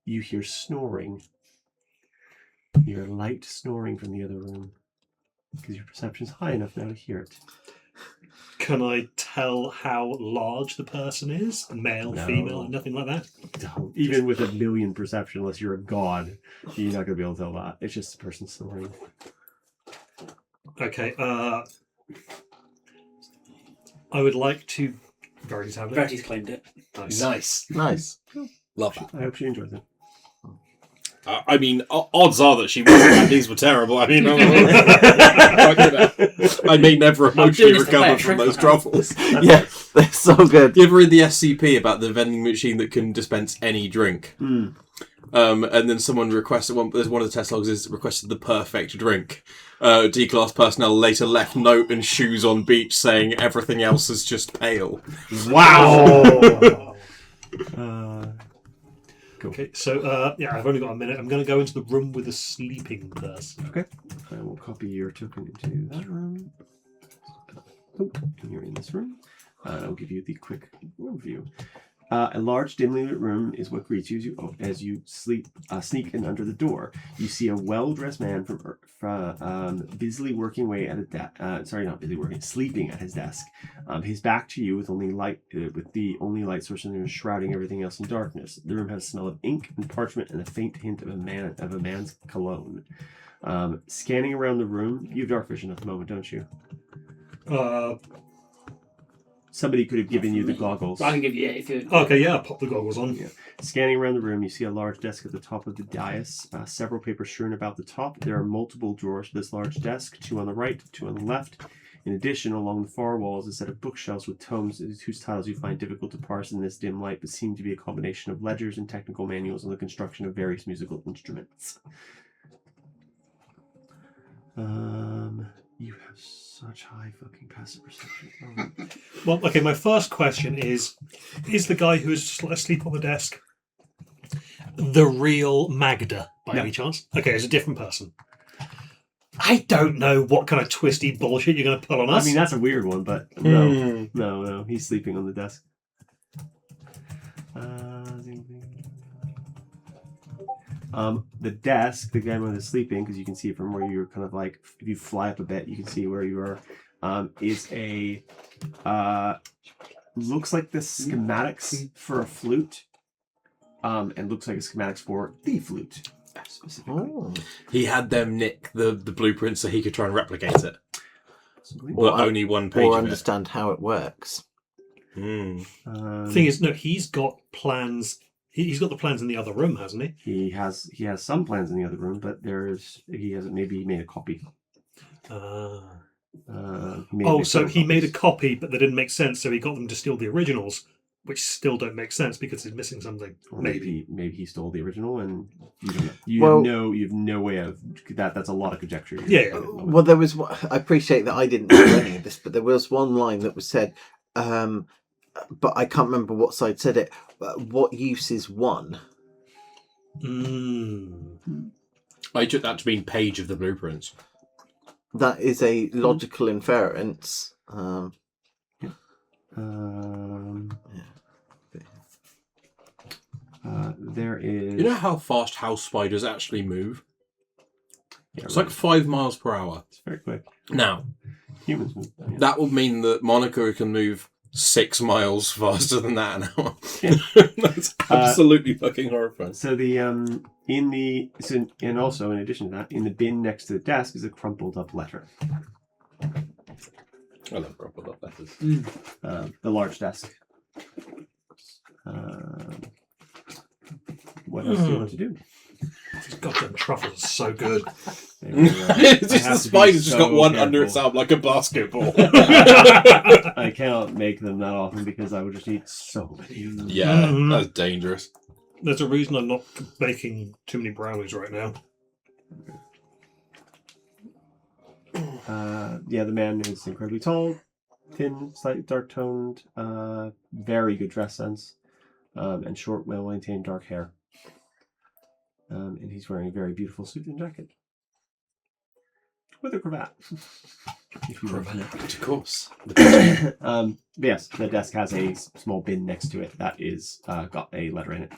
you hear snoring. You hear light snoring from the other room because your perception's high enough now to hear it. Can I tell how large the person is? Male, No. female, nothing like that? Don't. Even with 1 million perception, unless you're a god, you're not going to be able to tell that. It's just a person snoring. Okay, I would like to... Verity's have it. Verity's claimed it. Nice. Nice. Love that. I hope she enjoys it. I mean, odds are that she wasn't, and these were terrible. I mean, I may never emotionally doing this to play recover a from trick those now. troubles. Yeah, they're so good. You ever read the SCP about the vending machine that can dispense any drink? And then someone requested one of the test logs is requested the perfect drink. D-class personnel later left note and shoes on beach saying everything else is just pale. Wow! Cool. Okay, so, I've only got a minute. I'm going to go into the room with the sleeping person. Okay. I will copy your token into that room. Oh, and you're in this room. I'll give you the quick overview. A large, dimly lit room is what greets you as you sneak in under the door. You see a well-dressed man busily working away at a desk. Sleeping at his desk. His back to you with the only light source in there shrouding everything else in darkness. The room has a smell of ink and parchment and a faint hint of a man's cologne. Scanning around the room, you have dark vision at the moment, don't you? Somebody could have given you the goggles. I can give you it if you... Okay, yeah, I'll pop the goggles on. Yeah. Scanning around the room, you see a large desk at the top of the dais. Several papers strewn about the top. There are multiple drawers to this large desk, 2 on the right, 2 on the left. In addition, along the far walls, a set of bookshelves with tomes whose titles you find difficult to parse in this dim light, but seem to be a combination of ledgers and technical manuals on the construction of various musical instruments. You have such high fucking passive perception. Oh. Well, okay, my first question is the guy who is asleep on the desk the real Magda, by any chance? Okay, it's a different person. I don't know what kind of twisty bullshit you're going to pull on us. I mean, that's a weird one, but no, he's sleeping on the desk. The desk, the guy where is sleeping, because you can see it from where you're kind of like, if you fly up a bit, you can see where you are, is a, looks like the schematics for a flute, and looks like a schematics for the flute, specifically. Oh. He had them nick the blueprint so he could try and replicate it. Or But only one page or of understand how it works. it. Thing is, no, he's got plans. He's got the plans in the other room, hasn't he? He has some plans in the other room, but he hasn't. Maybe he made a copy. So he made a copy, but they didn't make sense, so he got them to steal the originals, which still don't make sense because he's missing something. Or maybe he stole the original, and you don't know. You have no way of that. That's a lot of conjecture. Yeah. Well, there was. I appreciate that I didn't know any of this, but there was one line that was said, but I can't remember what side said it. What use is one? I took that to mean page of the blueprints. That is a logical inference. There is. You know how fast house spiders actually move? Yeah, It's like 5 miles per hour. It's very quick. Now, Humans move. Yeah. that would mean that Monica can move 6 miles faster than that an hour. Yeah. That's absolutely fucking horrifying. So and also in addition to that, in the bin next to the desk is a crumpled up letter. I love crumpled up letters. The large desk. What else do you want to do? These goddamn truffles are so good. It's just the spider's just got one under its arm like a basketball. I cannot make them that often because I would just eat so many of them. Yeah, that's dangerous. There's a reason I'm not baking too many brownies right now. The man is incredibly tall, thin, slightly dark-toned, very good dress sense, and short, well-maintained dark hair. And he's wearing a very beautiful suit and jacket. With a cravat. Of course. Yes, the desk has a small bin next to it that is got a letter in it.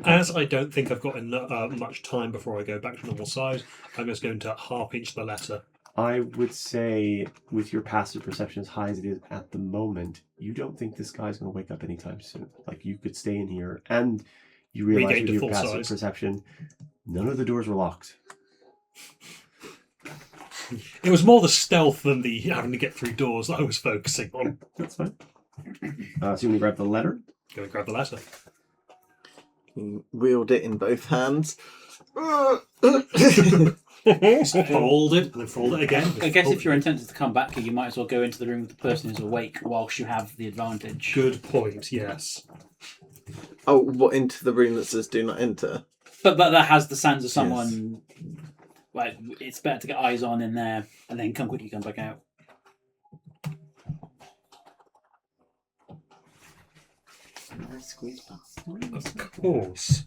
As I don't think I've got much time before I go back to normal size, I'm just going to half-inch the letter. I would say, with your passive perception as high as it is at the moment, you don't think this guy's going to wake up anytime soon. Like, you could stay in here, and you realize Regain with to your full passive size. perception, none of the doors were locked. It was more the stealth than the having to get through doors that I was focusing on. That's fine. So you want to grab the letter? Go and grab the letter. You wield it in both hands. Just fold it and then fold it again. I guess if your intent is to come back here, you might as well go into the room with the person who's awake whilst you have the advantage. Good point, yes. Oh, what, into the room that says do not enter? But that has the sounds of someone. Like, it's better to get eyes on in there and then come back out. Squeeze past. Of course.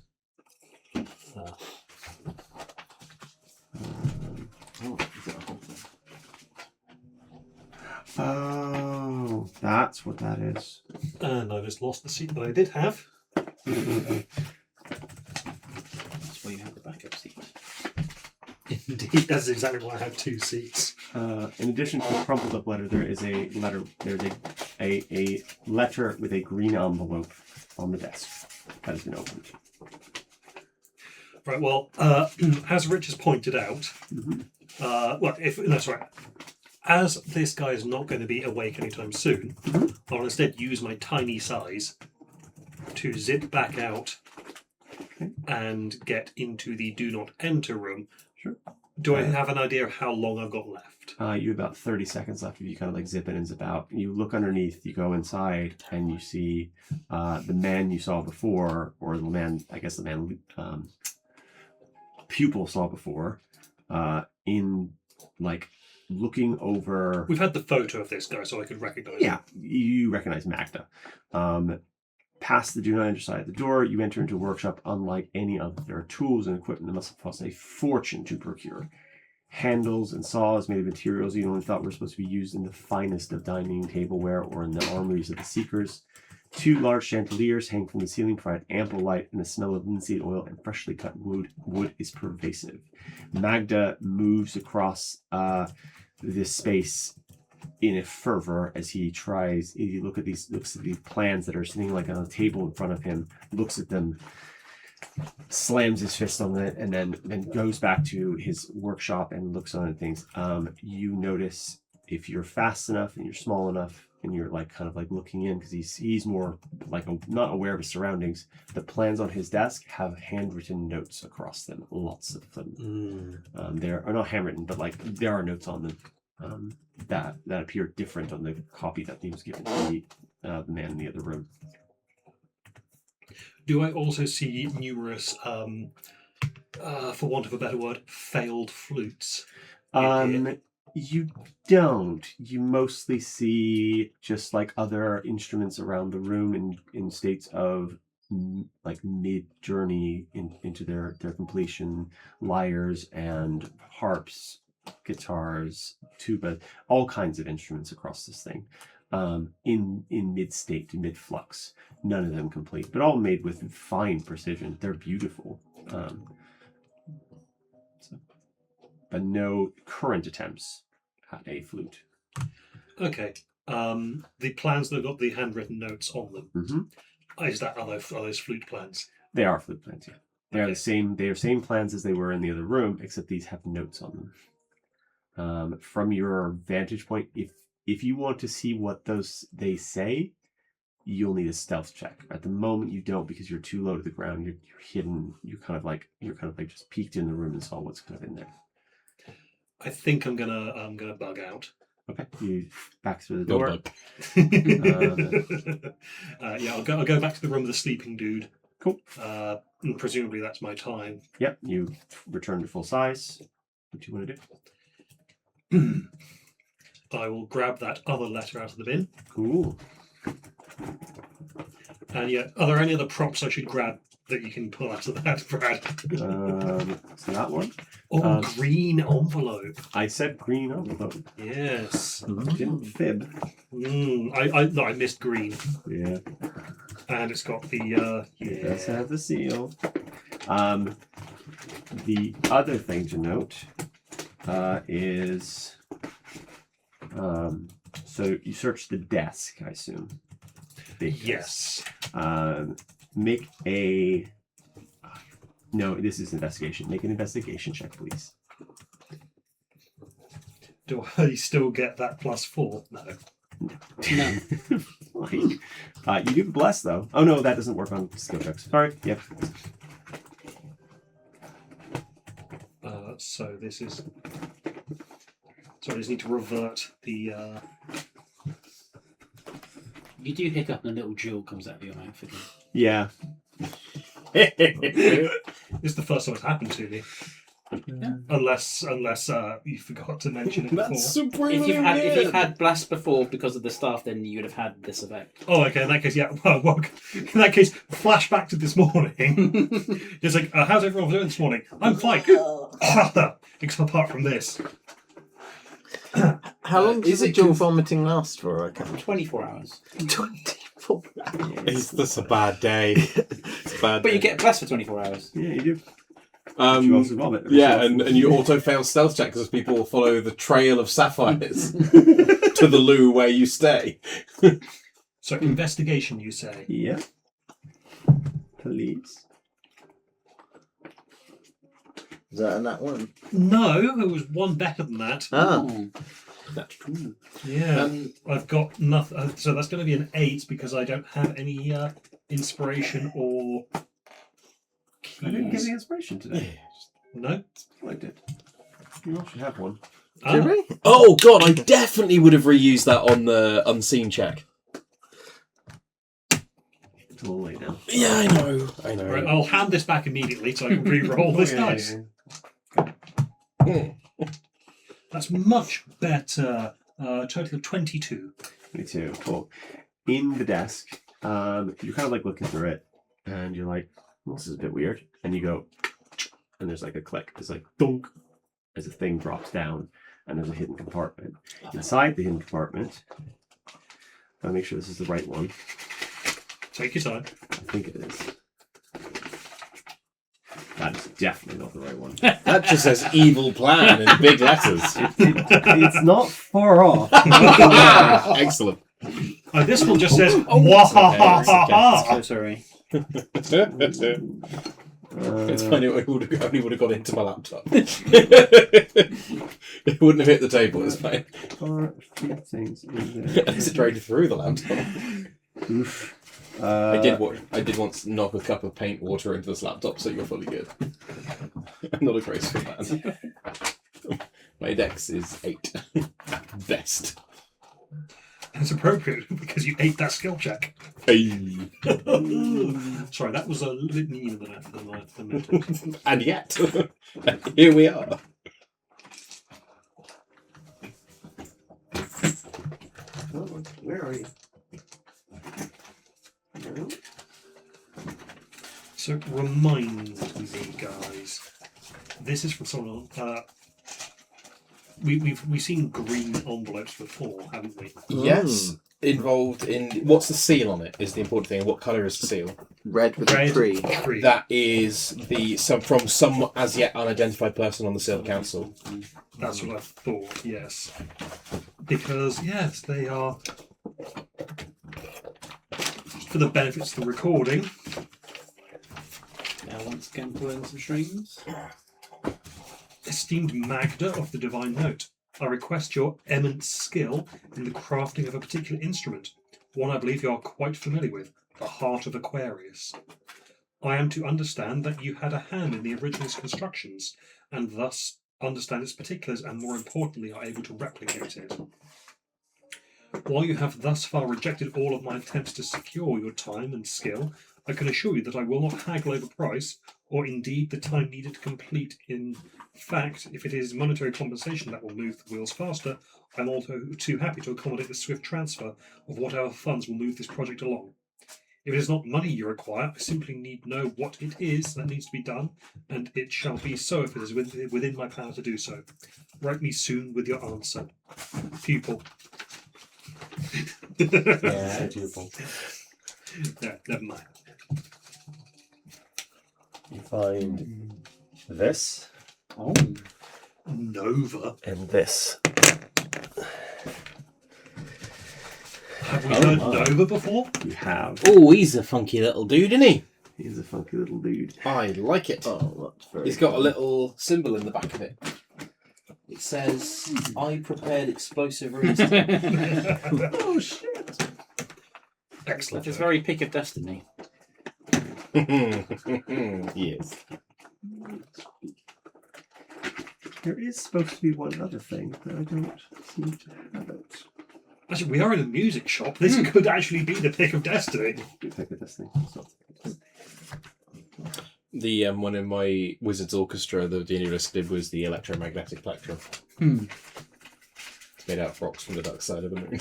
Oh, that's what that is. And I just lost the seat that I did have. That's why you have the backup seat. Indeed, that's exactly why I have two seats. In addition to the crumpled up letter, there is a letter. There's a letter with a green envelope on the desk that has been opened. Right. Well, as Rich has pointed out, that's right. As this guy is not going to be awake anytime soon, I'll instead use my tiny size to zip back out and get into the do not enter room. Sure. Do I have an idea of how long I've got left? You have about 30 seconds left if you kind of like zip in and zip out. You look underneath, you go inside, and you see the man you saw before, or the man, I guess the man pupil saw before, in like looking over. We've had the photo of this guy, so I could recognize him. Yeah, you recognize Magda. Past the do not enter side of the door, you enter into a workshop unlike any other. There are tools and equipment that must have cost a fortune to procure. Handles and saws made of materials you only thought were supposed to be used in the finest of dining tableware or in the armories of the Seekers. 2 large chandeliers hang from the ceiling, provide ample light, and the smell of linseed oil and freshly cut wood is pervasive. Magda moves across this space in a fervor as he looks at these plans that are sitting like on a table in front of him, looks at them, slams his fist on it, and then goes back to his workshop and looks on things. You notice, if you're fast enough and you're small enough and you're like kind of like looking in, because he's more like not aware of his surroundings, the plans on his desk have handwritten notes across them, lots of them. There are not handwritten, but like there are notes on them that appear different on the copy that he was given to the man in the other room. Do I also see numerous, for want of a better word, failed flutes? You don't. You mostly see just like other instruments around the room in states of like mid-journey into their completion. Lyres and harps, guitars, tuba, all kinds of instruments across this thing. In mid-state to mid-flux. None of them complete, but all made with fine precision. They're beautiful. But no current attempts at a flute. Okay. The plans that have got the handwritten notes on them. Mm-hmm. Are those flute plans? They are flute plans, yeah. They are the same. They are same plans as they were in the other room, except these have notes on them. From your vantage point, if you want to see what they say, you'll need a stealth check. At the moment, you don't, because you're too low to the ground. You're hidden. You're kind of like just peeked in the room and saw what's kind of in there. I think I'm gonna bug out. Okay, you back through the door. Yeah, I'll go back to the room of the sleeping dude. Cool. And presumably that's my time. Yep, you return to full size. What do you want to do? I will grab that other letter out of the bin. Cool. And yeah, are there any other props I should grab that you can pull out of that, Brad? So that one. Oh, green envelope. I said green envelope. Yes. Didn't fib. I missed green. Yeah. And it's got the It does have the seal. The other thing to note is so you search the desk, I assume. Yes. Make a no, this is investigation. Make an investigation check, please. Do I still get that +4? No. Like, you do bless though. Oh no, that doesn't work on skill checks. Sorry. Yep. So this is. Sorry, I just need to revert the. You do hiccup and a little jewel comes out of your mouth again. Yeah. This is the first time it's happened to me. Yeah. Unless you forgot to mention it before. That's supremely If you've had blast before because of the staff, then you would have had this effect. Oh, okay. In that case, yeah. Well, in that case, flashback to this morning. It's like, how's everyone doing this morning? I'm fine. Except apart from this. How long does the dual vomiting last for? I can't. 24 hours. 24 hours. That's a bad day. It's a bad But day. you get blessed for 24 hours. Yeah, you do. You also vomit. Yeah, and you auto fail stealth check because people will follow the trail of sapphires to the loo where you stay. So investigation, you say? Yeah. Please. Is that in that one? No, it was one better than that. Ah. Oh. That's true. Yeah, I've got nothing. So that's going to be an 8 because I don't have any inspiration or keys. I didn't get any inspiration today. No? I did. You all should have one. Do we? Oh god, I definitely would have reused that on the unseen check. It's a little late now. Yeah, I know. Right, I'll hand this back immediately so I can re-roll this dice. That's much better. Total of 22. 22. Cool. In the desk, you're kind of like looking through it, and you're like, well, this is a bit weird. And you go, and there's like a click. It's like, dunk, as a thing drops down, and there's a hidden compartment. Inside the hidden compartment, gotta make sure this is the right one. Take your time. I think it is. That is definitely not the right one. That just says evil plan in big letters. It's not far off. Excellent. This one just says, "Wahahaha." So sorry. It's funny, it only would have gone into my laptop. It wouldn't have hit the table, it's fine. Things in there. It's straight through the laptop. Oof. I did once knock a cup of paint water into this laptop, so you're fully good. I'm not a graceful man. My dex is 8. Best. It's appropriate because you ate that skill check. Hey. Sorry, that was a little bit meaner than I meant it. And yet, here we are. Oh, where are you? No. So remind me, guys. This is from someone. We've seen green envelopes before, haven't we? Yes. Involved in what's the seal on it is the important thing. What colour is the seal? Red with a Red tree. tree. That is from some as yet unidentified person on the Seal Council. That's what I thought. Yes, because yes, they are for the benefits of the recording. Now once again pulling some strings. Esteemed Magda of the Divine Note, I request your eminent skill in the crafting of a particular instrument, one I believe you are quite familiar with, the Heart of Aquarius. I am to understand that you had a hand in the original constructions, and thus understand its particulars and, more importantly, are able to replicate it. While you have thus far rejected all of my attempts to secure your time and skill, I can assure you that I will not haggle over price, or indeed the time needed to complete. In fact, if it is monetary compensation that will move the wheels faster, I'm also too happy to accommodate the swift transfer of whatever funds will move this project along. If it is not money you require, I simply need to know what it is that needs to be done, and it shall be so if it is within my power to do so. Write me soon with your answer. Pupil. Yeah, pupil. No, never mind. You find this Oh. Nova. and this. Have we heard Nova before? You have. Oh, he's a funky little dude, isn't he? He's a funky little dude. I like it. Oh, that's very He's got a cool. little symbol in the back of it. It says, I prepared explosive resistance. Oh shit! Excellent. It's very pick of destiny. Yes. There is supposed to be one other thing, but I don't seem to have it. Actually, we are in a music shop. This could actually be the pick of destiny. Pick of this thing. It's not this. The one in my Wizards Orchestra that the Unirist did was the electromagnetic plectrum. Made out of rocks from the dark side of the moon.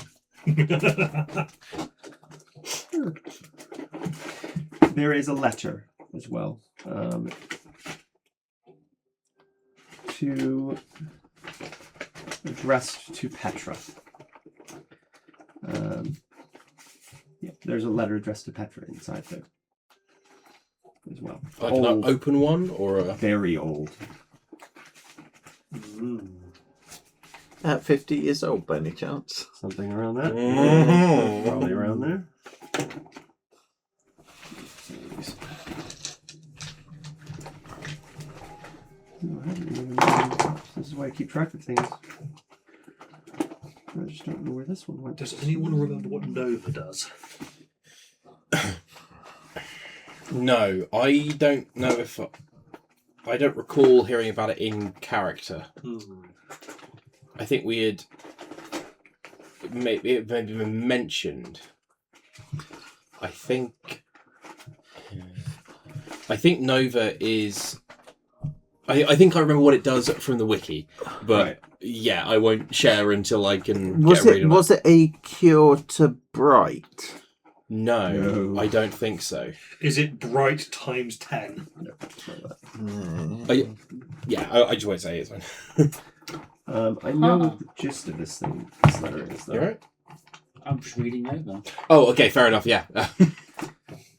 There is a letter as well. Addressed to Petra. Yeah, there's a letter addressed to Petra inside there as well. Like an open one or a... Very old. At 50 years old, by any chance? Something around that. Mhm. Probably around there. This is why I keep track of things. I just don't know where this one went. Does anyone remember what Nova does? No, I don't know if... I don't recall hearing about it in character. Hmm. I think we had maybe been mentioned. I think Nova is. I think I remember what it does from the wiki, but Right. yeah, I won't share until I can Was get a read it on was it a cure to bright? No, No. I don't think so. Is it bright times 10? I just won't say it. It's fine. I know what the gist of this letter is, though. You right? I'm just reading over. Oh, okay, fair enough. Yeah.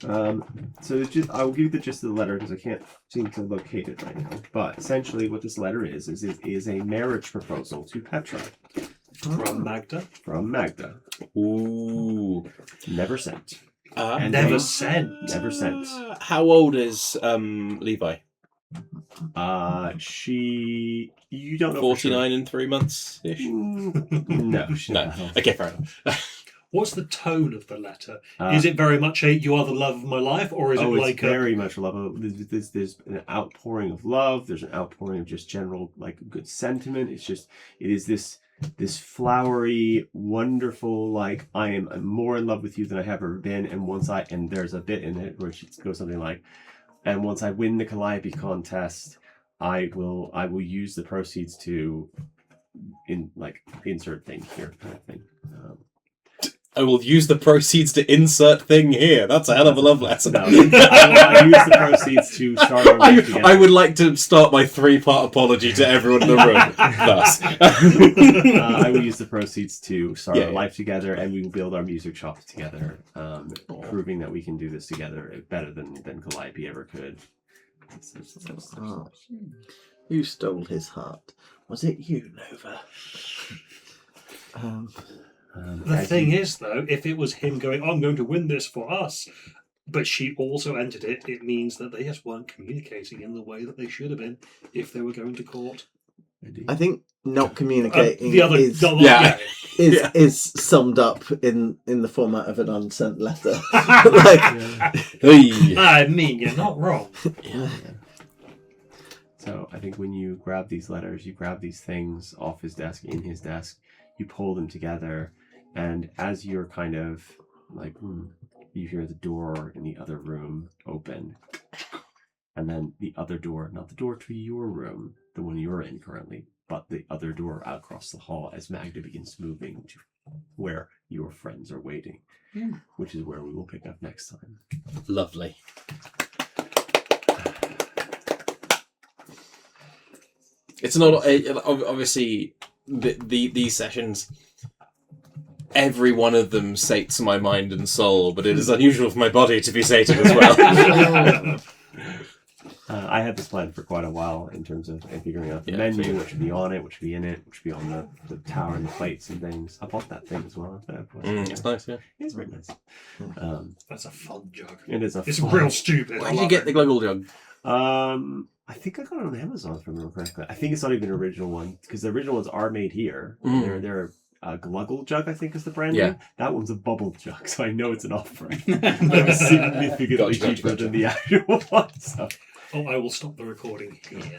So I will give you the gist of the letter because I can't seem to locate it right now. But essentially, what this letter is it is a marriage proposal to Petra From Magda? from Magda. Ooh. Never sent. And Never they- sent. Never sent. How old is Levi? You don't know. for sure. 49 in 3 months ish. No, she's No. not. Okay, fair enough. What's the tone of the letter? Uh, Is it very much a "you are the love of my life," or is it it's like very much love? There's an outpouring of love. There's an outpouring of just general good sentiment. It is this flowery, wonderful, like I'm more in love with you than I have ever been. And there's a bit in it where it goes something like, and once I win the Calliope contest, I will use the proceeds to insert thing here kind of thing. I will use the proceeds to insert thing here. That's a hell of a love letter. No, I will use the proceeds to start our life together. I would like to start my 3-part apology to everyone in the room. Thus. I will use the proceeds to start Yeah, our yeah. life together, and we will build our music shop together, proving that we can do this together better than Calliope ever could. Oh. Who stole his heart? Was it you, Nova? The thing is, though, if it was him going, "I'm going to win this for us," but she also entered it, it means that they just weren't communicating in the way that they should have been if they were going to court. I think not communicating The other, is Yeah. is summed up in the format of an unsent letter. Like, Hey. I mean, you're not wrong. So I think when you grab these letters, you grab these things off his desk, in his desk, you pull them together, and as you're kind of like, you hear the door in the other room open, and then the other door, not the door to your room, the one you're in currently, but the other door out across the hall as Magda begins moving to where your friends are waiting, which is where we will pick up next time. Lovely. It's not obviously these sessions. Every one of them sates my mind and soul, but it is unusual for my body to be sated as well. I had this plan for quite a while in terms of figuring out the Yeah, menu, figured. what should be on it, what should be in it, what should be on the tower and the plates and things. I bought that thing as well. It's nice, yeah. It's very nice. That's a fun jug. It is a It's fun- real stupid. Where did you get the global jug? I think I got it on Amazon, if I remember correctly. I think it's not even an original one because the original ones are made here. They're Gluggle jug, I think, is the brand Yeah. name. That one's a bubble jug, so I know it's an off-brand. But it's significantly Gotcha. cheaper than the actual one. So. Oh, I will stop the recording here.